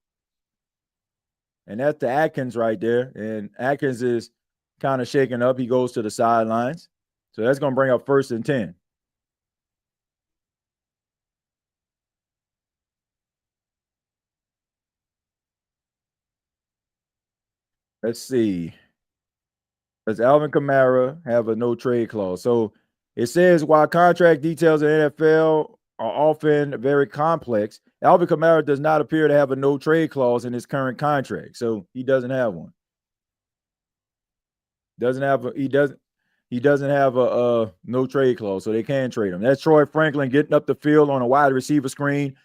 And that's the Atkins right there. And Atkins is kind of shaking up. He goes to the sidelines. So that's going to bring up 1st and 10. Let's see. Does Alvin Kamara have a no trade clause? So it says while contract details in the NFL are often very complex, Alvin Kamara does not appear to have a no trade clause in his current contract. So he doesn't have one. He doesn't have a no trade clause, so they can trade him. That's Troy Franklin getting up the field on a wide receiver screen.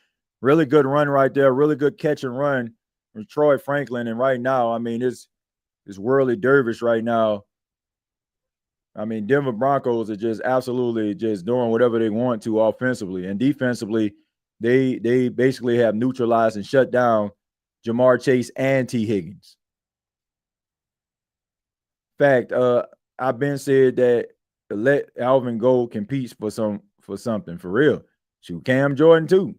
Really good run right there. Really good catch and run from Troy Franklin. And right now, I mean, it's Whirly Dervish right now. I mean, Denver Broncos are just absolutely just doing whatever they want to offensively. And defensively, they basically have neutralized and shut down Jamar Chase and T. Higgins. In fact, I've been said that let Alvin go compete for something for real. Shoot, Cam Jordan too.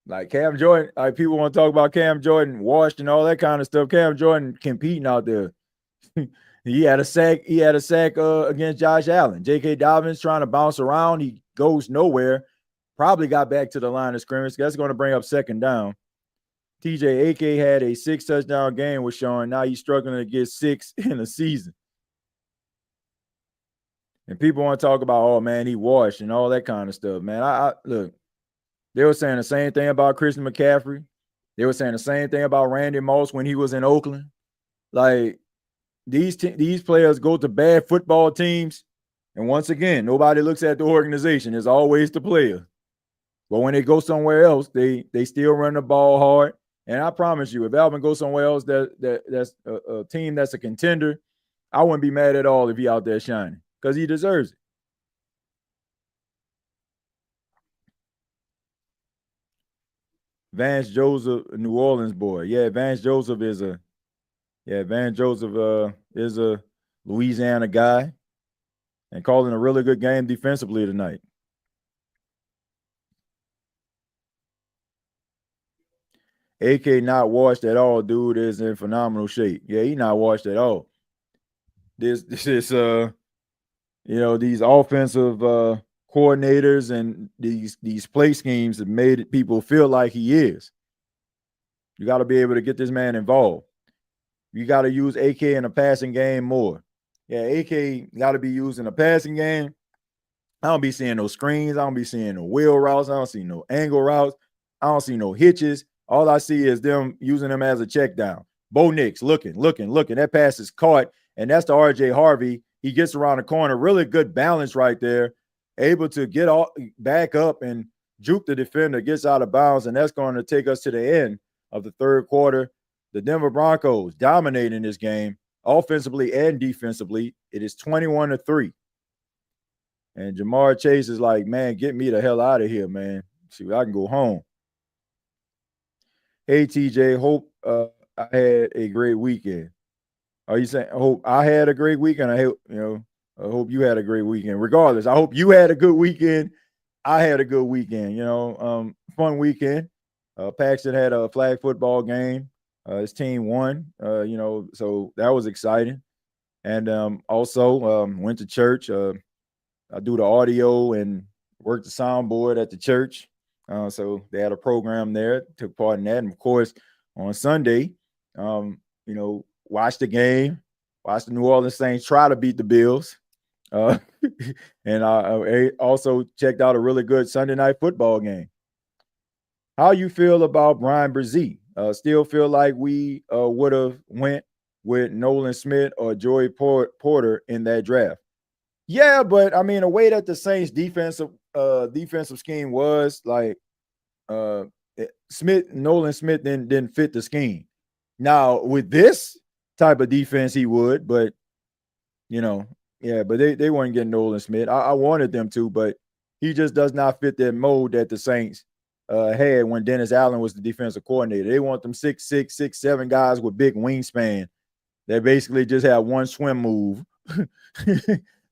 Like Cam Jordan, like people want to talk about Cam Jordan washed and all that kind of stuff. Cam Jordan competing out there. He had a sack against Josh Allen. J.K. Dobbins trying to bounce around. He goes nowhere. Probably got back to the line of scrimmage. That's going to bring up 2nd down. TJay Jones had a 6 touchdown game with Sean. Now he's struggling to get 6 in a season. And people want to talk about, oh, man, he washed and all that kind of stuff. Man, I look, they were saying the same thing about Christian McCaffrey. They were saying the same thing about Randy Moss when he was in Oakland. Like, these players go to bad football teams, and once again, nobody looks at the organization. It's always the player. But when they go somewhere else, they still run the ball hard. And I promise you, if Alvin goes somewhere else that's a team that's a contender, I wouldn't be mad at all if he out there shining because he deserves it. Vance Joseph, New Orleans boy. Yeah, Vance Joseph is a Louisiana guy and calling a really good game defensively tonight. AK not washed at all. Dude is in phenomenal shape. Yeah, he not washed at all. This is these offensive coordinators and these play schemes have made people feel like he is. You got to be able to get this man involved. You got to use AK in a passing game more. Yeah, AK got to be used in a passing game. I don't be seeing no screens. I don't be seeing no wheel routes. I don't see no angle routes. I don't see no hitches. All I see is them using them as a check down. Bo Nix looking. That pass is caught, and that's to RJ Harvey. He gets around the corner. Really good balance right there. Able to get back up and juke the defender, gets out of bounds, and that's going to take us to the end of the 3rd quarter. The Denver Broncos dominating this game offensively and defensively. It is 21-3. And Jamar Chase is like, man, get me the hell out of here, man. See, I can go home. Hey, TJ, hope I had a great weekend. Are you saying, I hope I had a great weekend? I hope you had a great weekend. Regardless, I hope you had a good weekend. I had a good weekend, fun weekend. Paxton had a flag football game. His team won, so that was exciting. And also went to church. I do the audio and work the soundboard at the church. So they had a program there, took part in that. And of course, on Sunday, watched the game, watched the New Orleans Saints try to beat the Bills. And I also checked out a really good Sunday night football game. How you feel about Brian Brzee? Still feel like we would have went with Nolan Smith or Joey Porter in that draft? Yeah, but I mean, the way that the Saints defensive scheme was, like, Nolan Smith didn't fit the scheme. Now with this type of defense, he would, but but they weren't getting Nolan Smith. I wanted them to, but he just does not fit that mold that the Saints had when Dennis Allen was the defensive coordinator. They want them 6'6", 6'7" guys with big wingspan that basically just have one swim move.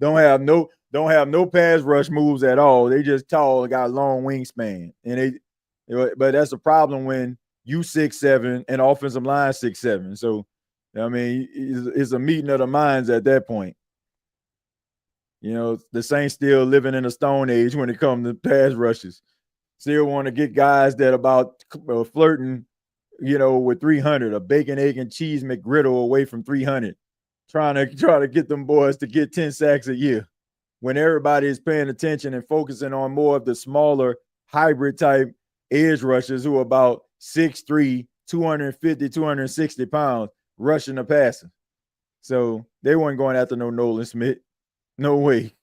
don't have no pass rush moves at all. They just tall, got long wingspan, but that's a problem when you 6'7" and offensive line 6'7". So I mean, it's a meeting of the minds at that point. The Saints still living in a stone age when it comes to pass rushes. Still want to get guys that about flirting, with 300, a bacon, egg, and cheese McGriddle away from 300. Trying to get them boys to get 10 sacks a year when everybody is paying attention and focusing on more of the smaller hybrid type edge rushers who are about 6'3", 250, 260 pounds rushing the passer. So they weren't going after no Nolan Smith. No way.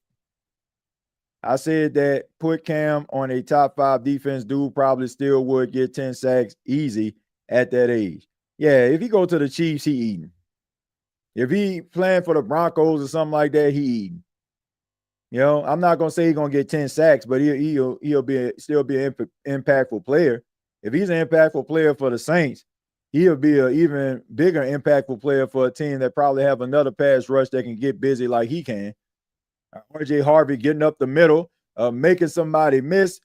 I said that put Cam on a top 5 defense, dude probably still would get 10 sacks easy at that age. Yeah, if he go to the Chiefs, he eating. If he playing for the Broncos or something like that, he eating. I'm not gonna say he's gonna get 10 sacks, but he'll still be an impactful player. If he's an impactful player for the Saints, he'll be an even bigger impactful player for a team that probably have another pass rush that can get busy like he can. RJ Harvey getting up the middle, making somebody miss.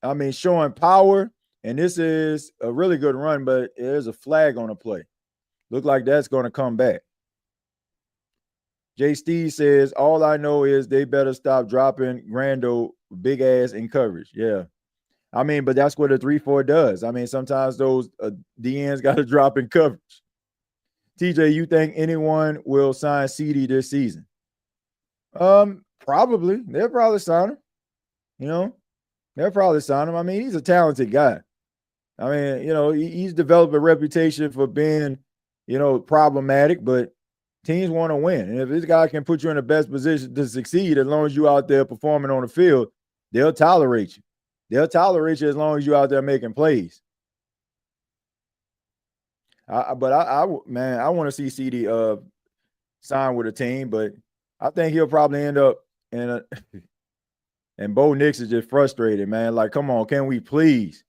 I mean, showing power. And this is a really good run, but there's a flag on the play. Look like that's going to come back. Jay Steve says, all I know is they better stop dropping Grando big ass in coverage. Yeah. I mean, but that's what a 3-4 does. I mean, sometimes those DNs got to drop in coverage. TJ, you think anyone will sign CD this season? Probably. They'll probably sign him. They'll probably sign him. I mean, he's a talented guy. I mean, he's developed a reputation for being, problematic, but teams want to win. And if this guy can put you in the best position to succeed, as long as you're out there performing on the field, they'll tolerate you. They'll tolerate you as long as you're out there making plays. I want to see CD sign with a team, but I think he'll probably end up in a and Bo Nix is just frustrated, man. Like, come on, can we please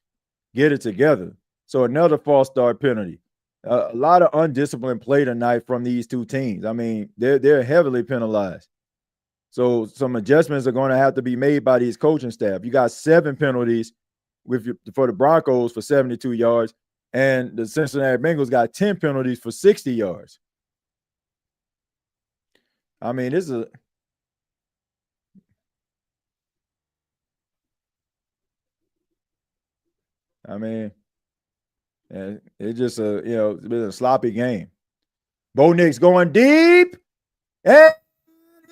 get it together? So another false start penalty. A lot of undisciplined play tonight from these two teams. I mean, they're heavily penalized. So some adjustments are going to have to be made by these coaching staff. You got 7 penalties for the Broncos for 72 yards, and the Cincinnati Bengals got 10 penalties for 60 yards. I mean, this is it's just it's been a sloppy game. Bo Nix going deep and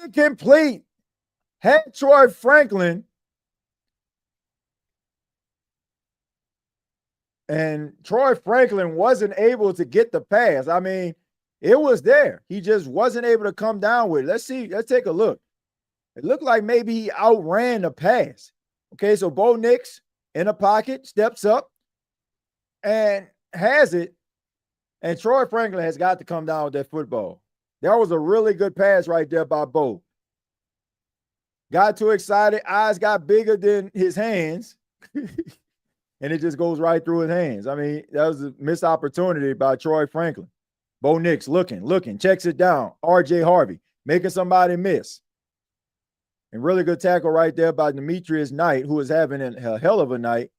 incomplete. Had Troy Franklin, and Troy Franklin wasn't able to get the pass. I mean, it was there. He just wasn't able to come down with it. Let's see. Let's take a look. It looked like maybe he outran the pass. Okay, so Bo Nix in the pocket, steps up and has it. And Troy Franklin has got to come down with that football. That was a really good pass right there by Bo. Got too excited. Eyes got bigger than his hands. And it just goes right through his hands. I mean, that was a missed opportunity by Troy Franklin. Bo Nix looking, checks it down. R.J. Harvey making somebody miss. And really good tackle right there by Demetrius Knight, who is having a hell of a night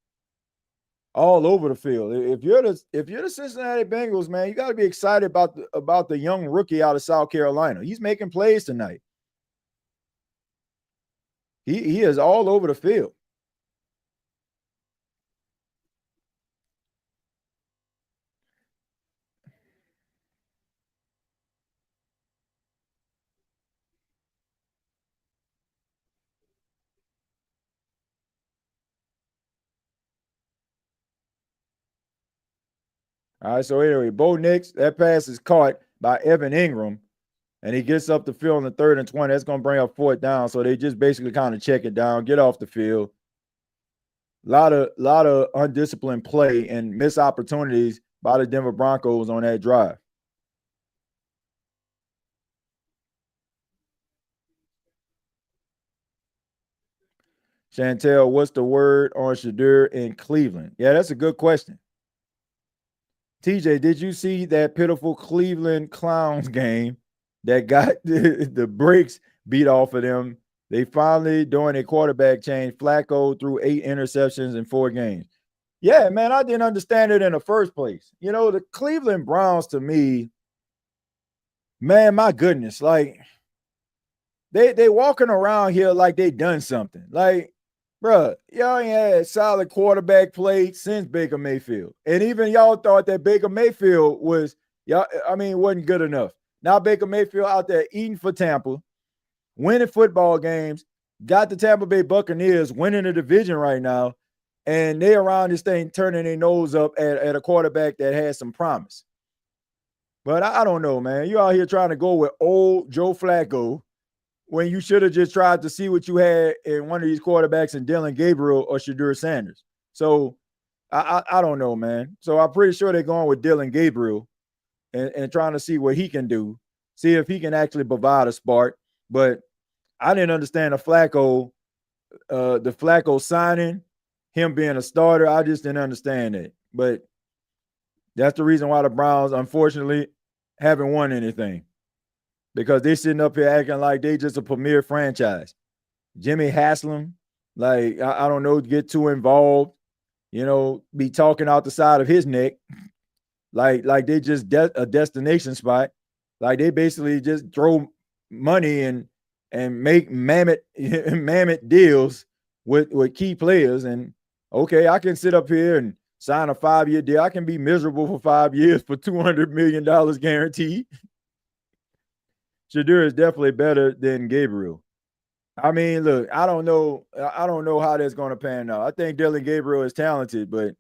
all over the field. If you're the Cincinnati Bengals, man, you got to be excited about the young rookie out of South Carolina. He's making plays tonight. He is all over the field. All right, so anyway, Bo Nix, that pass is caught by Evan Ingram, and he gets up the field in the 3rd and 20. That's going to bring up 4th down. So they just basically kind of check it down, get off the field. A lot of undisciplined play and missed opportunities by the Denver Broncos on that drive. Chantel, what's the word on Shedeur in Cleveland? Yeah, that's a good question. TJ, did you see that pitiful Cleveland Clowns game that got the brakes beat off of them? They finally, doing a quarterback change, Flacco threw 8 interceptions in 4 games. Yeah, man, I didn't understand it in the first place. You know, the Cleveland Browns, to me, man, my goodness, like they walking around here like they done something. Like, bro, y'all ain't had solid quarterback play since Baker Mayfield. And even y'all thought that Baker Mayfield wasn't good enough. Now Baker Mayfield out there eating for Tampa, winning football games, got the Tampa Bay Buccaneers winning the division right now, and they around this thing turning their nose up at a quarterback that has some promise. But I don't know, man. You out here trying to go with old Joe Flacco when you should have just tried to see what you had in one of these quarterbacks in Dillon Gabriel or Shedeur Sanders. So I don't know, man. So I'm pretty sure they're going with Dillon Gabriel and trying to see what he can do, see if he can actually provide a spark. But I didn't understand the Flacco signing, him being a starter. I just didn't understand it. But that's the reason why the Browns, unfortunately, haven't won anything. Because they sitting up here acting like they just a premier franchise. Jimmy Haslam, like, I don't know, get too involved, be talking out the side of his neck. Like they just a destination spot. Like they basically just throw money and make mammoth deals with key players. And okay, I can sit up here and sign a 5-year deal. I can be miserable for 5 years for $200 million guaranteed. Shedeur is definitely better than Gabriel. I mean, look, I don't know how that's going to pan out. I think Dillon Gabriel is talented, but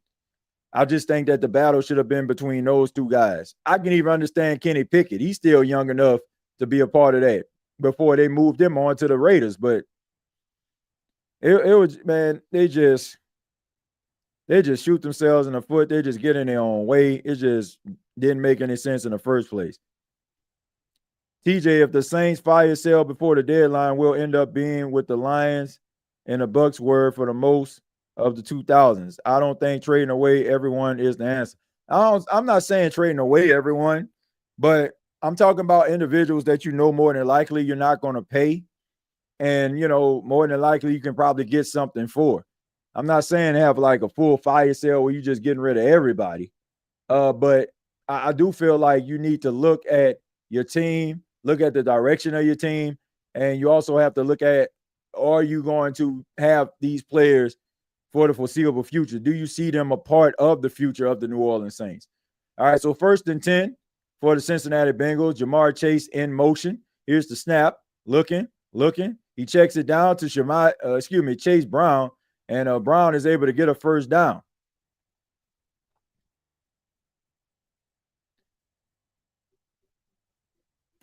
I just think that the battle should have been between those two guys. I can even understand Kenny Pickett. He's still young enough to be a part of that before they moved him on to the Raiders. But it was, man, they just shoot themselves in the foot. They just get in their own way. It just didn't make any sense in the first place. TJ, if the Saints fire sale before the deadline, will end up being with the Lions and the Bucks were for the most of the 2000s. I don't think trading away everyone is the answer. I'm not saying trading away everyone, but I'm talking about individuals that more than likely you're not going to pay. And, more than likely you can probably get something for. I'm not saying have like a full fire sale where you're just getting rid of everybody. But I do feel like you need to look at your team, look at the direction of your team, and you also have to look at, are you going to have these players for the foreseeable future? Do you see them a part of the future of the New Orleans Saints? All right, so 1st and 10 for the Cincinnati Bengals. Jamar Chase in motion. Here's the snap. Looking. He checks it down to Chase Brown, and Brown is able to get a 1st down.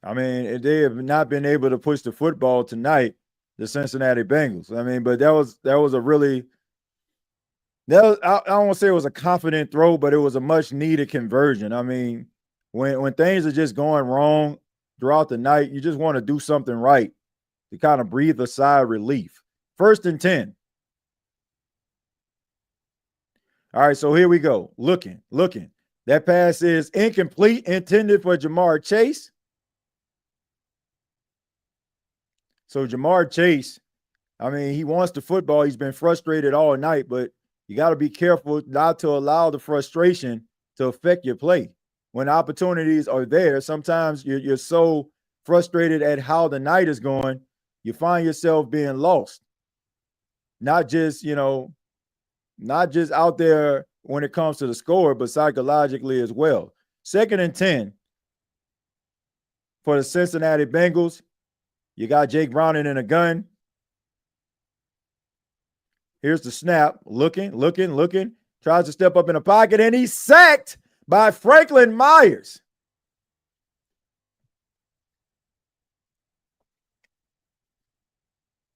I mean, they have not been able to push the football tonight, the Cincinnati Bengals. I mean, but that was a really I don't want to say it was a confident throw, but it was a much needed conversion. I mean, when things are just going wrong throughout the night, you just want to do something right to kind of breathe a sigh of relief. 1st and 10. All right, so here we go. Looking. That pass is incomplete, intended for Jamar Chase. So Jamar Chase, I mean, he wants the football. He's been frustrated all night, but you got to be careful not to allow the frustration to affect your play. When opportunities are there, sometimes you're so frustrated at how the night is going, you find yourself being lost. Not just out there when it comes to the score, but psychologically as well. 2nd and 10 for the Cincinnati Bengals. You got Jake Browning in a gun. Here's the snap. Looking. Tries to step up in the pocket, and he's sacked by Franklin Myers.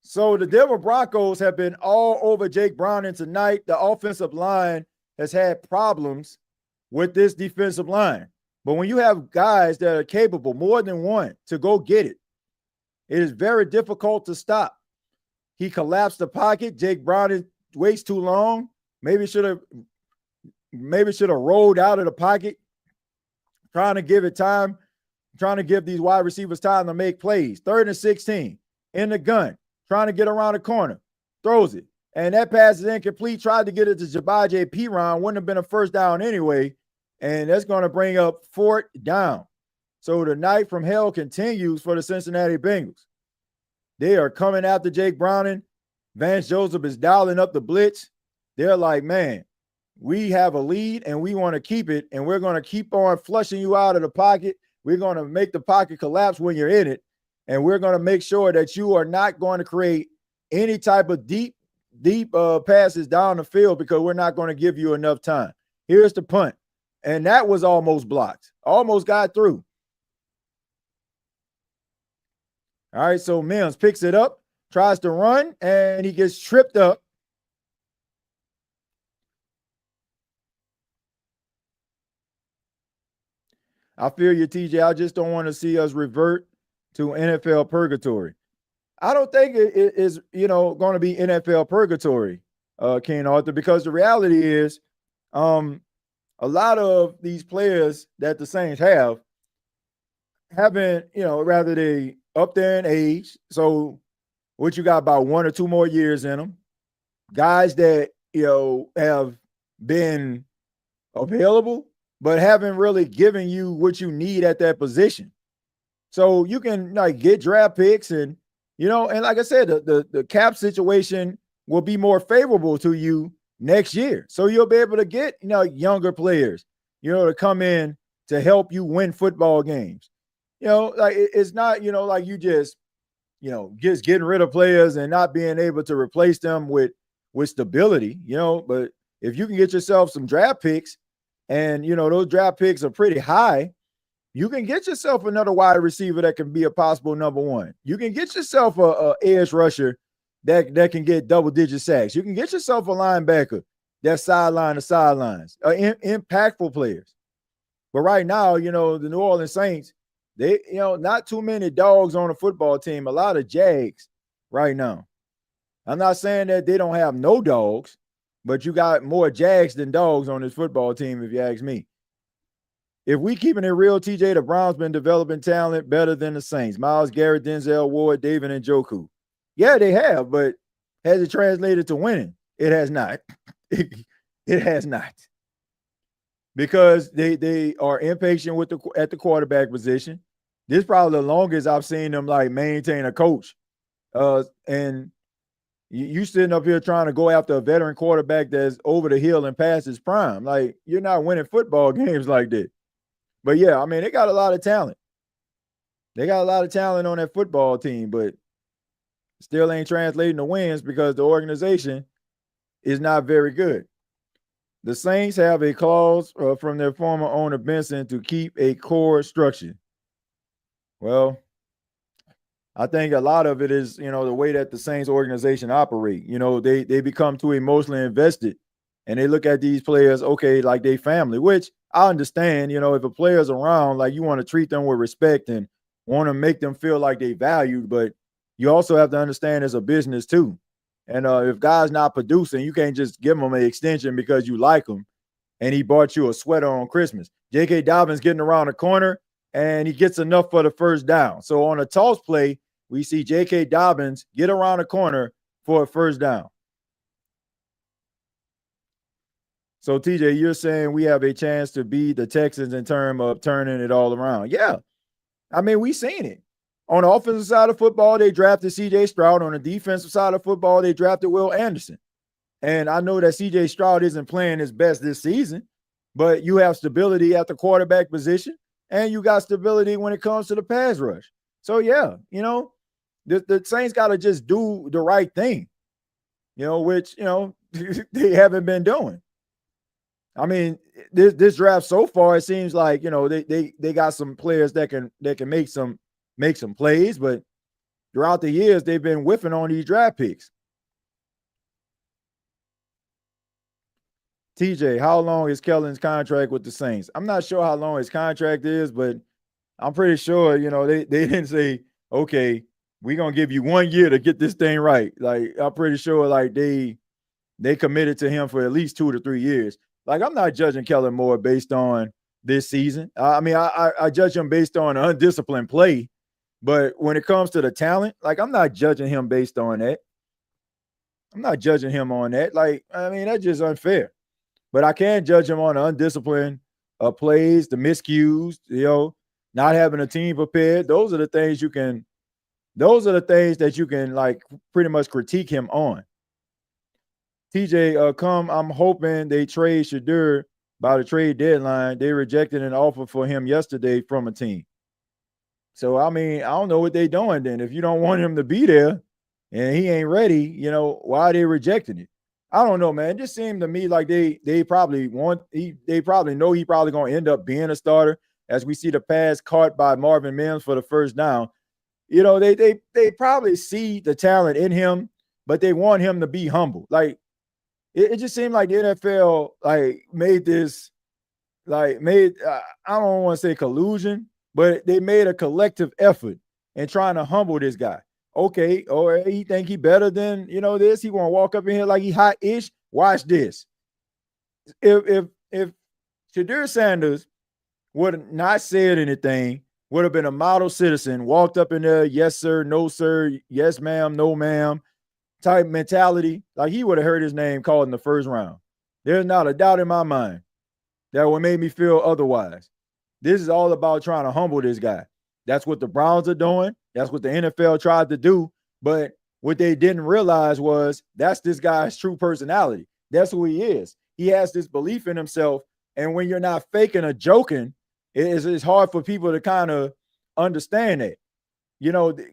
So the Denver Broncos have been all over Jake Browning tonight. The offensive line has had problems with this defensive line. But when you have guys that are capable, more than one, to go get it, it is very difficult to stop. He collapsed the pocket. Jake Browning waits too long. Maybe should have rolled out of the pocket, trying to give it time, trying to give these wide receivers time to make plays. 3rd and 16, in the gun, trying to get around the corner, throws it. And that pass is incomplete. Tried to get it to Jabaje Piron. Wouldn't have been a first down anyway. And that's going to bring up 4th down. So the night from hell continues for the Cincinnati Bengals. They are coming after Jake Browning. Vance Joseph is dialing up the blitz. They're like, man, we have a lead and we want to keep it, and we're going to keep on flushing you out of the pocket. We're going to make the pocket collapse when you're in it, and we're going to make sure that you are not going to create any type of deep passes down the field because we're not going to give you enough time. Here's the punt, and that was almost blocked. Almost got through. All right, so Mims picks it up, tries to run, and he gets tripped up. I feel you, TJ. I just don't want to see us revert to NFL purgatory. I don't think it is, going to be NFL purgatory, King Arthur, because the reality is a lot of these players that the Saints haven't, rather they up there in age. So what you got, about 1 or 2 more years in them. Guys that, have been available, but haven't really given you what you need at that position. So you can get draft picks and, and like I said, the cap situation will be more favorable to you next year. So you'll be able to get, younger players, to come in to help you win football games. It's not, like you just getting rid of players and not being able to replace them with stability, but if you can get yourself some draft picks and, those draft picks are pretty high, you can get yourself another wide receiver that can be a possible number 1. You can get yourself a edge rusher that can get double-digit sacks. You can get yourself a linebacker that's sideline to sidelines, impactful players. But right now, the New Orleans Saints, they, not too many dogs on the football team, a lot of Jags right now. I'm not saying that they don't have no dogs, but you got more Jags than dogs on this football team, if you ask me. If we keeping it real, TJ, the Browns been developing talent better than the Saints. Myles Garrett, Denzel Ward, David Njoku. Yeah, they have, but has it translated to winning? It has not. It has not. Because they are impatient at the quarterback position. This is probably the longest I've seen them maintain a coach. And you sitting up here trying to go after a veteran quarterback that's over the hill and past his prime. You're not winning football games like that. But yeah, I mean, they got a lot of talent. They got a lot of talent on that football team, but still ain't translating to wins because the organization is not very good. The Saints have a clause from their former owner, Benson, to keep a core structure. Well, I think a lot of it is, the way that the Saints organization operate. They become too emotionally invested and they look at these players, okay, like they family, which I understand, if a player's around, like you want to treat them with respect and want to make them feel like they valued, but you also have to understand it's a business too. And if guys not producing, you can't just give them an extension because you like them and he bought you a sweater on Christmas. J.K. Dobbins getting around the corner and he gets enough for the first down. So on a toss play, we see J.K. Dobbins get around the corner for a first down. So, TJ, you're saying we have a chance to beat the Texans in terms of turning it all around. Yeah. I mean, we've seen it. On the offensive side of football, they drafted C.J. Stroud. On the defensive side of football, they drafted Will Anderson. And I know that C.J. Stroud isn't playing his best this season, but you have stability at the quarterback position, and you got stability when it comes to the pass rush. So, yeah, the Saints got to just do the right thing, which, they haven't been doing. I mean, this draft so far, it seems like, they got some players that can make some plays, but throughout the years, they've been whiffing on these draft picks. TJ, how long is Kellen's contract with the Saints? I'm not sure how long his contract is, but I'm pretty sure, they didn't say, okay, we're going to give you 1 year to get this thing right. Like, I'm pretty sure like they committed to him for at least 2 to 3 years. Like, I'm not judging Kellen Moore based on this season. I mean, I judge him based on undisciplined play, but when it comes to the talent, like, I'm not judging him based on that. I'm not judging him on that. Like, I mean, that's just unfair. But I can judge him on undisciplined plays, the miscues, not having a team prepared. Those are the things that you can like pretty much critique him on. TJ, I'm hoping they trade Shadur by the trade deadline. They rejected an offer for him yesterday from a team. So, I mean, I don't know what they're doing then. If you don't want him to be there and he ain't ready, why are they rejecting it? I don't know, man. It just seemed to me like they probably know he probably going to end up being a starter, as we see the pass caught by Marvin Mims for the first down. They probably see the talent in him, but they want him to be humble. Like, it just seemed like the NFL made this I don't want to say collusion, but they made a collective effort in trying to humble this guy. Okay, or he think he better than this. He want to walk up in here like he hot-ish. Watch this. If Shadur Sanders would have not said anything, would have been a model citizen, walked up in there, yes sir, no sir, yes ma'am, no ma'am, type mentality, like he would have heard his name called in the first round. There's not a doubt in my mind that would make me feel otherwise. This is all about trying to humble this guy. That's what the Browns are doing. That's what the NFL tried to do. But what they didn't realize was that's this guy's true personality. That's who he is. He has this belief in himself. And when you're not faking or joking, it's hard for people to kind of understand that,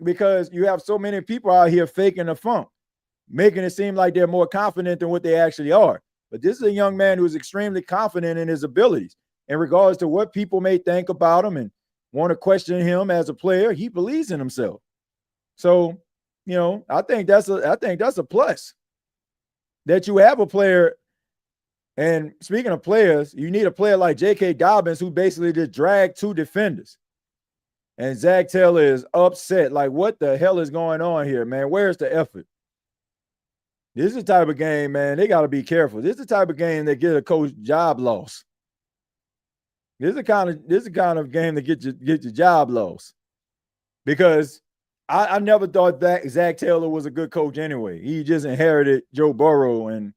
because you have so many people out here faking the funk, making it seem like they're more confident than what they actually are. But this is a young man who's extremely confident in his abilities in regards to what people may think about him and want to question him as a player. He believes in himself. So, I think that's a plus that you have a player. And speaking of players, you need a player like J.K. Dobbins, who basically just dragged 2 defenders. And Zach Taylor is upset. Like, what the hell is going on here, man? Where's the effort? This is the type of game, man, they got to be careful. This is the type of game that get a coach job loss. This is the kind of game that get your job lost. Because I never thought that Zach Taylor was a good coach anyway. He just inherited Joe Burrow and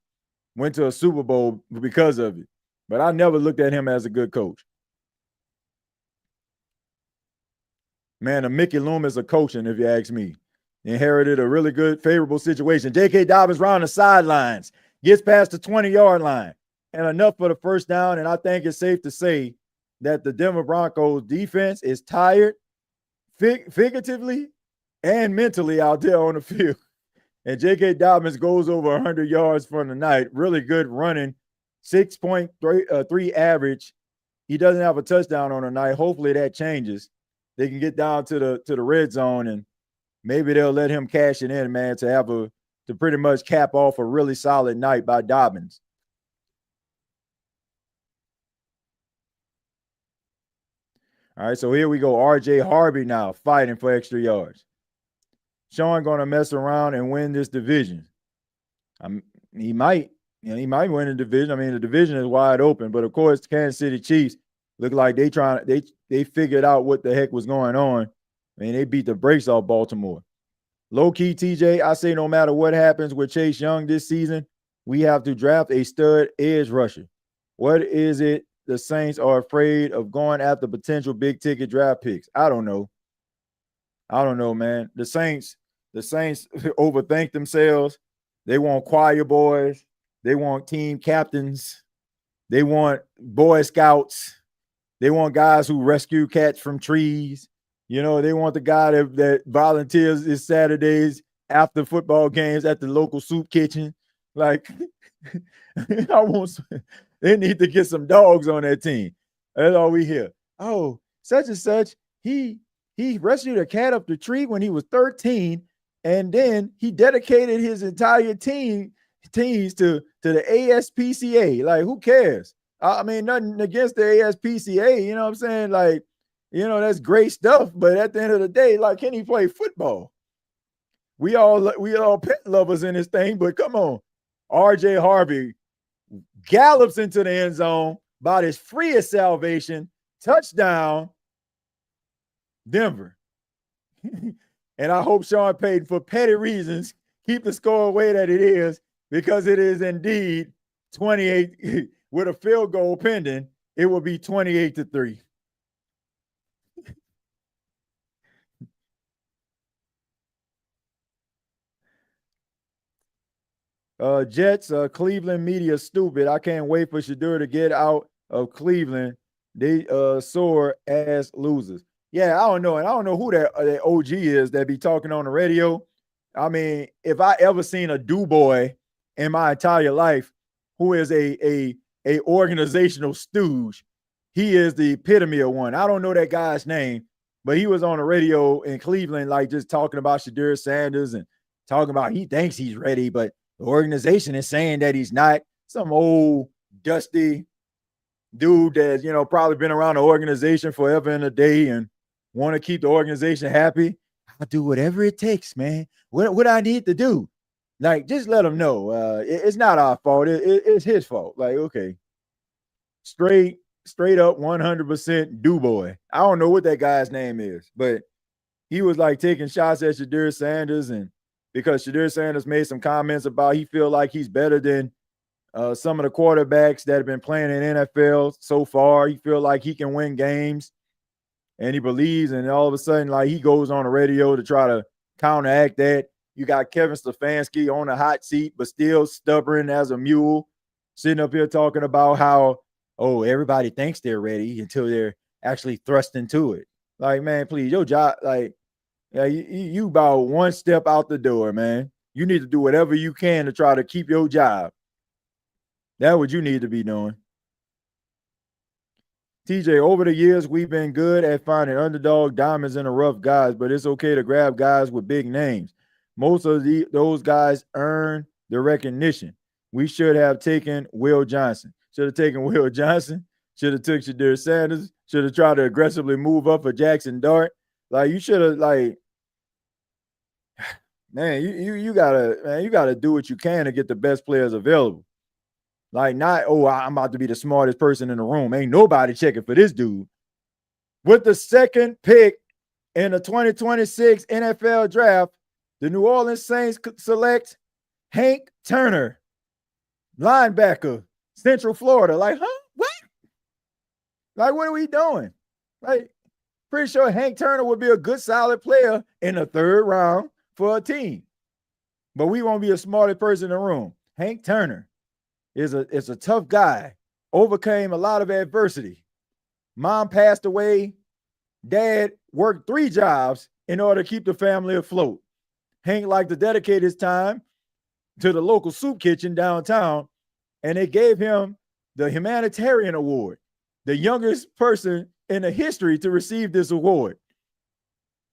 went to a Super Bowl because of it. But I never looked at him as a good coach. Man, a Mickey Loomis of coaching, if you ask me. Inherited a really good, favorable situation. J.K. Dobbins round the sidelines, gets past the 20-yard line, and enough for the first down. And I think it's safe to say that the Denver Broncos defense is tired, figuratively and mentally out there on the field. And Dobbins goes over 100 yards for the night. Really good running, 6.3 average. He doesn't have a touchdown on the night. Hopefully that changes. They can get down to the red zone, and maybe they'll let him cash it in, man, to pretty much cap off a really solid night by Dobbins. All right, so here we go. R.J. Harvey now fighting for extra yards. Sean going to mess around and win this division. He might. He might win the division. I mean, the division is wide open, but of course, Kansas City Chiefs look like they figured out what the heck was going on. I mean, they beat the brakes off Baltimore. Low key, TJ, I say no matter what happens with Chase Young this season, we have to draft a stud edge rusher. What is it the Saints are afraid of going after potential big ticket draft picks? I don't know. Man. The Saints overthink themselves. They want choir boys. They want team captains. They want Boy Scouts. They want guys who rescue cats from trees. They want the guy that volunteers his Saturdays after football games at the local soup kitchen. Like, they need to get some dogs on that team. That's all we hear. Oh, such and such, he rescued a cat up the tree when he was 13, and then he dedicated his entire teams to the ASPCA. Like, who cares? I mean, nothing against the ASPCA, you know what I'm saying? Like, that's great stuff, but at the end of the day, like, can he play football? We all pet lovers in this thing, but come on. R.J. Harvey gallops into the end zone, about as free as salvation, touchdown, Denver. And I hope Sean Payton, for petty reasons, keep the score away that it is, because it is indeed 28 with a field goal pending. It will be 28-3. Jets, Cleveland media stupid. I can't wait for Shedeur to get out of Cleveland. They soar as losers. Yeah, I don't know. And I don't know who that OG is that be talking on the radio. I mean, if I ever seen a do-boy in my entire life who is a organizational stooge, he is the epitome of one. I don't know that guy's name, but he was on the radio in Cleveland, like just talking about Shedeur Sanders and talking about he thinks he's ready, but the organization is saying that he's not. Some old dusty dude that's, probably been around the organization forever and a day and want to keep the organization happy. I'll do whatever it takes, man. What I need to do. Like, just let him know. It's not our fault. It's his fault. Like, okay. Straight up 100% do boy. I don't know what that guy's name is, but he was like taking shots at Shedeur Sanders, and because Shedeur Sanders made some comments about he feel like he's better than some of the quarterbacks that have been playing in NFL so far. He feel like he can win games, and he believes, and all of a sudden, like, he goes on the radio to try to counteract that. You got Kevin Stefanski on the hot seat, but still stubborn as a mule, sitting up here talking about how, everybody thinks they're ready until they're actually thrust into it. Like, man, please, your job, like, yeah, you about one step out the door, man. You need to do whatever you can to try to keep your job. That's what you need to be doing. TJ, over the years, we've been good at finding underdog diamonds in the rough guys, but it's okay to grab guys with big names. Most of those guys earn the recognition. We should have taken Will Johnson. Should have taken Will Johnson. Should have took Shedeur Sanders. Should have tried to aggressively move up for Jackson Dart. Like, you should have, like, man, you gotta do what you can to get the best players available. Like, not, I'm about to be the smartest person in the room. Ain't nobody checking for this dude. With the second pick in the 2026 NFL draft, the New Orleans Saints select Hank Turner, linebacker, Central Florida. Like, huh? What? Like, what are we doing? Like, pretty sure Hank Turner would be a good, solid player in the third round for a team. But we won't be the smartest person in the room. Hank Turner is a tough guy, overcame a lot of adversity. Mom passed away. Dad worked 3 jobs in order to keep the family afloat. Hank liked to dedicate his time to the local soup kitchen downtown, and they gave him the humanitarian award, the youngest person in the history to receive this award.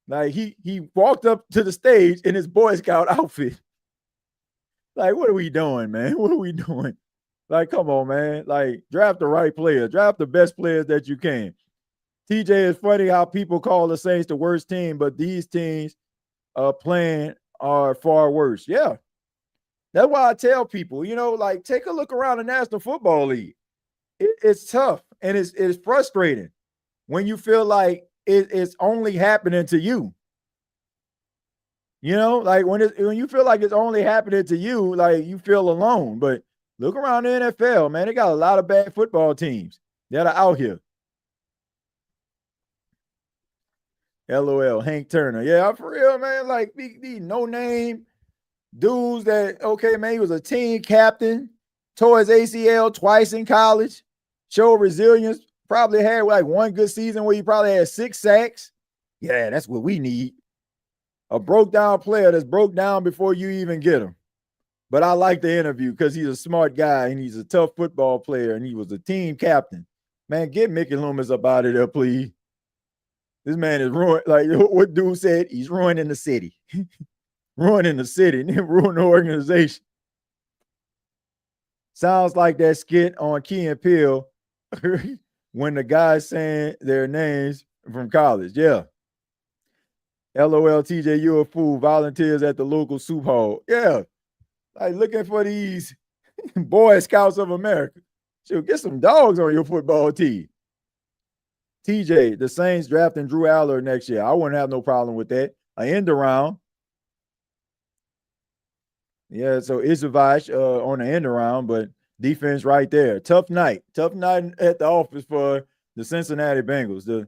Like, he walked up to the stage in his Boy Scout outfit. Like, what are we doing, man? What are we doing? Like, come on, man. Like, draft the right player. Draft the best players that you can. TJ, is funny how people call the Saints the worst team, but these teams playing are far worse. Yeah. That's why I tell people, like take a look around the National Football League. It's tough and it's frustrating when you feel like it's only happening to you. Like when you feel like it's only happening to you, like you feel alone. But look around the NFL, man. They got a lot of bad football teams that are out here. LOL, Hank Turner. Yeah, for real, man. Like these no-name dudes that, okay, man, he was a team captain, tore his ACL twice in college, showed resilience, probably had like one good season where he probably had 6 sacks. Yeah, that's what we need. A broke down player that's broke down before you even get him. But I like the interview because he's a smart guy and he's a tough football player and he was a team captain. Man, get Mickey Loomis up out of there, please. This man is ruined. Like what dude said, he's ruining the city. Ruining the city and then ruining the organization. Sounds like that skit on Key and Peele when the guys saying their names from college. Yeah. LOL, TJ, you a fool. Volunteers at the local soup hall. Yeah. Like looking for these Boy Scouts of America. Shoot, get some dogs on your football team. TJ, the Saints drafting Drew Aller next year. I wouldn't have no problem with that. I end around. Yeah, so Izavach on the end around, but defense right there. Tough night at the office for the Cincinnati Bengals.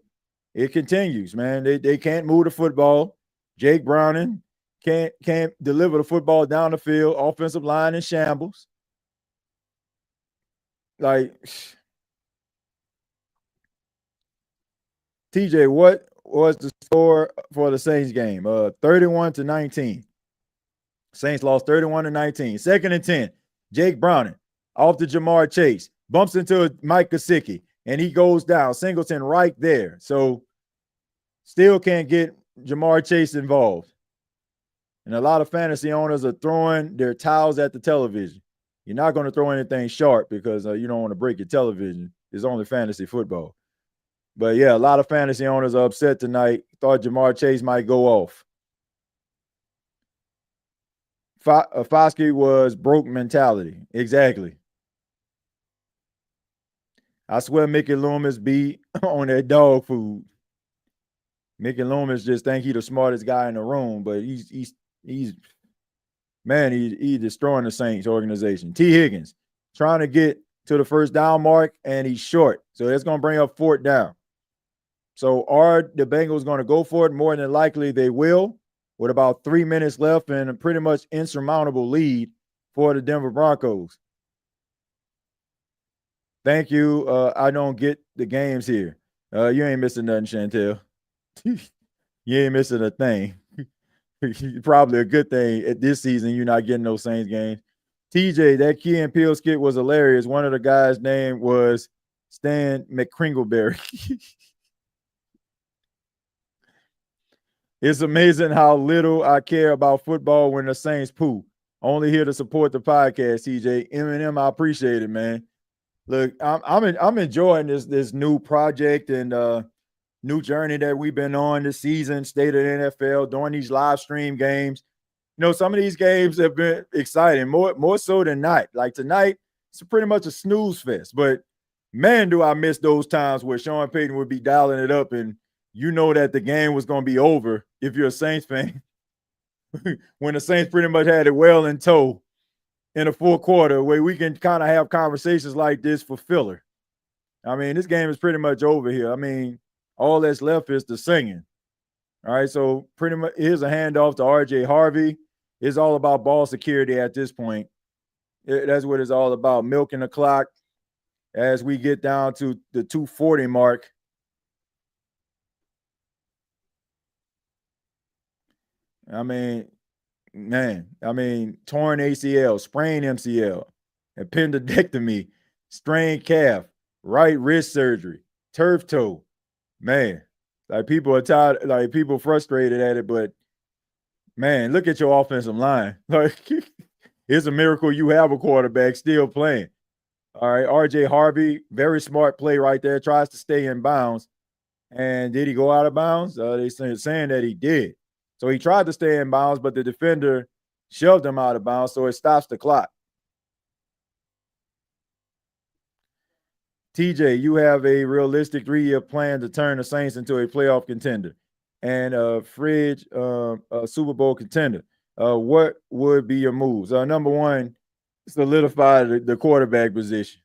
It continues, man. They can't move the football. Jake Browning can't deliver the football down the field. Offensive line in shambles. Like TJ, what was the score for the Saints game? 31-19. Saints lost 31-19. 2nd and 10. Jake Browning off to Jamar Chase. Bumps into Mike Gesicki. And he goes down. Singleton right there. So still can't get Jamar Chase involved. And a lot of fantasy owners are throwing their towels at the television. You're not going to throw anything sharp because you don't want to break your television. It's only fantasy football. But yeah, a lot of fantasy owners are upset tonight. Thought Jamar Chase might go off. Foskey was broke mentality. Exactly. I swear Mickey Loomis be on that dog food. Mickey Loomis just think he's the smartest guy in the room, but he's destroying the Saints organization. T. Higgins trying to get to the first down mark, and he's short. So that's going to bring up 4th down. So are the Bengals going to go for it? More than likely they will, with about 3 minutes left and a pretty much insurmountable lead for the Denver Broncos. Thank you. I don't get the games here. You ain't missing nothing, Chantel. You ain't missing a thing. Probably a good thing at this season you're not getting those Saints games. TJ, that Key and Peele skit was hilarious. One of the guys' name was Stan McCringleberry. It's amazing how little I care about football when the Saints poo. Only here to support the podcast, TJ. MNF, I appreciate it, man. Look, I'm enjoying this new project and new journey that we've been on this season, State of the NFL, doing these live stream games. Some of these games have been exciting, more so than not. Like tonight, it's pretty much a snooze fest. But man, do I miss those times where Sean Payton would be dialing it up and that the game was going to be over if you're a Saints fan. When the Saints pretty much had it well in tow in the 4th quarter, where we can kind of have conversations like this for filler. I mean, this game is pretty much over here. I mean, all that's left is the singing. All right, so pretty much here's a handoff to R.J. Harvey. It's all about ball security at this point. That's what it's all about, milking the clock as we get down to the 2:40 mark. I mean, torn ACL, sprained MCL, appendectomy, strained calf, right wrist surgery, turf toe. Man, like people are tired, like people frustrated at it, but man, look at your offensive line. Like it's a miracle you have a quarterback still playing. All right, R.J. Harvey, very smart play right there, tries to stay in bounds. And did he go out of bounds? They saying that he did. So he tried to stay in bounds, but the defender shoved him out of bounds, so it stops the clock. TJ, you have a realistic 3-year plan to turn the Saints into a playoff contender and a Super Bowl contender. What would be your moves? Number one, solidify the quarterback position.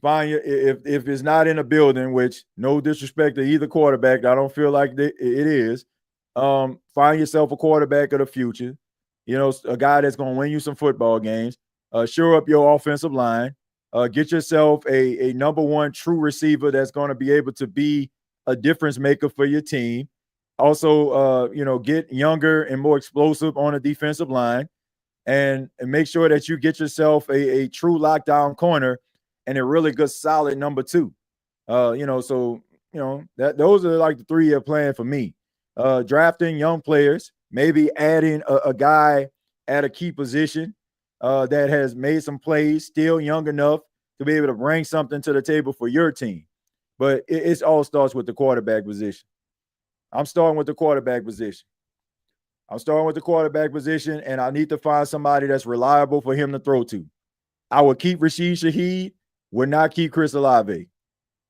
Find your, if it's not in a building, which no disrespect to either quarterback, I don't feel like it is. Find yourself a quarterback of the future. You know, a guy that's going to win you some football games. Shore up your offensive line. Get yourself a number one true receiver that's going to be able to be a difference maker for your team. Also, get younger and more explosive on the defensive line, and make sure that you get yourself a true lockdown corner and a really good solid number two. That those are like the 3-year plan for me. Drafting young players, maybe adding a guy at a key position that has made some plays, still young enough to be able to bring something to the table for your team. But it all starts with the quarterback position. I'm starting with the quarterback position. And I need to find somebody that's reliable for him to throw to. I would keep Rashid Shaheed, would not keep Chris Olave.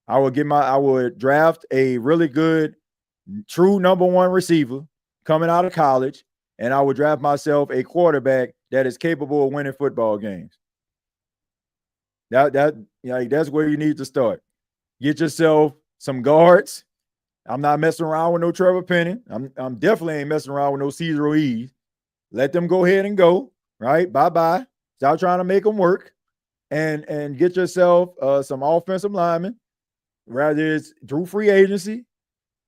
I would draft a really good, true number one receiver coming out of college, and I would draft myself a quarterback that is capable of winning football games. That's where you need to start. Get yourself some guards. I'm not messing around with no Trevor Penny. I'm definitely ain't messing around with no Cesar Ruiz. Let them go ahead and go. Right? Bye-bye. Stop trying to make them work. And get yourself some offensive linemen. Rather it's through free agency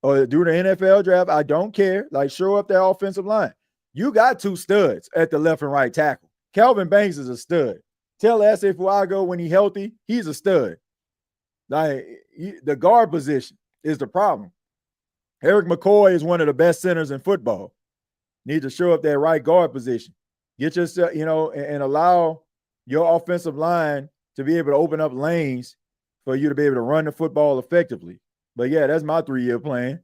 or through the NFL draft. I don't care. Like, show up that offensive line. You got two studs at the left and right tackle. Kelvin Banks is a stud. Tell Asa Fuago when he's healthy, he's a stud. Like, the guard position is the problem. Eric McCoy is one of the best centers in football. Need to show up that right guard position. Get yourself, and allow your offensive line to be able to open up lanes for you to be able to run the football effectively. But yeah, that's my 3-year plan.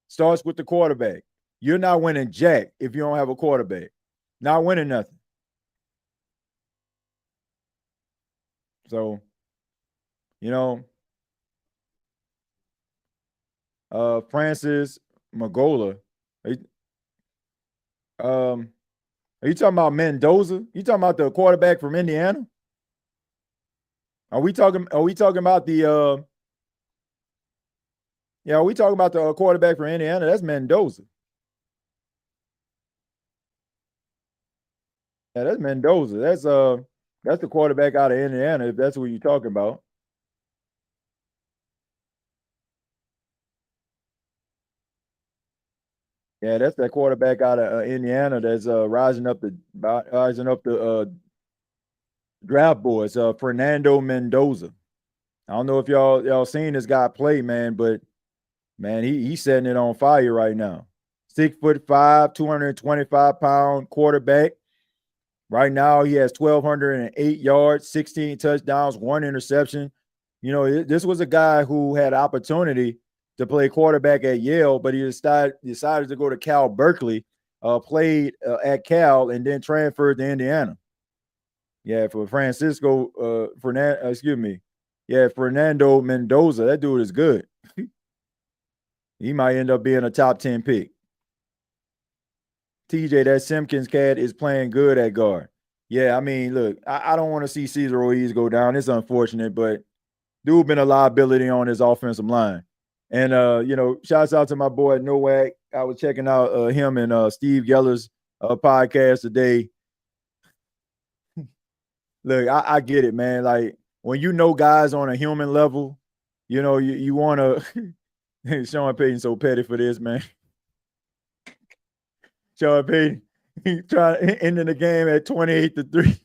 Starts with the quarterback. You're not winning jack if you don't have a quarterback. Not winning nothing. So, Francis Magola. Are you talking about Mendoza? You talking about the quarterback from Indiana? Are we talking about the are we talking about the quarterback from Indiana? That's Mendoza. Yeah, that's Mendoza. That's the quarterback out of Indiana, if that's what you're talking about. Yeah, that's that quarterback out of Indiana that's rising up the draft boards. Fernando Mendoza. I don't know if y'all seen this guy play, man, but man, he's setting it on fire right now. 6'5", 225-pound quarterback. Right now, he has 1,208 yards, 16 touchdowns, 1 interception. This was a guy who had opportunity to play quarterback at Yale, but he decided to go to Cal Berkeley, played at Cal, and then transferred to Indiana. Yeah, for Fernando Mendoza. That dude is good. He might end up being a top 10 pick. TJ, that Simpkins cat is playing good at guard. Yeah, I mean, look, I don't want to see Cesar Ruiz go down. It's unfortunate, but dude been a liability on his offensive line. And, shouts out to my boy Nowak. I was checking out him and Steve Geller's podcast today. Look, I get it, man. Like, when guys on a human level, you want to – Sean Payton so petty for this, man. Sean Payton ending the game at 28-3.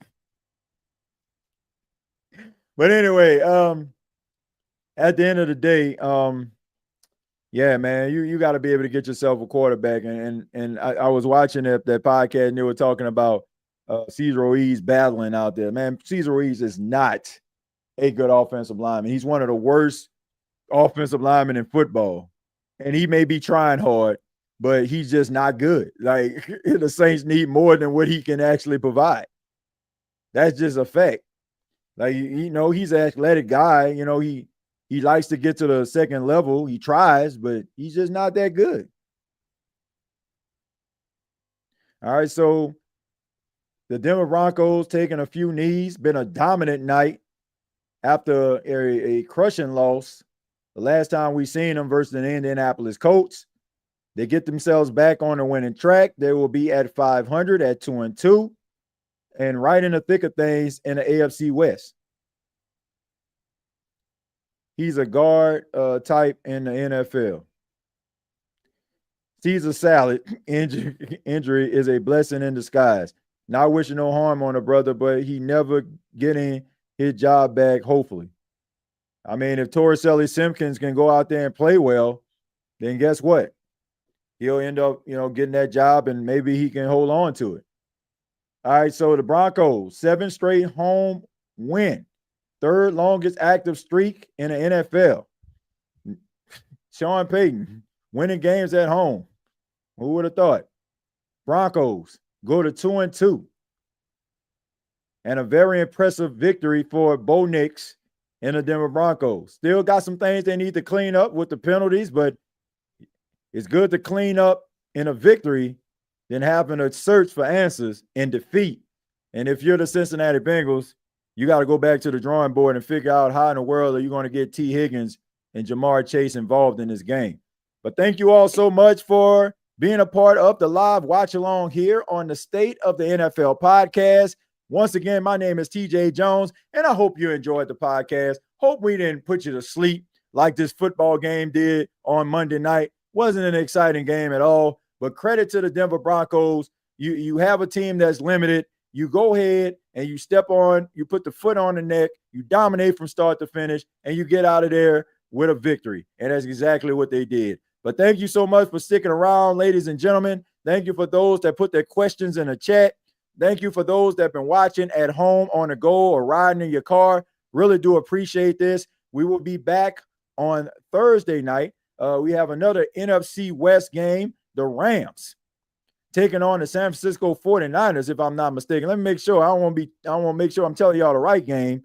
But anyway, at the end of the day, yeah, man, you got to be able to get yourself a quarterback. And I was watching that podcast, and they were talking about Cesar Ruiz battling out there. Man, Cesar Ruiz is not a good offensive lineman. He's one of the worst offensive linemen in football. and he may be trying hard, but he's just not good. Like the Saints need more than what he can actually provide. That's just a fact. Like, he's an athletic guy. He likes to get to the second level. He tries, but he's just not that good. All right, so the Denver Broncos taking a few knees, been a dominant night after a crushing loss. The last time we seen them versus the Indianapolis Colts. They get themselves back on the winning track. They will be at 500 at 2-2 and right in the thick of things in the AFC West. He's a guard type in the NFL. Caesar salad injury is a blessing in disguise. Not wishing no harm on a brother, but he never getting his job back, hopefully. I mean, if Torricelli Simpkins can go out there and play well, then guess what? He'll end up, getting that job, and maybe he can hold on to it. All right, so the Broncos, 7 straight home win. 3rd longest active streak in the NFL. Sean Payton winning games at home. Who would have thought? Broncos go to 2-2. And a very impressive victory for Bo Nix and the Denver Broncos. Still got some things they need to clean up with the penalties, but it's good to clean up in a victory than having to search for answers in defeat. And if you're the Cincinnati Bengals, you got to go back to the drawing board and figure out how in the world are you going to get T. Higgins and Jamar Chase involved in this game. But thank you all so much for being a part of the live watch along here on the State of the NFL podcast. Once again, my name is TJay Jones, and I hope you enjoyed the podcast. Hope we didn't put you to sleep like this football game did on Monday night. Wasn't an exciting game at all, but credit to the Denver Broncos. You have a team that's limited. You go ahead and you step on, you put the foot on the neck, you dominate from start to finish, and you get out of there with a victory. And that's exactly what they did. But thank you so much for sticking around, ladies and gentlemen. Thank you for those that put their questions in the chat. Thank you for those that have been watching at home, on the go, or riding in your car. Really do appreciate this. We will be back on Thursday night. We have another NFC West game, the Rams taking on the San Francisco 49ers, if I'm not mistaken. Let me make sure. I want to make sure I'm telling y'all the right game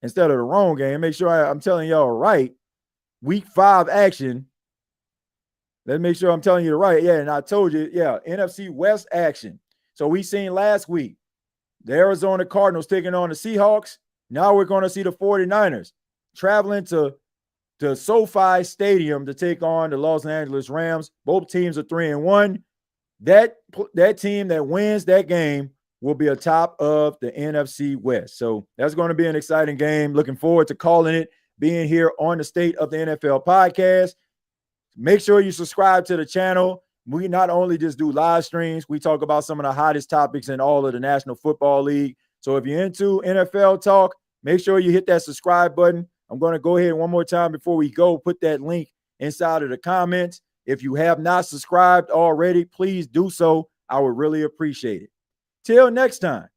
instead of the wrong game. Make sure I'm telling y'all right. Week 5 action. Let's make sure I'm telling you the right. Yeah, and I told you, NFC West action. So we seen last week the Arizona Cardinals taking on the Seahawks. Now we're going to see the 49ers traveling to SoFi Stadium to take on the Los Angeles Rams. Both teams are 3-1. That team that wins that game will be atop of the NFC West. So that's going to be an exciting game. Looking forward to calling it, being here on the State of the NFL podcast. Make sure you subscribe to the channel. We not only just do live streams, we talk about some of the hottest topics in all of the National Football League. So if you're into NFL talk, make sure you hit that subscribe button. I'm going to go ahead one more time before we go, put that link inside of the comments. If you have not subscribed already, please do so. I would really appreciate it. Till next time,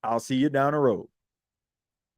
I'll see you down the road.